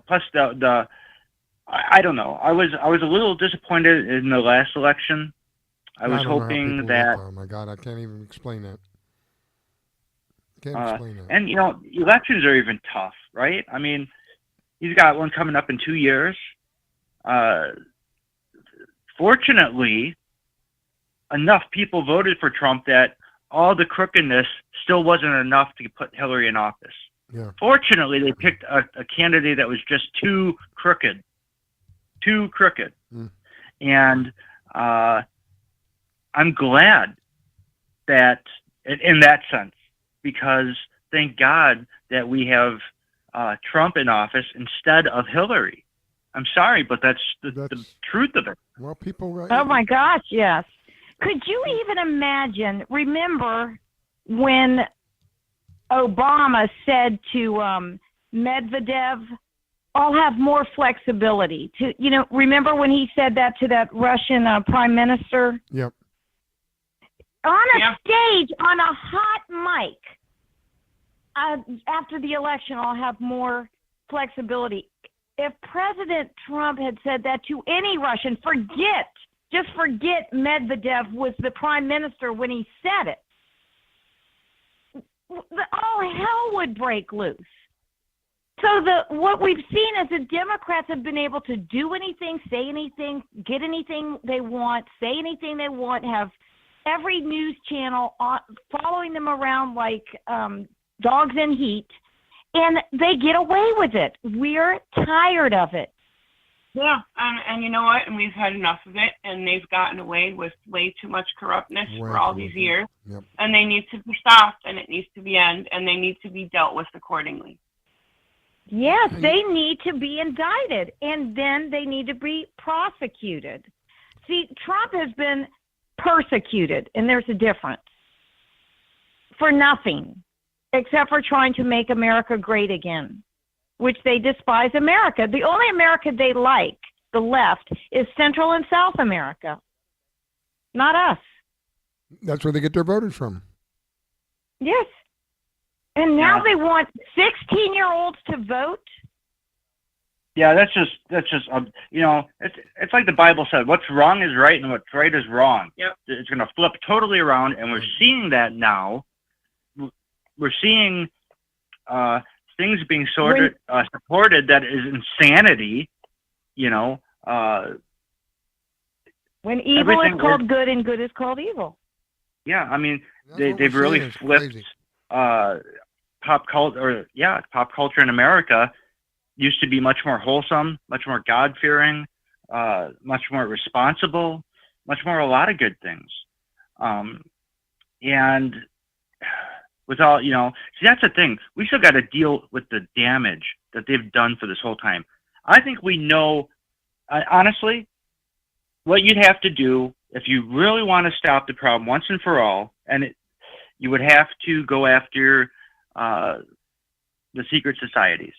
S11: Plus I don't know. I was a little disappointed in the last election. I was hoping that.
S8: Oh my God, I can't even explain that. Can't explain that.
S11: And elections are even tough, right? I mean, he's got one coming up in 2 years. Fortunately, enough people voted for Trump that all the crookedness still wasn't enough to put Hillary in office.
S8: Yeah.
S11: Fortunately, they picked a candidate that was just too crooked. And I'm glad that, in that sense, because thank God that we have Trump in office instead of Hillary. I'm sorry, but that's the truth of it.
S8: Well, people.
S9: Oh my gosh, yes. Could you even imagine? Remember when Obama said to Medvedev, "I'll have more flexibility." Remember when he said that to that Russian prime minister?
S8: Yep.
S9: On a stage, on a hot mic, after the election, I'll have more flexibility. If President Trump had said that to any Russian, just forget Medvedev was the prime minister when he said it. All hell would break loose. So what we've seen is the Democrats have been able to do anything, say anything, get anything they want, say anything they want, have every news channel following them around like dogs in heat, and they get away with it. We're tired of it.
S10: Yeah, and you know what? And we've had enough of it, and they've gotten away with way too much corruptness for all these years.
S8: Yep.
S10: And they need to be stopped, and it needs to be ended, and they need to be dealt with accordingly.
S9: Yes, they need to be indicted, and then they need to be prosecuted. See, Trump has been persecuted, and there's a difference, for nothing, except for trying to make America great again, which they despise America. The only America they like, the left, is Central and South America, not us.
S8: That's where they get their voters from.
S9: Yes. And now they want 16-year-olds to vote?
S11: Yeah, that's just it's like the Bible said, what's wrong is right and what's right is wrong.
S10: Yep.
S11: It's going to flip totally around, and we're seeing that now. We're seeing things being supported that is insanity,
S9: when evil is called good and good is called evil.
S11: Yeah, I mean, they've really flipped pop culture in America. Used to be much more wholesome, much more God-fearing, much more responsible, much more a lot of good things. And with all, see, that's the thing. We still got to deal with the damage that they've done for this whole time. I think we know, honestly, what you'd have to do if you really want to stop the problem once and for all, you would have to go after the secret societies.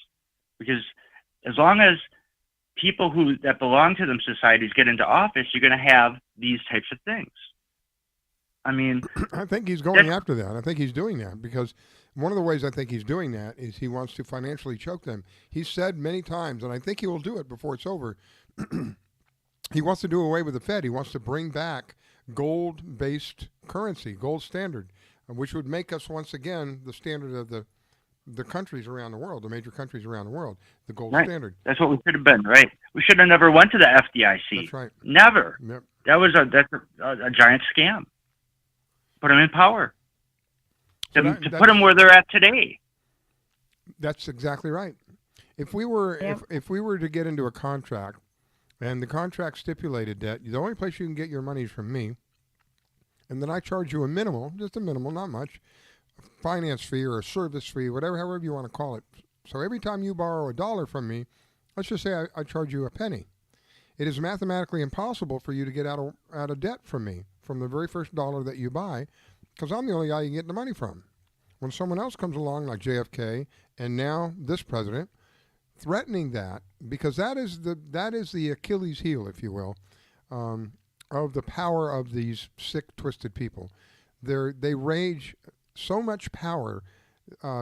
S11: Because as long as people that belong to them societies get into office, you're going to have these types of things. I mean,
S8: I think he's going after that. I think he's doing that because one of the ways I think he's doing that is he wants to financially choke them. He's said many times, and I think he will do it before it's over, he wants to do away with the Fed. He wants to bring back gold-based currency, gold standard, which would make us once again the standard of the countries around the world, the major countries around the world, the gold standard.
S11: That's what we should have been, right? We should have never went to the FDIC.
S8: That's right.
S11: Never.
S8: Yep.
S11: That's a giant scam. Put them in power. To put them where they're at today.
S8: That's exactly right. If we were if we were to get into a contract, and the contract stipulated that the only place you can get your money is from me, and then I charge you a minimal, just a minimal, not much, finance fee or a service fee, however you want to call it. So every time you borrow $1 from me, let's just say I charge you a penny. It is mathematically impossible for you to get out of debt from me, from the very first dollar that you buy, because I'm the only guy you can get the money from. When someone else comes along like JFK and now this president threatening that, because that is the Achilles heel, if you will, of the power of these sick, twisted people. They rage so much power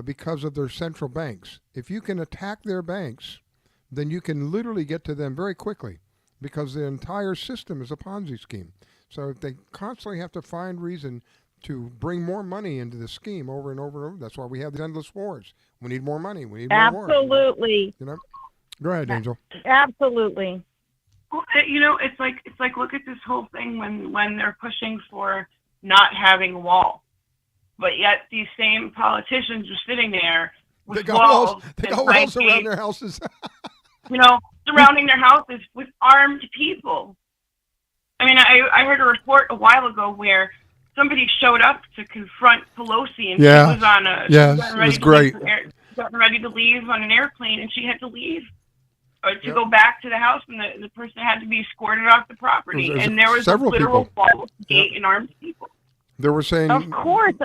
S8: because of their central banks. If you can attack their banks, then you can literally get to them very quickly, because the entire system is a Ponzi scheme. So they constantly have to find reason to bring more money into the scheme over and over and over. That's why we have these endless wars. We need more money. We need more wars.
S9: Absolutely.
S8: You know? Go ahead, Angel.
S9: Absolutely.
S10: Well, it's like look at this whole thing when they're pushing for not having a wall, but yet these same politicians are sitting there with walls.
S8: They got walls around their houses.
S10: Surrounding their houses with armed people. I mean, I heard a report a while ago where somebody showed up to confront Pelosi, and she was on a
S8: it was great.
S10: Getting ready to leave on an airplane, and she had to leave to go back to the house, and the person had to be escorted off the property. And there was a literal wall gate and armed people.
S8: They were saying,
S9: of course.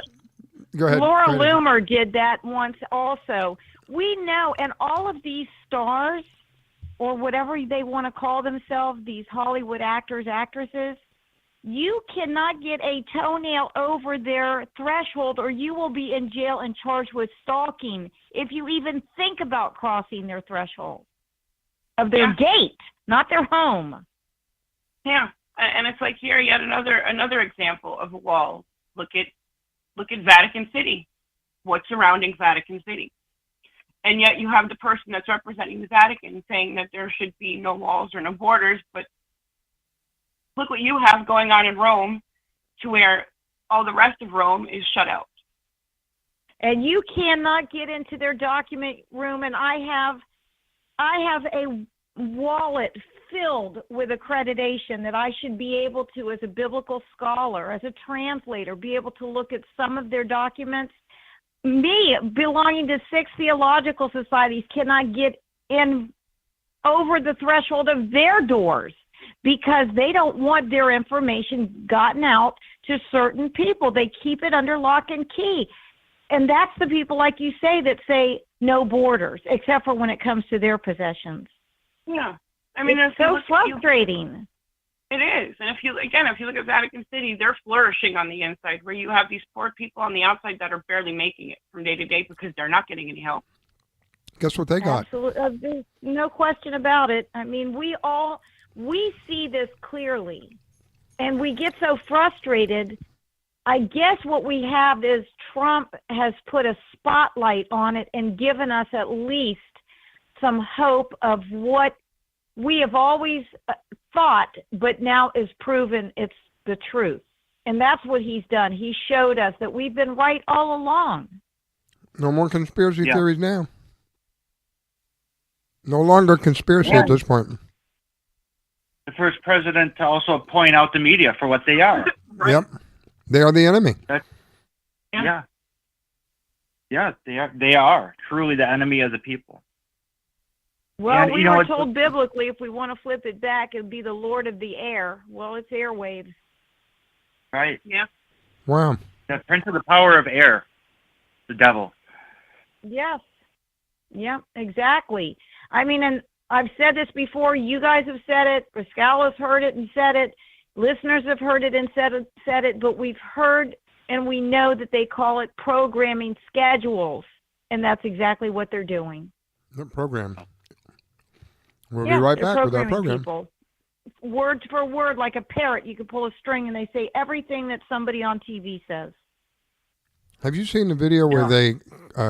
S8: Go ahead.
S9: Laura
S8: go ahead.
S9: Loomer did that once also. We know, and all of these stars, or whatever they want to call themselves, these Hollywood actors, actresses, you cannot get a toenail over their threshold, or you will be in jail and charged with stalking if you even think about crossing their threshold of their gate, not their home.
S10: Yeah, and it's like here yet another example of a wall. Look at Vatican City. What's surrounding Vatican City? And yet you have the person that's representing the Vatican saying that there should be no walls or no borders, but look what you have going on in Rome, to where all the rest of Rome is shut out.
S9: And you cannot get into their document room, and I have a wallet filled with accreditation that I should be able to, as a biblical scholar, as a translator, be able to look at some of their documents. Me, belonging to 6 theological societies, cannot get in over the threshold of their doors because they don't want their information gotten out to certain people. They keep it under lock and key. And that's the people, like you say, that say no borders, except for when it comes to their possessions.
S10: Yeah. I mean,
S9: it's so frustrating.
S10: It is. And if you look at Vatican City, they're flourishing on the inside, where you have these poor people on the outside that are barely making it from day to day because they're not getting any help.
S8: Guess what they got?
S9: Absolutely. There's no question about it. I mean, we see this clearly, and we get so frustrated. I guess what we have is Trump has put a spotlight on it and given us at least some hope of what we have always thought, but now is proven it's the truth. And that's what he's done. He showed us that we've been right all along.
S8: No more conspiracy theories now. No longer conspiracy at this point.
S11: The first president to also point out the media for what they are.
S8: Yep. They are the enemy.
S11: Yeah, they are truly the enemy of the people.
S9: Well,
S11: and,
S9: we were told biblically, if we want to flip it back, it would be the Lord of the air. Well, it's airwaves.
S11: Right.
S10: Yeah.
S8: Wow.
S11: The prince of the power of air, the devil.
S9: Yes. Yeah, exactly. I mean, and I've said this before. You guys have said it. Pascala's heard it and said it. Listeners have heard it and said it. But we've heard and we know that they call it programming schedules, and that's exactly what they're doing.
S8: The program. We'll be right back with our program.
S9: People. Word for word, like a parrot. You can pull a string and they say everything that somebody on TV says.
S8: Have you seen the video where they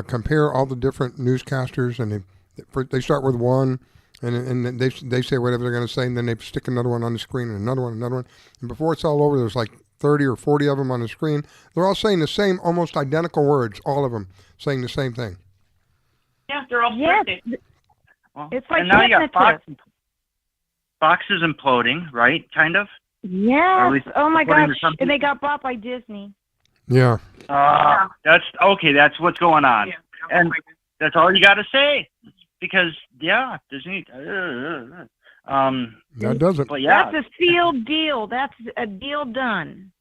S8: compare all the different newscasters, and they start with one, and they say whatever they're going to say, and then they stick another one on the screen, and another one, and before it's all over, there's like 30 or 40 of them on the screen. They're all saying the same, almost identical words, all of them saying the same thing.
S10: Yeah, they're all scripted.
S11: Well,
S9: it's like
S11: and now you got Fox. Fox is imploding, right? Kind of.
S9: Yes. Oh my gosh! And they got bought by Disney.
S8: Yeah.
S11: That's okay. That's what's going on, and that's all you got to say. Because Disney.
S8: That doesn't.
S11: But yeah,
S9: That's a sealed deal. That's a deal done.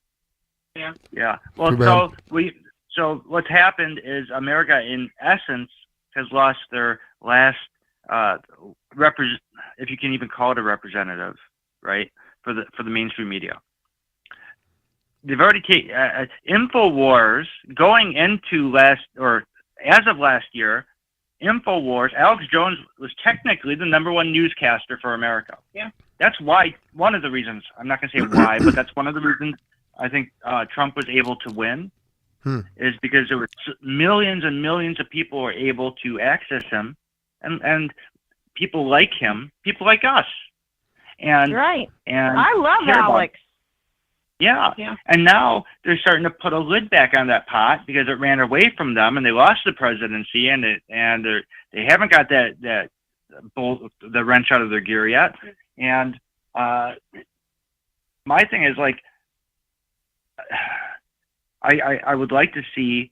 S11: yeah. Well,
S8: Too bad.
S11: so what's happened is America, in essence, has lost their last if you can even call it a representative, right, for the mainstream media. They've already taken InfoWars going into as of last year. InfoWars, Alex Jones was technically the #1 newscaster for America.
S10: Yeah.
S11: That's why, one of the reasons, I'm not going to say why, but that's one of the reasons I think Trump was able to win, is because there were millions and millions of people were able to access him, and people like him, people like us. And,
S9: right.
S11: And
S9: I love Alex.
S11: Yeah. And now they're starting to put a lid back on that pot because it ran away from them and they lost the presidency and they haven't got the wrench out of their gear yet. And my thing is, like, I would like to see,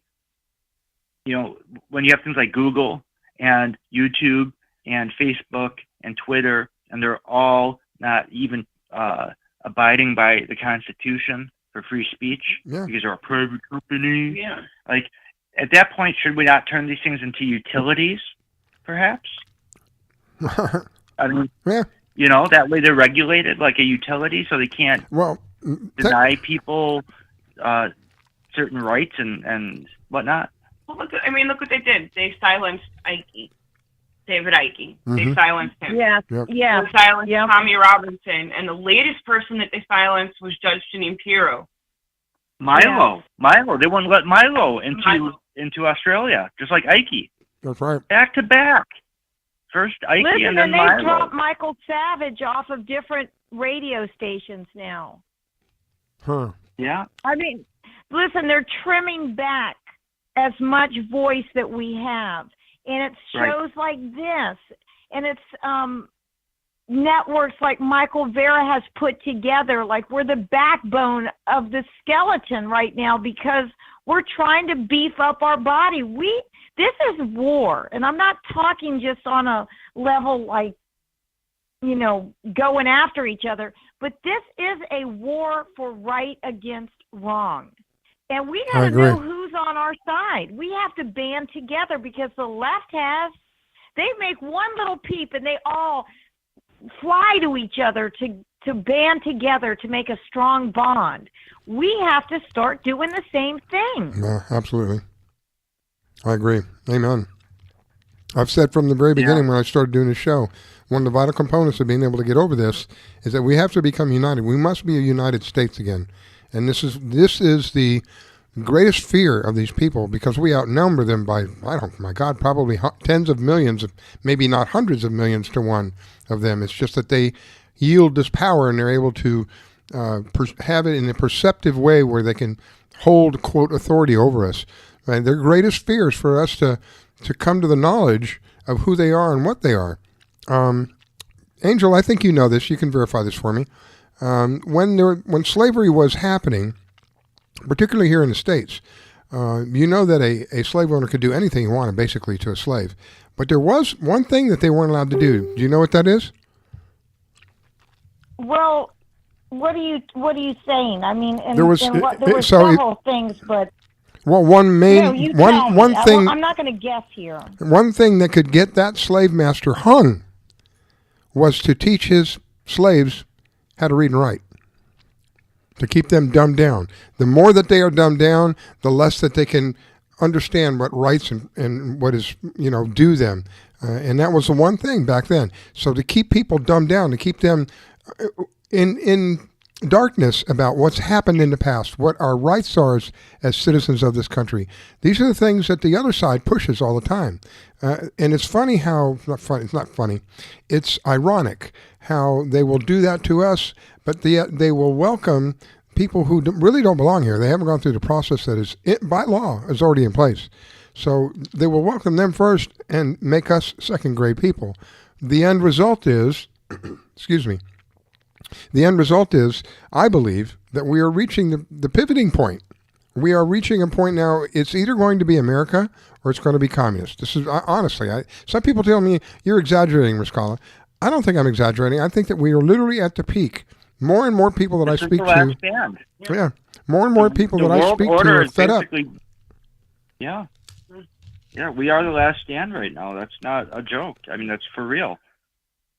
S11: when you have things like Google and YouTube and Facebook and Twitter, and they're all not even abiding by the Constitution for free speech because they're a private company.
S10: Yeah.
S11: Like, at that point, should we not turn these things into utilities, perhaps? I mean, that way they're regulated like a utility, so they can't deny people certain rights and whatnot.
S10: Well, look what they did. They silenced David Icke.
S11: Mm-hmm.
S10: They silenced him.
S9: Yeah.
S10: They silenced Tommy Robinson, and the latest person that they silenced was Judge Janine Pirro.
S11: Milo. They wouldn't let Milo into Australia, just like Icke.
S8: That's right.
S11: Back to back. First Icke and then Milo.
S9: They dropped Michael Savage off of different radio stations now.
S8: Huh.
S11: Yeah.
S9: I mean, listen, they're trimming back as much voice that we have. And it's shows like this, and it's networks like Michael Vera has put together. Like, we're the backbone of the skeleton right now because we're trying to beef up our body. This is war, and I'm not talking just on a level like, going after each other, but this is a war for right against wrong. And we got to know who's on our side. We have to band together because the left they make one little peep and they all fly to each other to band together to make a strong bond. We have to start doing the same thing.
S8: No, absolutely. I agree. Amen. I've said from the very beginning when I started doing the show, one of the vital components of being able to get over this is that we have to become united. We must be a United States again. And this is the greatest fear of these people because we outnumber them by, probably tens of millions, maybe not hundreds of millions to one of them. It's just that they yield this power and they're able to have it in a perceptive way where they can hold, quote, authority over us. Right? Their greatest fear is for us to come to the knowledge of who they are and what they are. Angel, I think you know this. You can verify this for me. When slavery was happening, particularly here in the States, that a slave owner could do anything he wanted, basically, to a slave. But there was one thing that they weren't allowed to do. Do you know what that is?
S9: Well, what are you saying? I mean, there were several things, but
S8: one thing.
S9: I'm not going to guess here.
S8: One thing that could get that slave master hung was to teach his slaves how to read and write, to keep them dumbed down. The more that they are dumbed down, the less that they can understand what rights and what is, due them. And that was the one thing back then. So to keep people dumbed down, to keep them in darkness about what's happened in the past, what our rights are as citizens of this country. These are the things that the other side pushes all the time. And it's funny how, it's not funny, it's ironic how they will do that to us, but they will welcome people who really don't belong here. They haven't gone through the process that is, by law, is already in place. So they will welcome them first and make us second-grade people. The end result is, I believe, that we are reaching the pivoting point. We are reaching a point now, it's either going to be America or it's going to be communist. This is, honestly, some people tell me, you're exaggerating, Rascala. I don't think I'm exaggerating. I think that we are literally at the peak. More and more people that I speak to.
S11: Stand.
S8: Yeah. More and more people
S11: The
S8: that I
S11: world
S8: speak to
S11: order
S8: are
S11: is
S8: fed up.
S11: basically- Yeah. Yeah, we are the last stand right now. That's not a joke. I mean, that's for real.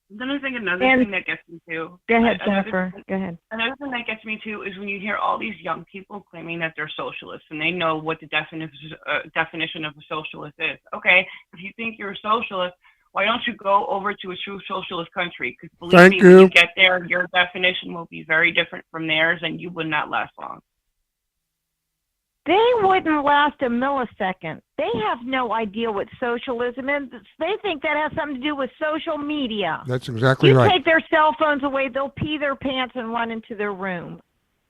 S10: Then I think another
S9: And-
S10: thing that gets me too.
S9: Go ahead,
S10: another-
S9: Jennifer. Go ahead.
S10: Another thing that gets me too is when you hear all these young people claiming that they're socialists and they know what the definition of a socialist is. Okay, if you think you're a socialist, why don't you go over to a true socialist country? Because believe
S8: Thank
S10: me,
S8: you.
S10: when you get there, your definition will be very different from theirs, and you would not last long.
S9: They wouldn't last a millisecond. They have no idea what socialism is. They think that has something to do with social media.
S8: That's exactly
S9: You
S8: right.
S9: take their cell phones away, they'll pee their pants and run into their room.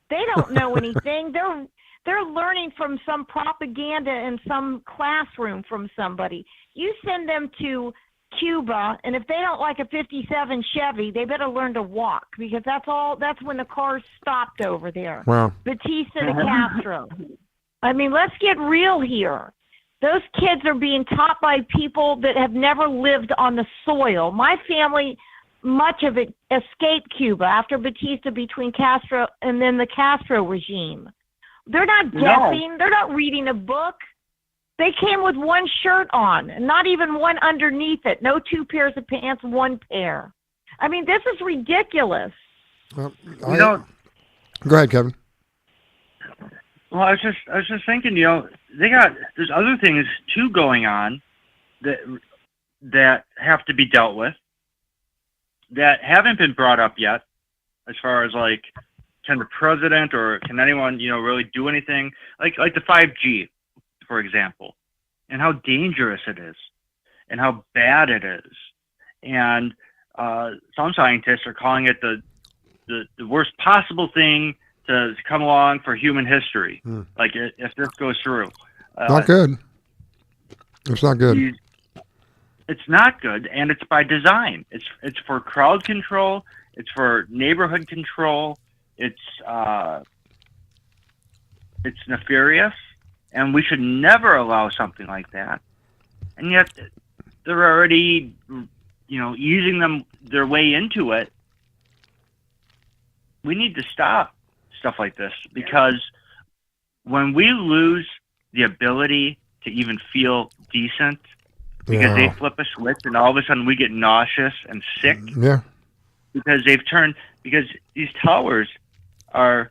S9: They don't know anything. They're learning from some propaganda in some classroom from somebody. You send them to Cuba, and if they don't like a 57 Chevy, they better learn to walk, because that's when the cars stopped over there.
S8: Wow.
S9: Batista to Castro. I mean, let's get real here. Those kids are being taught by people that have never lived on the soil. My family, much of it escaped Cuba after Batista, between Castro and then the Castro regime. They're not guessing. They're not reading a book. They came with one shirt on, and not even one underneath it. No two pairs of pants, one pair. I mean, this is ridiculous.
S8: Well,
S11: don't.
S8: Go ahead, Kevin.
S11: Well, I was just thinking, there's other things too going on that have to be dealt with that haven't been brought up yet, as far as like, can the president or can anyone, really do anything like the 5G, for example, and how dangerous it is and how bad it is. And some scientists are calling it the worst possible thing to come along for human history. Like if this goes through.
S8: Not good. It's not good.
S11: It's not good, and it's by design. It's for crowd control. It's for neighborhood control. It's nefarious, and we should never allow something like that. And yet, they're already, easing their way into it. We need to stop stuff like this, because when we lose the ability to even feel decent, because they flip a switch and all of a sudden we get nauseous and sick, because these towers are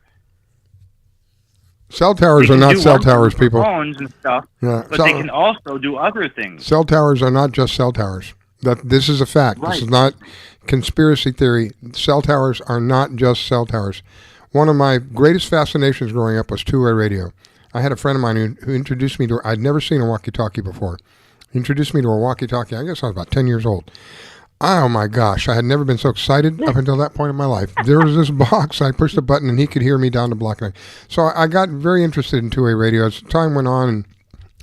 S8: cell towers are not cell towers, people.
S11: Phones and stuff,
S8: Yeah,
S11: but they can also do other things.
S8: Cell towers are not just cell towers. This is a fact.
S11: Right.
S8: This is not conspiracy theory. Cell towers are not just cell towers. One of my greatest fascinations growing up was two-way radio. I had a friend of mine who introduced me to, I'd never seen a walkie-talkie before. He introduced me to a walkie-talkie. I guess I was about 10 years old. Oh my gosh, I had never been so excited up until that point in my life. There was this box, I pushed a button and he could hear me down the block. So I got very interested in two-way radio. As time went on, and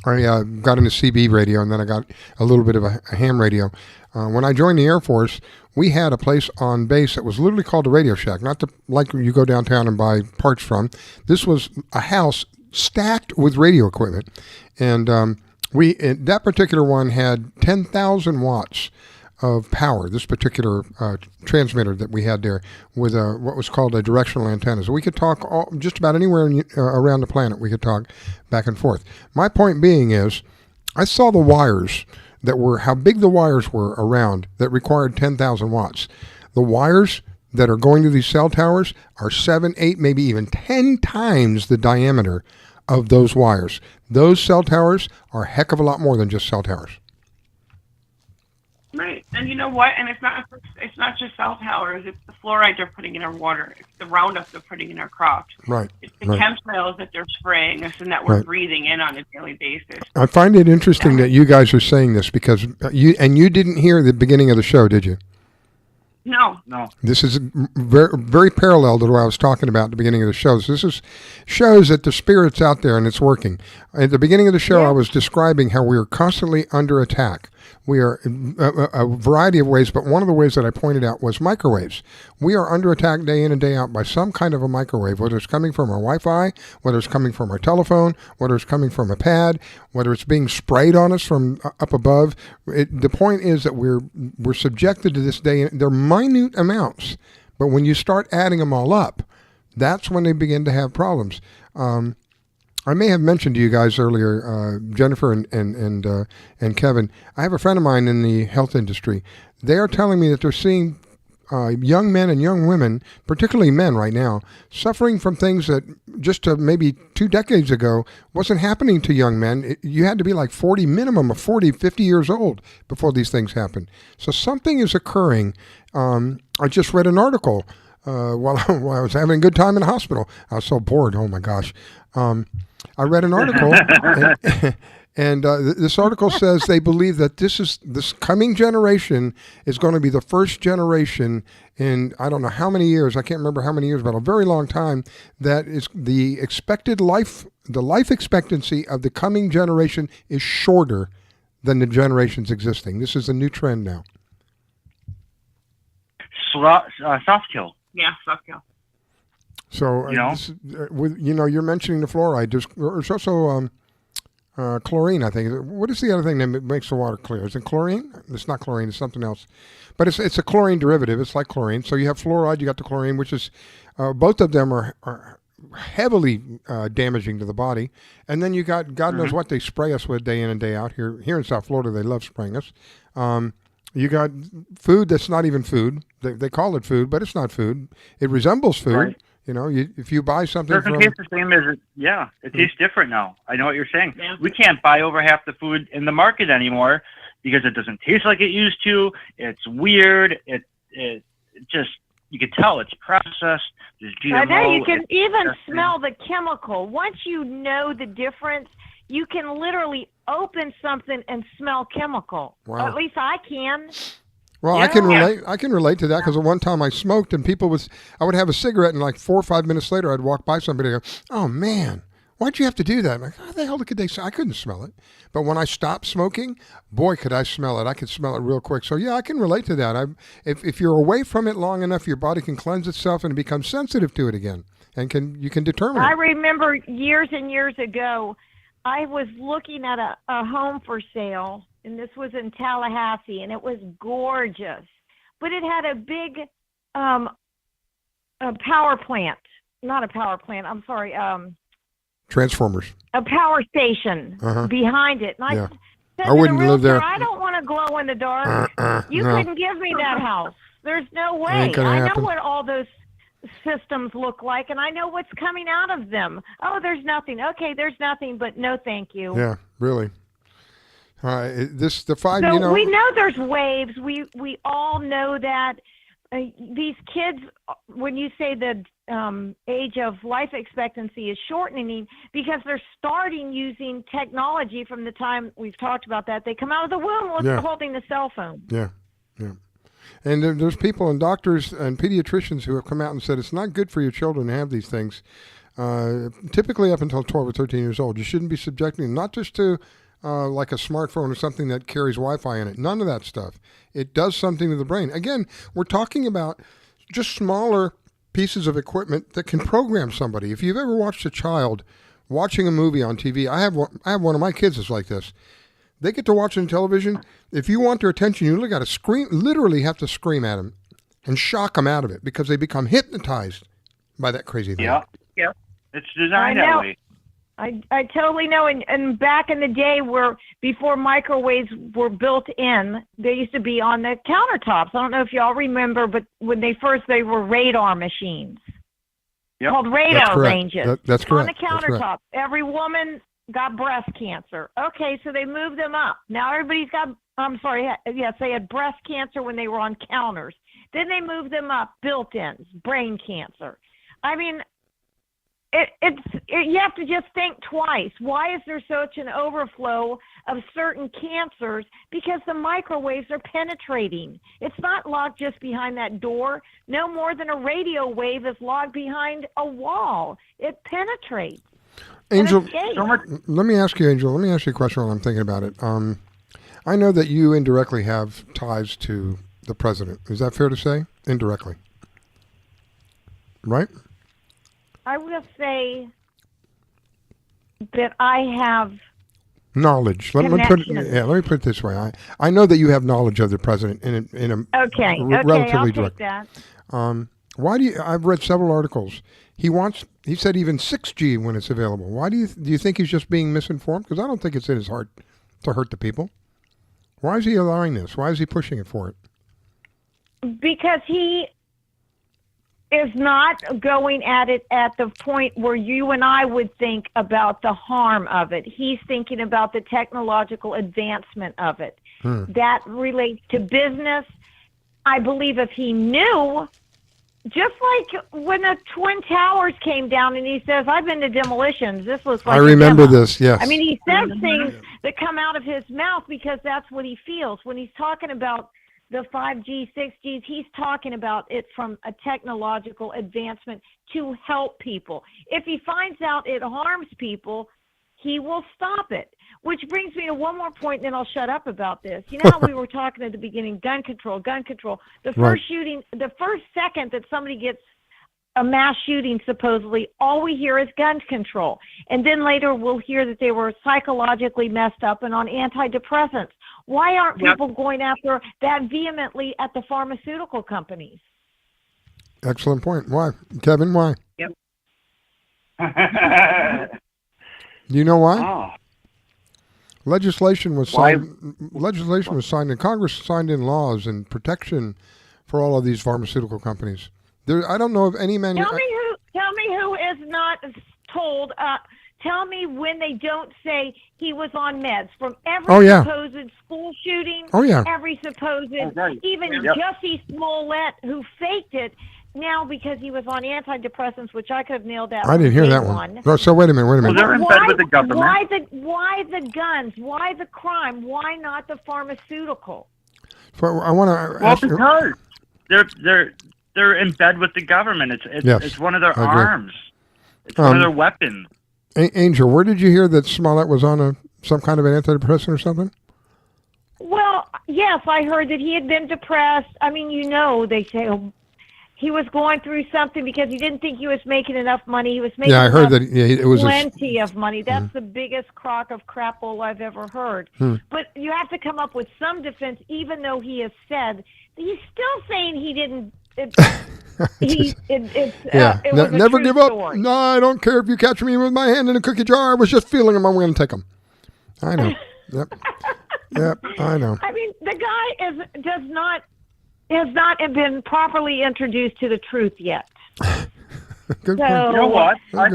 S8: I got into CB radio, and then I got a little bit of a ham radio. When I joined the Air Force, we had a place on base that was literally called a Radio Shack, not like you go downtown and buy parts from. This was a house stacked with radio equipment. And that particular one had 10,000 watts of power, this particular transmitter that we had there with what was called a directional antenna. So we could talk just about anywhere around the planet. We could talk back and forth. My point being is, I saw the wires how big the wires were around that required 10,000 watts. The wires that are going to these cell towers are 7, 8, maybe even 10 times the diameter of those wires. Those cell towers are a heck of a lot more than just cell towers.
S10: Right, and you know what? And it's not just cell towers. It's the fluoride they're putting in our water. It's the Roundup they're putting in our crops.
S8: Right.
S10: It's the chemtrails that they're spraying us and that we're breathing in on a daily basis.
S8: I find it interesting that you guys are saying this, because you didn't hear the beginning of the show, did you?
S10: No.
S8: This is very, very parallel to what I was talking about at the beginning of the show. So this shows that the spirit's out there and it's working. At the beginning of the show, I was describing how we are constantly under attack. a variety of ways, but one of the ways that I pointed out was microwaves. We are under attack day in and day out by some kind of a microwave, whether it's coming from our Wi-Fi, whether it's coming from our telephone, whether it's coming from a pad, whether it's being sprayed on us from up above. The point is that we're subjected to this day. They're minute amounts, but when you start adding them all up, that's when they begin to have problems. I may have mentioned to you guys earlier, Jennifer and Kevin, I have a friend of mine in the health industry. They are telling me that they're seeing young men and young women, particularly men right now, suffering from things that just maybe 2 decades ago wasn't happening to young men. You had to be like 40, minimum of 40, 50 years old before these things happened. So something is occurring. I just read an article while I was having a good time in the hospital. I was so bored. Oh my gosh. I read an article, and this article says they believe that this coming generation is going to be the first generation in, I don't know how many years, I can't remember how many years, but a very long time, that is the expected life, the life expectancy of the coming generation is shorter than the generations existing. This is a new trend now.
S11: Soft kill.
S10: Yeah, soft kill.
S8: So, you're mentioning the fluoride. There's also chlorine, I think. What is the other thing that makes the water clear? Is it chlorine? It's not chlorine. It's something else. But it's a chlorine derivative. It's like chlorine. So you have fluoride, you got the chlorine, which is, both of them are heavily damaging to the body. And then you got, God knows what they spray us with day in and day out. Here in South Florida, they love spraying us. You got food that's not even food. They call it food, but it's not food. It resembles food.
S11: Right.
S8: If you buy something
S11: doesn't
S8: from...
S11: taste the same as it. Yeah, it tastes different now. I know what you're saying. Yeah. We can't buy over half the food in the market anymore because it doesn't taste like it used to. It's weird. It just, you can tell it's processed. There's GMO.
S9: I know, you can even smell the chemical. Once you know the difference, you can literally open something and smell chemical.
S8: Wow.
S9: At least I can.
S8: Well, I can relate to that because at one time I smoked and I would have a cigarette and like 4 or 5 minutes later I'd walk by somebody and go, oh man, why'd you have to do that? I'm like, how the hell could they? I couldn't smell it. But when I stopped smoking, boy, could I smell it. I could smell it real quick. So yeah, I can relate to that. If you're away from it long enough, your body can cleanse itself and become sensitive to it again, and you can determine
S9: I
S8: it.
S9: remember years and years ago, I was looking at a home for sale, and this was in Tallahassee, and it was gorgeous. But it had a big a power plant. Not a power plant, I'm sorry.
S8: Transformers.
S9: A power station behind it. And
S8: Yeah.
S9: said
S8: I wouldn't
S9: to the
S8: live there.
S9: realtor, I don't want to glow in the dark. You
S8: no.
S9: couldn't give me that house. There's no way.
S8: Ain't gonna
S9: I
S8: happen.
S9: know what all those systems look like, and I know what's coming out of them. Oh, there's nothing. Okay, there's nothing, but no thank you.
S8: Yeah, really. The
S9: So
S8: five,
S9: we know there's waves. We all know that. These kids, when you say the age of life expectancy is shortening, because they're starting using technology from the time we've talked about that. They come out of the womb holding the cell phone.
S8: Yeah. And there's people and doctors and pediatricians who have come out and said it's not good for your children to have these things. Typically up until 12 or 13 years old. You shouldn't be subjecting them not just to like a smartphone or something that carries Wi-Fi in it. None of that stuff. It does something to the brain. Again, we're talking about just smaller pieces of equipment that can program somebody. If you've ever watched a child watching a movie on TV, I have one of my kids that's like this. They get to watching television. If you want their attention, you got to scream, literally have to scream at them and shock them out of it because they become hypnotized by that crazy thing.
S11: Yeah. It's designed that way.
S9: I totally know. And back in the day before microwaves were built in, they used to be on the countertops. I don't know if y'all remember, but when they were radar machines.
S11: Yep.
S9: Called radar ranges.
S8: That's correct.
S9: On the countertop. Every woman got breast cancer. Okay, so they moved them up. Now everybody's got, they had breast cancer when they were on counters. Then they moved them up, built-ins, brain cancer. I mean, you have to just think twice. Why is there such an overflow of certain cancers? Because the microwaves are penetrating. It's not locked just behind that door. No more than a radio wave is locked behind a wall. It penetrates.
S8: Angel, let me ask you a question while I'm thinking about it. I know that you indirectly have ties to the president. Is that fair to say? Indirectly. Right?
S9: I will say that I have
S8: knowledge. Let me put it this way. I know that you have knowledge of the president in a relatively
S9: I'll
S8: direct.
S9: take that.
S8: Why do you? I've read several articles. He said even 6G when it's available. Why do you think he's just being misinformed? Because I don't think it's in his heart to hurt the people. Why is he allowing this? Why is he pushing it for it?
S9: Because he is not going at it at the point where you and I would think about the harm of it. He's thinking about the technological advancement of it. That relates to business. I believe if he knew, just like when the Twin Towers came down and he says, I've been to demolitions, this looks like
S8: I remember
S9: a demo.
S8: this, yes.
S9: I mean, he says things that come out of his mouth because that's what he feels. When he's talking about the 5G, 6Gs, he's talking about it from a technological advancement to help people. If he finds out it harms people, he will stop it. Which brings me to one more point, and then I'll shut up about this. You know how we were talking at the beginning, gun control. The first shooting, the first second that somebody gets a mass shooting, supposedly, all we hear is gun control. And then later we'll hear that they were psychologically messed up and on antidepressants. Why aren't people going after that vehemently at the pharmaceutical companies?
S8: Excellent point. Why? Kevin, why?
S11: Yep.
S8: Do you know why?
S11: Oh.
S8: Legislation was signed and Congress signed in laws and protection for all of these pharmaceutical companies. I don't know of any man.
S9: Tell me who is not told. Tell me when they don't say he was on meds from every supposed school shooting. Every supposed, even Jussie Smollett who faked it. Now because he was on antidepressants, which I could have nailed that.
S8: I didn't hear that one. No, so wait a minute.
S11: Well, they're in bed with the government.
S9: Why the guns? Why the crime? Why not the pharmaceutical?
S8: So I want to ask you.
S11: Because they're in bed with the government. It's one of their arms. It's one of their weapons.
S8: Angel, where did you hear that Smollett was on some kind of an antidepressant or something?
S9: Well, yes, I heard that he had been depressed. I mean, they say he was going through something because he didn't think he was making enough money. He was making
S8: I heard that it was
S9: plenty of money. That's the biggest crock of crapola I've ever heard. But you have to come up with some defense, even though he has said he's still saying he didn't.
S8: Never give up. Story. No, I don't care if you catch me with my hand in a cookie jar. I was just feeling them. I'm going to take them. I know. Yep, I know.
S9: I mean, the guy has not been properly introduced to the truth yet.
S8: Good
S11: point. You know what? I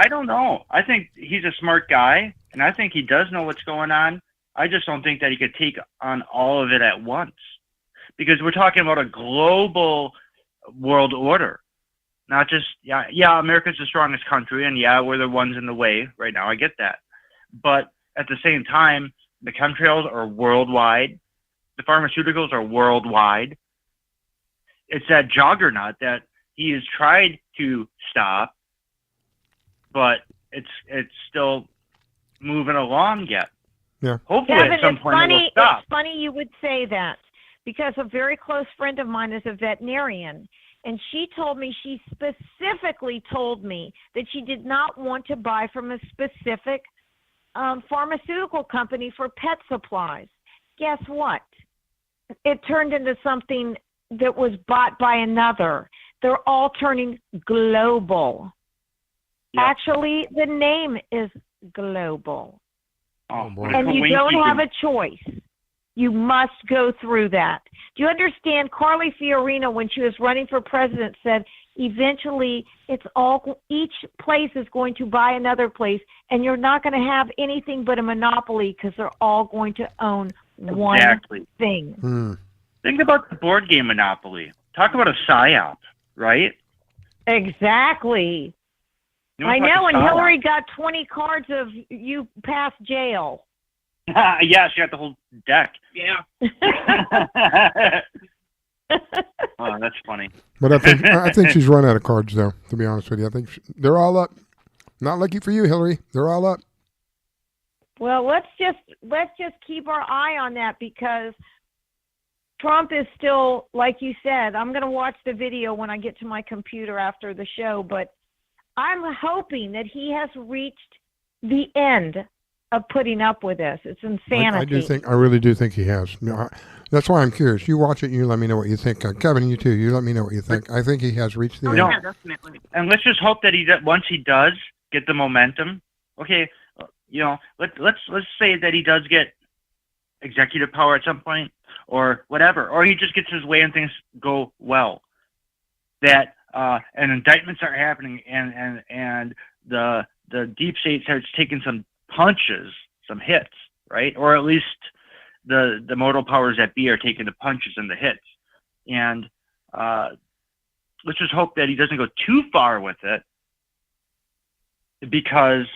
S11: don't know. I think he's a smart guy, and I think he does know what's going on. I just don't think that he could take on all of it at once. Because we're talking about a global world order, not just America's the strongest country, and we're the ones in the way right now. I get that, but at the same time, the chemtrails are worldwide, the pharmaceuticals are worldwide. It's that juggernaut that he has tried to stop, but it's still moving along yet.
S8: Yeah.
S11: Hopefully,
S9: Kevin,
S11: at some point it will stop.
S9: It's funny you would say that. Because a very close friend of mine is a veterinarian, and she specifically told me that she did not want to buy from a specific pharmaceutical company for pet supplies. Guess what? It turned into something that was bought by another. They're all turning global.
S11: Yep.
S9: Actually, the name is global.
S11: Oh, boy.
S9: And you don't have a choice. You must go through that. Do you understand? Carly Fiorina, when she was running for president, said eventually each place is going to buy another place, and you're not going to have anything but a monopoly because they're all going to own one thing.
S11: Think about the board game Monopoly. Talk about a psyop, right?
S9: Exactly. I know, and Hillary got 20 cards of you past jail.
S11: Yeah, she got the whole deck.
S10: Yeah.
S11: Oh, that's funny.
S8: But I think she's run out of cards, though. To be honest with you, I think they're all up. Not lucky for you, Hillary. They're all up.
S9: Well, let's just keep our eye on that, because Trump is still, like you said, I'm going to watch the video when I get to my computer after the show, but I'm hoping that he has reached the end of putting up with this. It's insanity.
S8: I really do think he has. That's why I'm curious. You watch it and you let me know what you think. Kevin, you too. You let me know what you think. I think he has reached the end.
S11: Yeah, definitely. And let's just hope that once he does get the momentum, okay, let's say that he does get executive power at some point, or whatever, or he just gets his way and things go well. That and indictments are happening, and the deep state starts taking some punches, some hits, right? Or at least the modal powers that be are taking the punches and the hits. And let's just hope that he doesn't go too far with it, because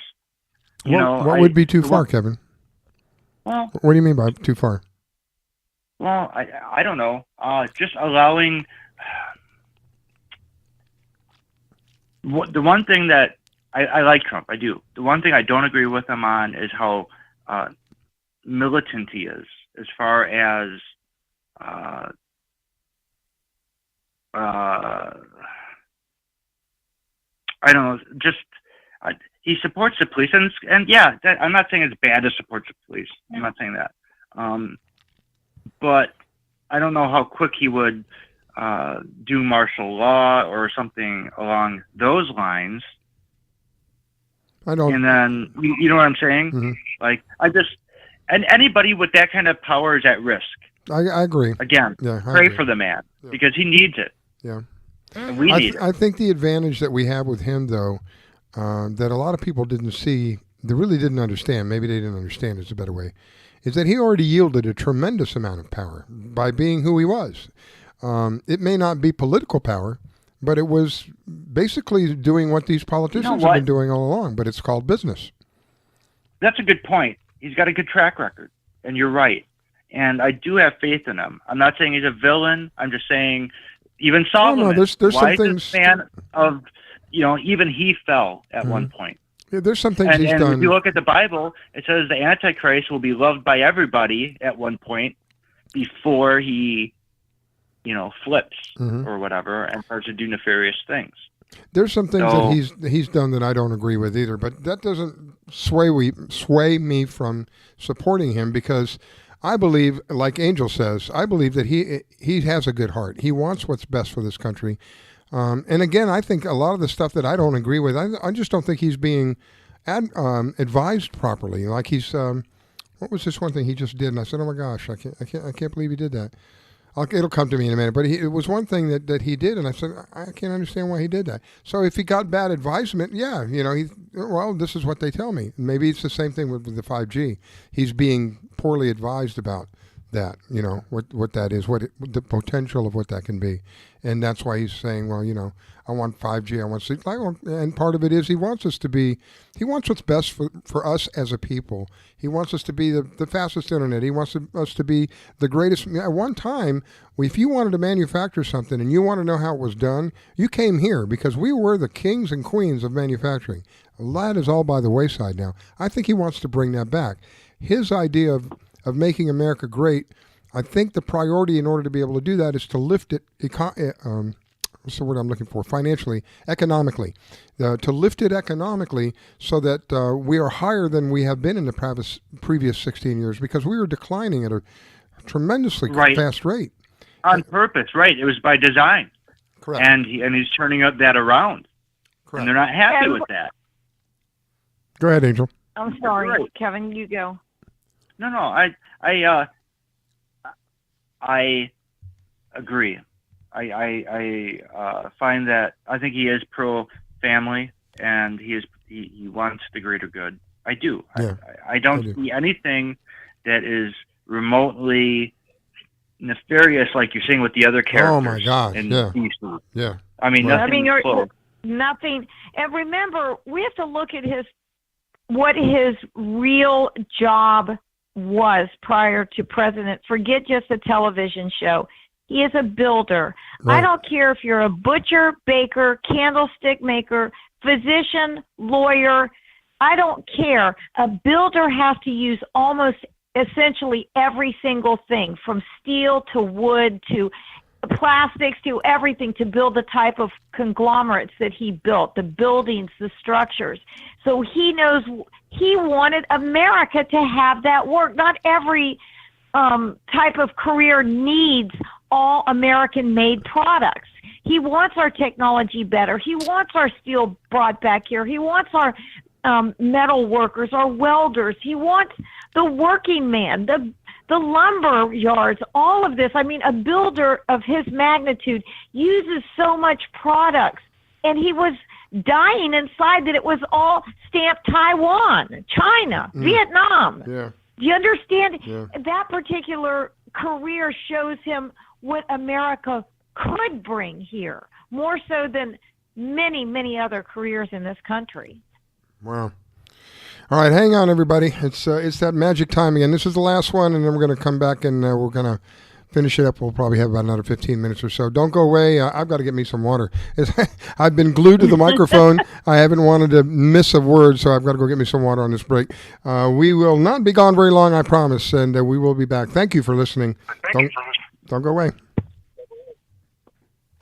S8: what would be too far, Kevin?
S11: Well,
S8: what do you mean by too far?
S11: Well, I don't know. Just allowing the one thing that I like Trump, I do. The one thing I don't agree with him on is how militant he is, as far as I don't know, just he supports the police, and yeah, I'm not saying it's bad to support the police. I'm not saying that, but I don't know how quick he would do martial law or something along those lines.
S8: I don't.
S11: And then you know what I'm saying?
S8: Mm-hmm.
S11: Like and anybody with that kind of power is at risk.
S8: I agree.
S11: Again,
S8: yeah,
S11: pray for the man, because he needs it.
S8: Yeah.
S11: And we need it.
S8: I think the advantage that we have with him, though, that a lot of people didn't see, they really didn't understand, maybe they didn't understand is a better way, is that he already yielded a tremendous amount of power by being who he was. It may not be political power, but it was basically doing what these politicians have been doing all along, but it's called business.
S11: That's a good point. He's got a good track record, and you're right. And I do have faith in him. I'm not saying he's a villain. I'm just saying even Solomon,
S8: there's some things
S11: fan of, even he fell at one point.
S8: Yeah, there's some things he's
S11: and
S8: done.
S11: If you look at the Bible, it says the Antichrist will be loved by everybody at one point before he, flips or whatever and starts to do nefarious things.
S8: There's some things that he's done that I don't agree with either, but that doesn't sway me from supporting him, because I believe, like Angel says, I believe that he has a good heart. He wants what's best for this country. And again, I think a lot of the stuff that I don't agree with, I just don't think he's being advised properly. Like he's, what was this one thing he just did? And I said, oh my gosh, I can't believe he did that. It'll come to me in a minute. But it was one thing that he did, and I said, I can't understand why he did that. So if he got bad advisement, this is what they tell me. Maybe it's the same thing with the 5G. He's being poorly advised about that, what that is, the potential of what that can be. And that's why he's saying, well, I want 5G, I want 6G. And part of it is he wants what's best for us as a people. He wants us to be the fastest internet. He wants us to be the greatest. At one time, if you wanted to manufacture something and you want to know how it was done, you came here, because we were the kings and queens of manufacturing. That is all by the wayside now. I think he wants to bring that back. His idea of making America great, I think the priority in order to be able to do that is to lift it, what's the word I'm looking for? Financially, economically. To lift it economically so that we are higher than we have been in the previous 16 years, because we were declining at a tremendously fast rate.
S11: On purpose, right. It was by design.
S8: Correct.
S11: And he's turning that around.
S8: Correct.
S11: And they're not happy with that.
S8: Go ahead, Angel.
S9: I'm sorry,
S11: Right.
S9: Kevin, you go.
S11: No, I agree. I find that I think he is pro-family, and he wants the greater good. I do.
S8: Yeah,
S11: I don't see anything that is remotely nefarious, like you're saying with the other characters.
S8: Oh my gosh! Yeah.
S11: I mean, nothing close.
S9: Nothing. And remember, we have to look at what his real job was prior to president. Forget just a television show. He is a builder. Right. I don't care if you're a butcher, baker, candlestick maker, physician, lawyer, I don't care. A builder has to use almost essentially every single thing, from steel to wood to plastics to everything, to build the type of conglomerates that he built, the buildings, the structures. So he knows, he wanted America to have that work. Not every type of career needs all American-made products. He wants our technology better. He wants our steel brought back here. He wants our metal workers, our welders. He wants the working man, the lumber yards, all of this. I mean, a builder of his magnitude uses so much products, and he was dying inside that it was all stamped Taiwan, China, Vietnam.
S8: Yeah.
S9: Do you understand?
S8: Yeah.
S9: That particular career shows him what America could bring here, more so than many, many other careers in this country.
S8: Wow. All right, hang on, everybody. It's that magic time again. This is the last one, and then we're going to come back and we're going to finish it up. We'll probably have about another 15 minutes or so. Don't go away. I've got to get me some water. I've been glued to the microphone. I haven't wanted to miss a word, so I've got to go get me some water on this break. We will not be gone very long, I promise, and we will be back. Thank you for listening. Don't go away.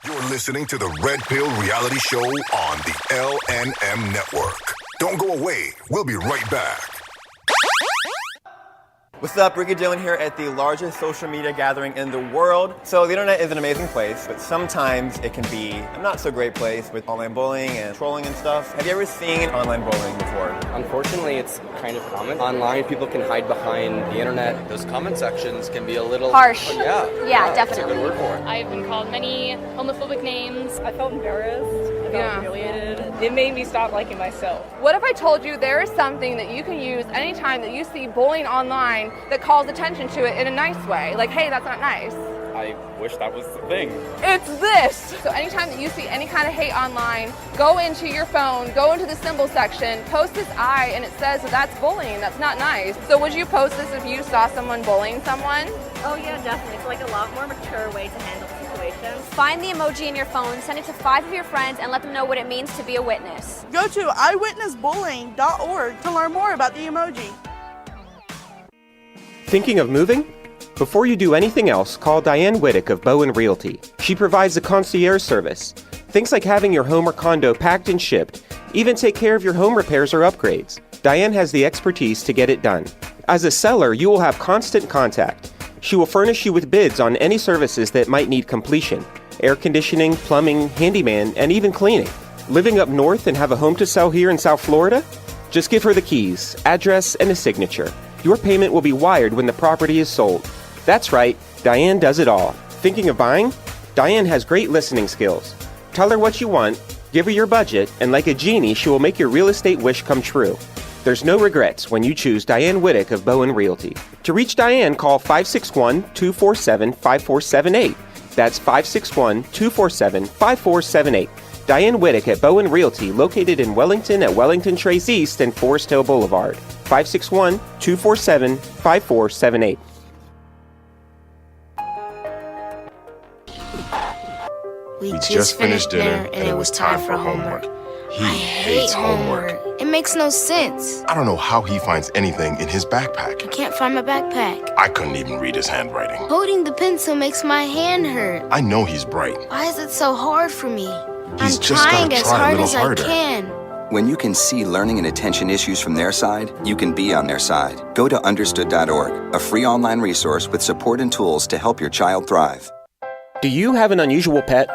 S12: You're listening to the Red Pill Reality Show on the LNM Network. Don't go away. We'll be right back.
S13: What's up, Ricky Dillon here at the largest social media gathering in the world. So the internet is an amazing place, but sometimes it can be a not so great place with online bullying and trolling and stuff. Have you ever seen online bullying before?
S7: Unfortunately, it's kind of common. Online, people can hide behind the internet. Those comment sections can be a little
S16: harsh.
S7: Yeah,
S16: definitely.
S7: That's a good word for it.
S2: I've been called many homophobic names.
S18: I felt embarrassed. I felt humiliated. It made me stop liking myself. What if I told you there is something that you can use anytime that you see bullying online that calls attention to it in a nice way? Like, hey, that's not nice.
S7: I wish that was the thing.
S18: It's this! So anytime that you see any kind of hate online, go into your phone, go into the symbol section, post this I, and it says that that's bullying. That's not nice. So would you post this if you saw someone bullying someone?
S14: Oh yeah, definitely. It's like a lot more mature way to handle situations.
S16: Find the emoji in your phone, send it to 5 of your friends, and let them know what it means to be a witness.
S15: Go to eyewitnessbullying.org to learn more about the emoji.
S20: Thinking of moving? Before you do anything else, call Diane Whittick of Bowen Realty. She provides a concierge service. Things like having your home or condo packed and shipped, even take care of your home repairs or upgrades. Diane has the expertise to get it done. As a seller, you will have constant contact. She will furnish you with bids on any services that might need completion: air conditioning, plumbing, handyman, and even cleaning. Living up north and have a home to sell here in South Florida? Just give her the keys, address, and a signature. Your payment will be wired when the property is sold. That's right, Diane does it all. Thinking of buying? Diane has great listening skills. Tell her what you want, give her your budget, and like a genie, she will make your real estate wish come true. There's no regrets when you choose Diane Whittick of Bowen Realty. To reach Diane, call 561-247-5478. That's 561-247-5478. Diane Whittick at Bowen Realty, located in Wellington at Wellington Trace East and Forest Hill Boulevard. 561-247-5478.
S22: We just finished dinner and it was time for homework.
S12: He hates homework.
S22: It makes no sense.
S12: I don't know how he finds anything in his backpack.
S22: I can't find my backpack.
S12: I couldn't even read his handwriting.
S22: Holding the pencil makes my hand hurt.
S12: I know he's bright.
S22: Why is it so hard for me?
S12: He's
S22: I'm
S12: just
S22: trying
S12: gotta
S22: as
S12: try a
S22: hard
S12: little
S22: as
S12: harder.
S22: I can.
S21: When you can see learning and attention issues from their side, you can be on their side. Go to understood.org, a free online resource with support and tools to help your child thrive.
S20: Do you have an unusual pet?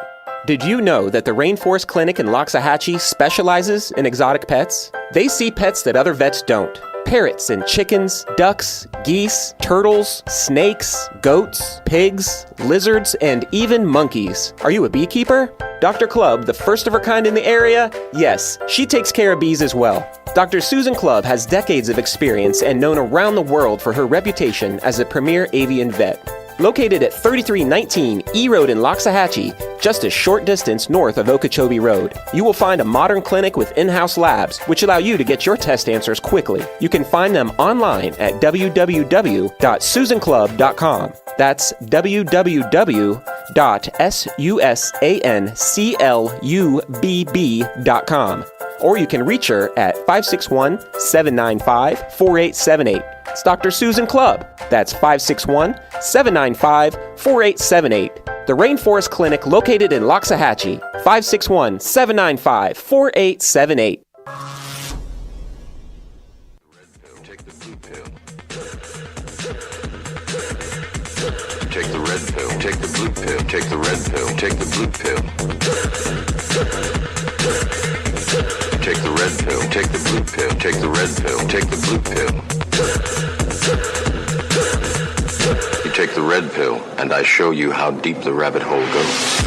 S20: Did you know that the Rainforest Clinic in Loxahatchee specializes in exotic pets? They see pets that other vets don't. Parrots and chickens, ducks, geese, turtles, snakes, goats, pigs, lizards, and even monkeys. Are you a beekeeper? Dr. Clubb, the first of her kind in the area? Yes, she takes care of bees as well. Dr. Susan Clubb has decades of experience and known around the world for her reputation as a premier avian vet. Located at 3319 E Road in Loxahatchee, just a short distance north of Okeechobee Road, you will find a modern clinic with in-house labs, which allow you to get your test answers quickly. You can find them online at www.susanclub.com. That's www.susanclubb.com. or you can reach her at 561-795-4878. It's Dr. Susan Clubb. That's 561-795-4878. The Rainforest Clinic located in Loxahatchee. 561-795-4878.
S6: Take the red pill, take the blue pill, take the red pill, take the blue pill. Take the red pill, take the blue pill, take the red pill, take the blue pill. You take the red pill, and I show you how deep the rabbit hole goes.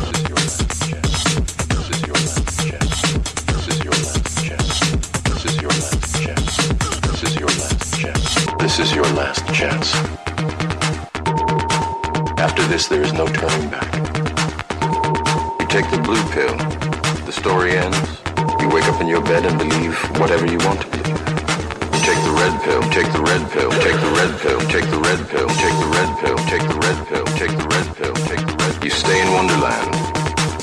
S6: This is your last chance. After this, there is no turning back. You take the blue pill, the story ends. You wake up in your bed and believe whatever you want to believe. You take the red pill, take the red pill, take the red pill, take the red pill, take the red pill, take the red pill, take the red pill, take the red. You stay in Wonderland.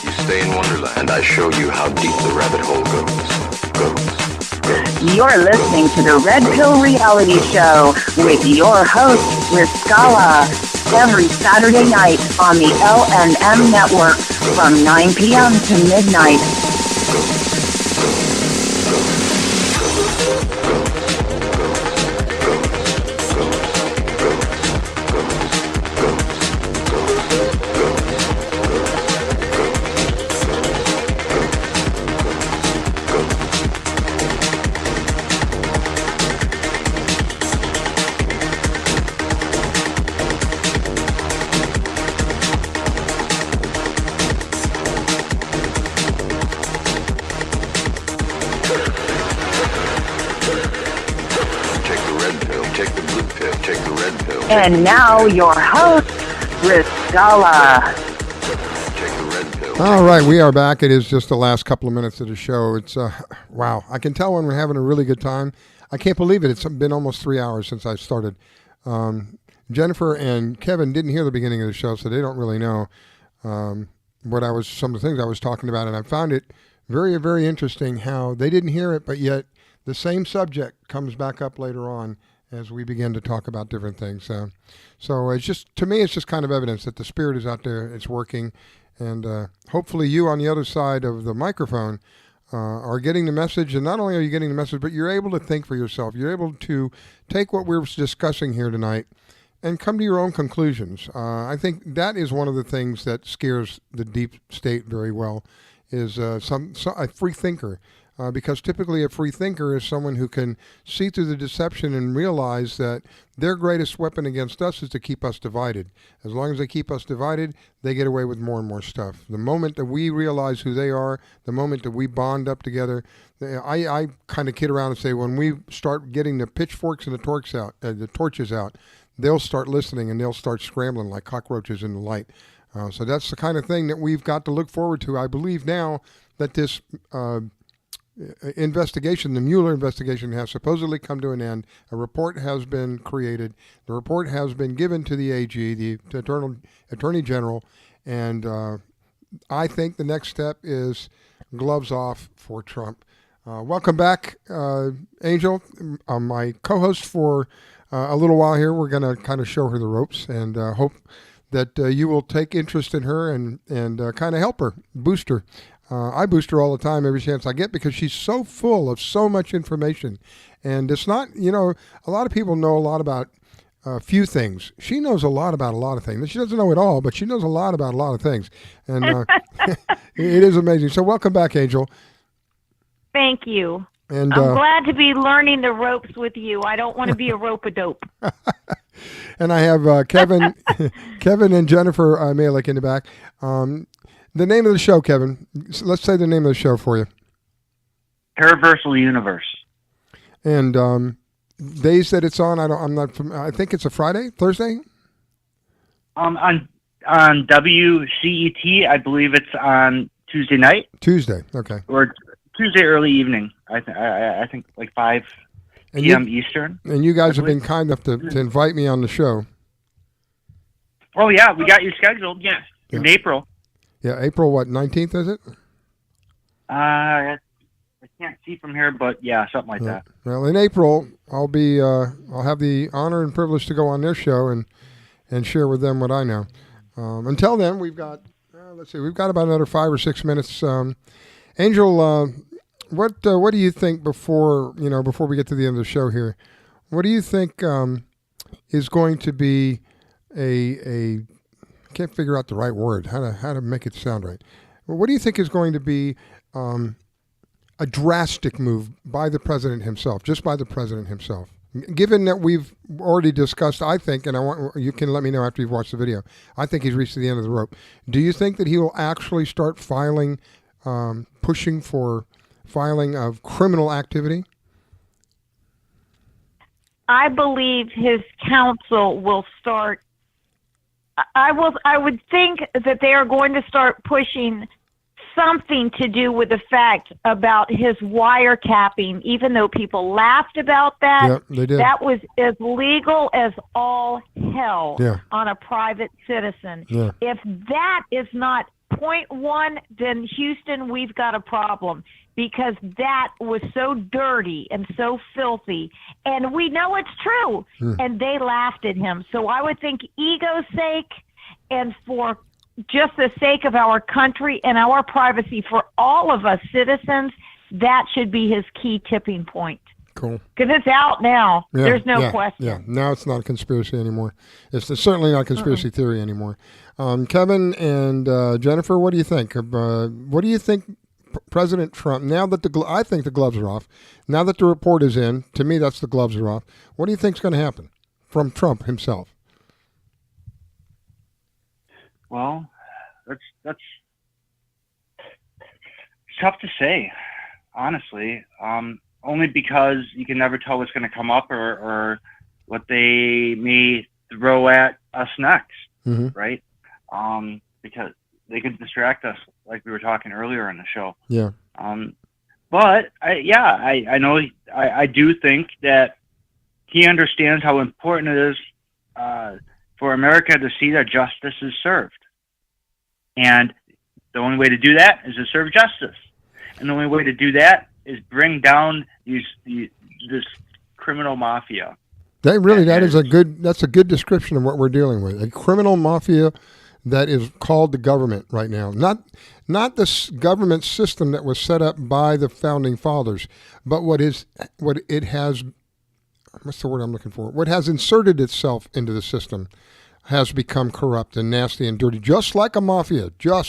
S6: You stay in Wonderland, and I show you how deep the rabbit hole goes.
S24: You're listening to the Red Pill Reality Show with your host, Miss Scala, every Saturday night on the LNM Network from 9 p.m. to midnight. And now your host, Riscala.
S8: All right, we are back. It is just the last couple of minutes of the show. It's wow. I can tell when we're having a really good time. I can't believe it. It's been almost 3 hours since I started. Jennifer and Kevin didn't hear the beginning of the show, so they don't really know some of the things I was talking about, and I found it very, very interesting how they didn't hear it, but yet the same subject comes back up later on as we begin to talk about different things. So it's just, to me, it's just kind of evidence that the spirit is out there, it's working, and hopefully you on the other side of the microphone are getting the message, and not only are you getting the message, but you're able to think for yourself. You're able to take what we're discussing here tonight and come to your own conclusions. I think that is one of the things that scares the deep state very well, is a free thinker. Because typically a free thinker is someone who can see through the deception and realize that their greatest weapon against us is to keep us divided. As long as they keep us divided, they get away with more and more stuff. The moment that we realize who they are, the moment that we bond up together, I kind of kid around and say when we start getting the pitchforks and the torches out, they'll start listening and they'll start scrambling like cockroaches in the light. So that's the kind of thing that we've got to look forward to. I believe now that this investigation, the Mueller investigation, has supposedly come to an end. A report has been created. The report has been given to the AG, the Attorney General, and I think the next step is gloves off for Trump. Welcome back, Angel, my co-host for a little while here. We're going to kind of show her the ropes and hope that you will take interest in her and kind of help her, boost her. I boost her all the time, every chance I get, because she's so full of so much information. And it's not, a lot of people know a lot about a few things. She knows a lot about a lot of things. She doesn't know it all, but she knows a lot about a lot of things. And it is amazing. So welcome back, Angel.
S9: Thank you.
S8: And
S9: I'm glad to be learning the ropes with you. I don't want to be a rope-a-dope.
S8: And I have Kevin and Jennifer Malek in the back. The name of the show, Kevin. Let's say the name of the show for you.
S11: Paraversal Universe.
S8: And days that it's on, I think it's a Friday, Thursday.
S11: On WCET, I believe it's on Tuesday night.
S8: Tuesday, okay.
S11: Or Tuesday early evening. I think like 5 p.m. Eastern.
S8: And you guys have been kind enough to invite me on the show.
S11: Oh yeah, we got you scheduled. Yeah, in April.
S8: Yeah, April what, 19th is it?
S11: I can't see from here, but yeah, something like that.
S8: Well, in April, I'll have the honor and privilege to go on their show and share with them what I know. Until then, we've got about another 5 or 6 minutes. Angel, what do you think before we get to the end of the show here? What do you think is going to be I can't figure out the right word, how to make it sound right. What do you think is going to be a drastic move by the president himself, just by the president himself? Given that we've already discussed, I think, and you can let me know after you've watched the video, I think he's reached the end of the rope. Do you think that he will actually start pushing for filing of criminal activity?
S9: I believe his counsel will start. I would think that they are going to start pushing something to do with the fact about his wiretapping, even though people laughed about that.
S8: Yep, they did.
S9: That was as legal as all hell
S8: Yeah.
S9: on a private citizen.
S8: Yeah.
S9: If that is not point one, then Houston, we've got a problem, because that was so dirty and so filthy, and we know it's true, and they laughed at him. So I would think ego's sake and for just the sake of our country and our privacy for all of us citizens, that should be his key tipping point.
S8: Cool.
S9: Because it's out now.
S8: Yeah,
S9: There's no question.
S8: Yeah, now it's not a conspiracy anymore. It's certainly not a conspiracy theory anymore. Kevin and Jennifer, what do you think? What do you think President Trump, now that I think the gloves are off, now that the report is in, to me that's the gloves are off, what do you think is going to happen from Trump himself?
S11: Well, that's tough to say, honestly. Only because you can never tell what's going to come up or what they may throw at us next, right? Because they could distract us, like we were talking earlier in the show.
S8: Yeah.
S11: But I know I do think that he understands how important it is for America to see that justice is served. And the only way to do that is to serve justice. And the only way to do that is bring down this criminal mafia.
S8: That's a good description of what we're dealing with. A criminal mafia that is called the government right now. Not this government system that was set up by the founding fathers, but what it has, what's the word I'm looking for? What has inserted itself into the system has become corrupt and nasty and dirty, just like a mafia. There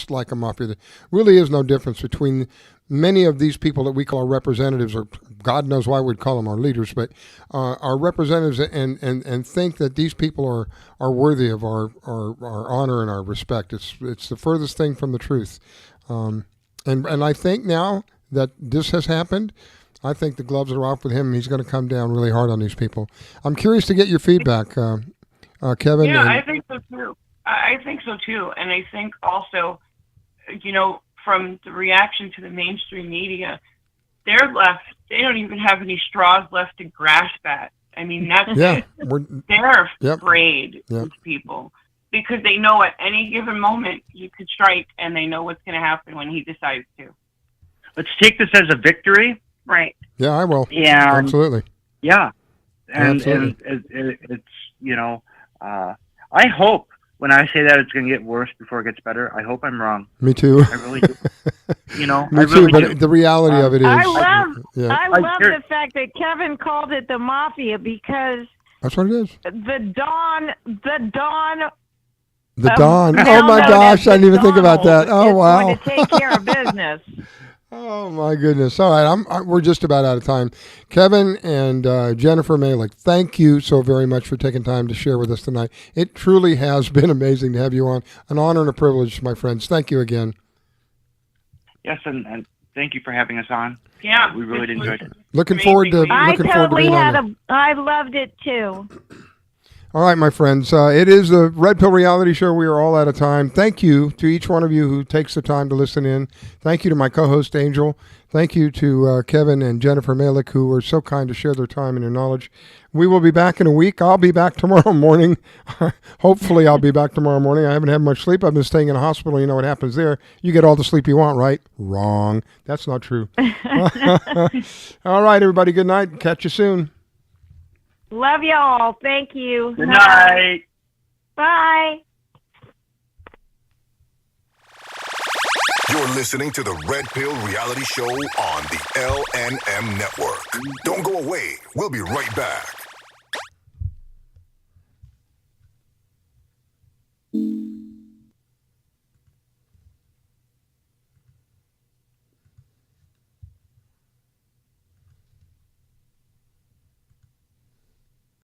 S8: really is no difference between many of these people that we call our representatives, or God knows why we'd call them our leaders, but our representatives, and think that these people are worthy of our honor and our respect. It's the furthest thing from the truth. And I think now that this has happened, I think the gloves are off with him. He's going to come down really hard on these people. I'm curious to get your feedback, Kevin.
S10: Yeah, I think so too. I think so too. And I think also, from the reaction to the mainstream media, they don't even have any straws left to grasp at. I mean, they're afraid, these people, because they know at any given moment he could strike, and they know what's going to happen when he decides to.
S11: Let's take this as a victory.
S10: Right.
S8: Yeah, I will.
S11: Yeah.
S8: Absolutely.
S11: Yeah. And it's, I hope when I say that it's going to get worse before it gets better, I hope I'm wrong.
S8: Me too.
S11: I really do.
S8: Me
S11: I
S8: too,
S11: really
S8: but
S11: do.
S8: the reality of it is...
S9: I love
S8: Yeah.
S9: the fact that Kevin called it the mafia, because
S8: That's what it is.
S9: the Dawn.
S8: Oh my gosh, I didn't even think about that. Oh wow.
S9: Going to take care of business.
S8: Oh my goodness. All right, we're just about out of time. Kevin and Jennifer Malek, thank you so very much for taking time to share with us tonight. It truly has been amazing to have you on. An honor and a privilege, my friends. Thank you again.
S11: Yes, and thank you for having us on.
S10: Yeah.
S11: We really enjoyed it.
S8: Looking forward to being on.
S9: I loved it too.
S8: All right, my friends, it is the Red Pill Reality Show. We are all out of time. Thank you to each one of you who takes the time to listen in. Thank you to my co-host, Angel. Thank you to Kevin and Jennifer Malek, who were so kind to share their time and their knowledge. We will be back in a week. I'll be back tomorrow morning. Hopefully, I'll be back tomorrow morning. I haven't had much sleep. I've been staying in a hospital. You know what happens there. You get all the sleep you want, right? Wrong. That's not true. All right, everybody. Good night. Catch you soon.
S9: Love y'all. Thank you.
S11: Good night.
S9: Bye.
S12: You're listening to the Red Pill Reality Show on the LNM Network. Don't go away. We'll be right back.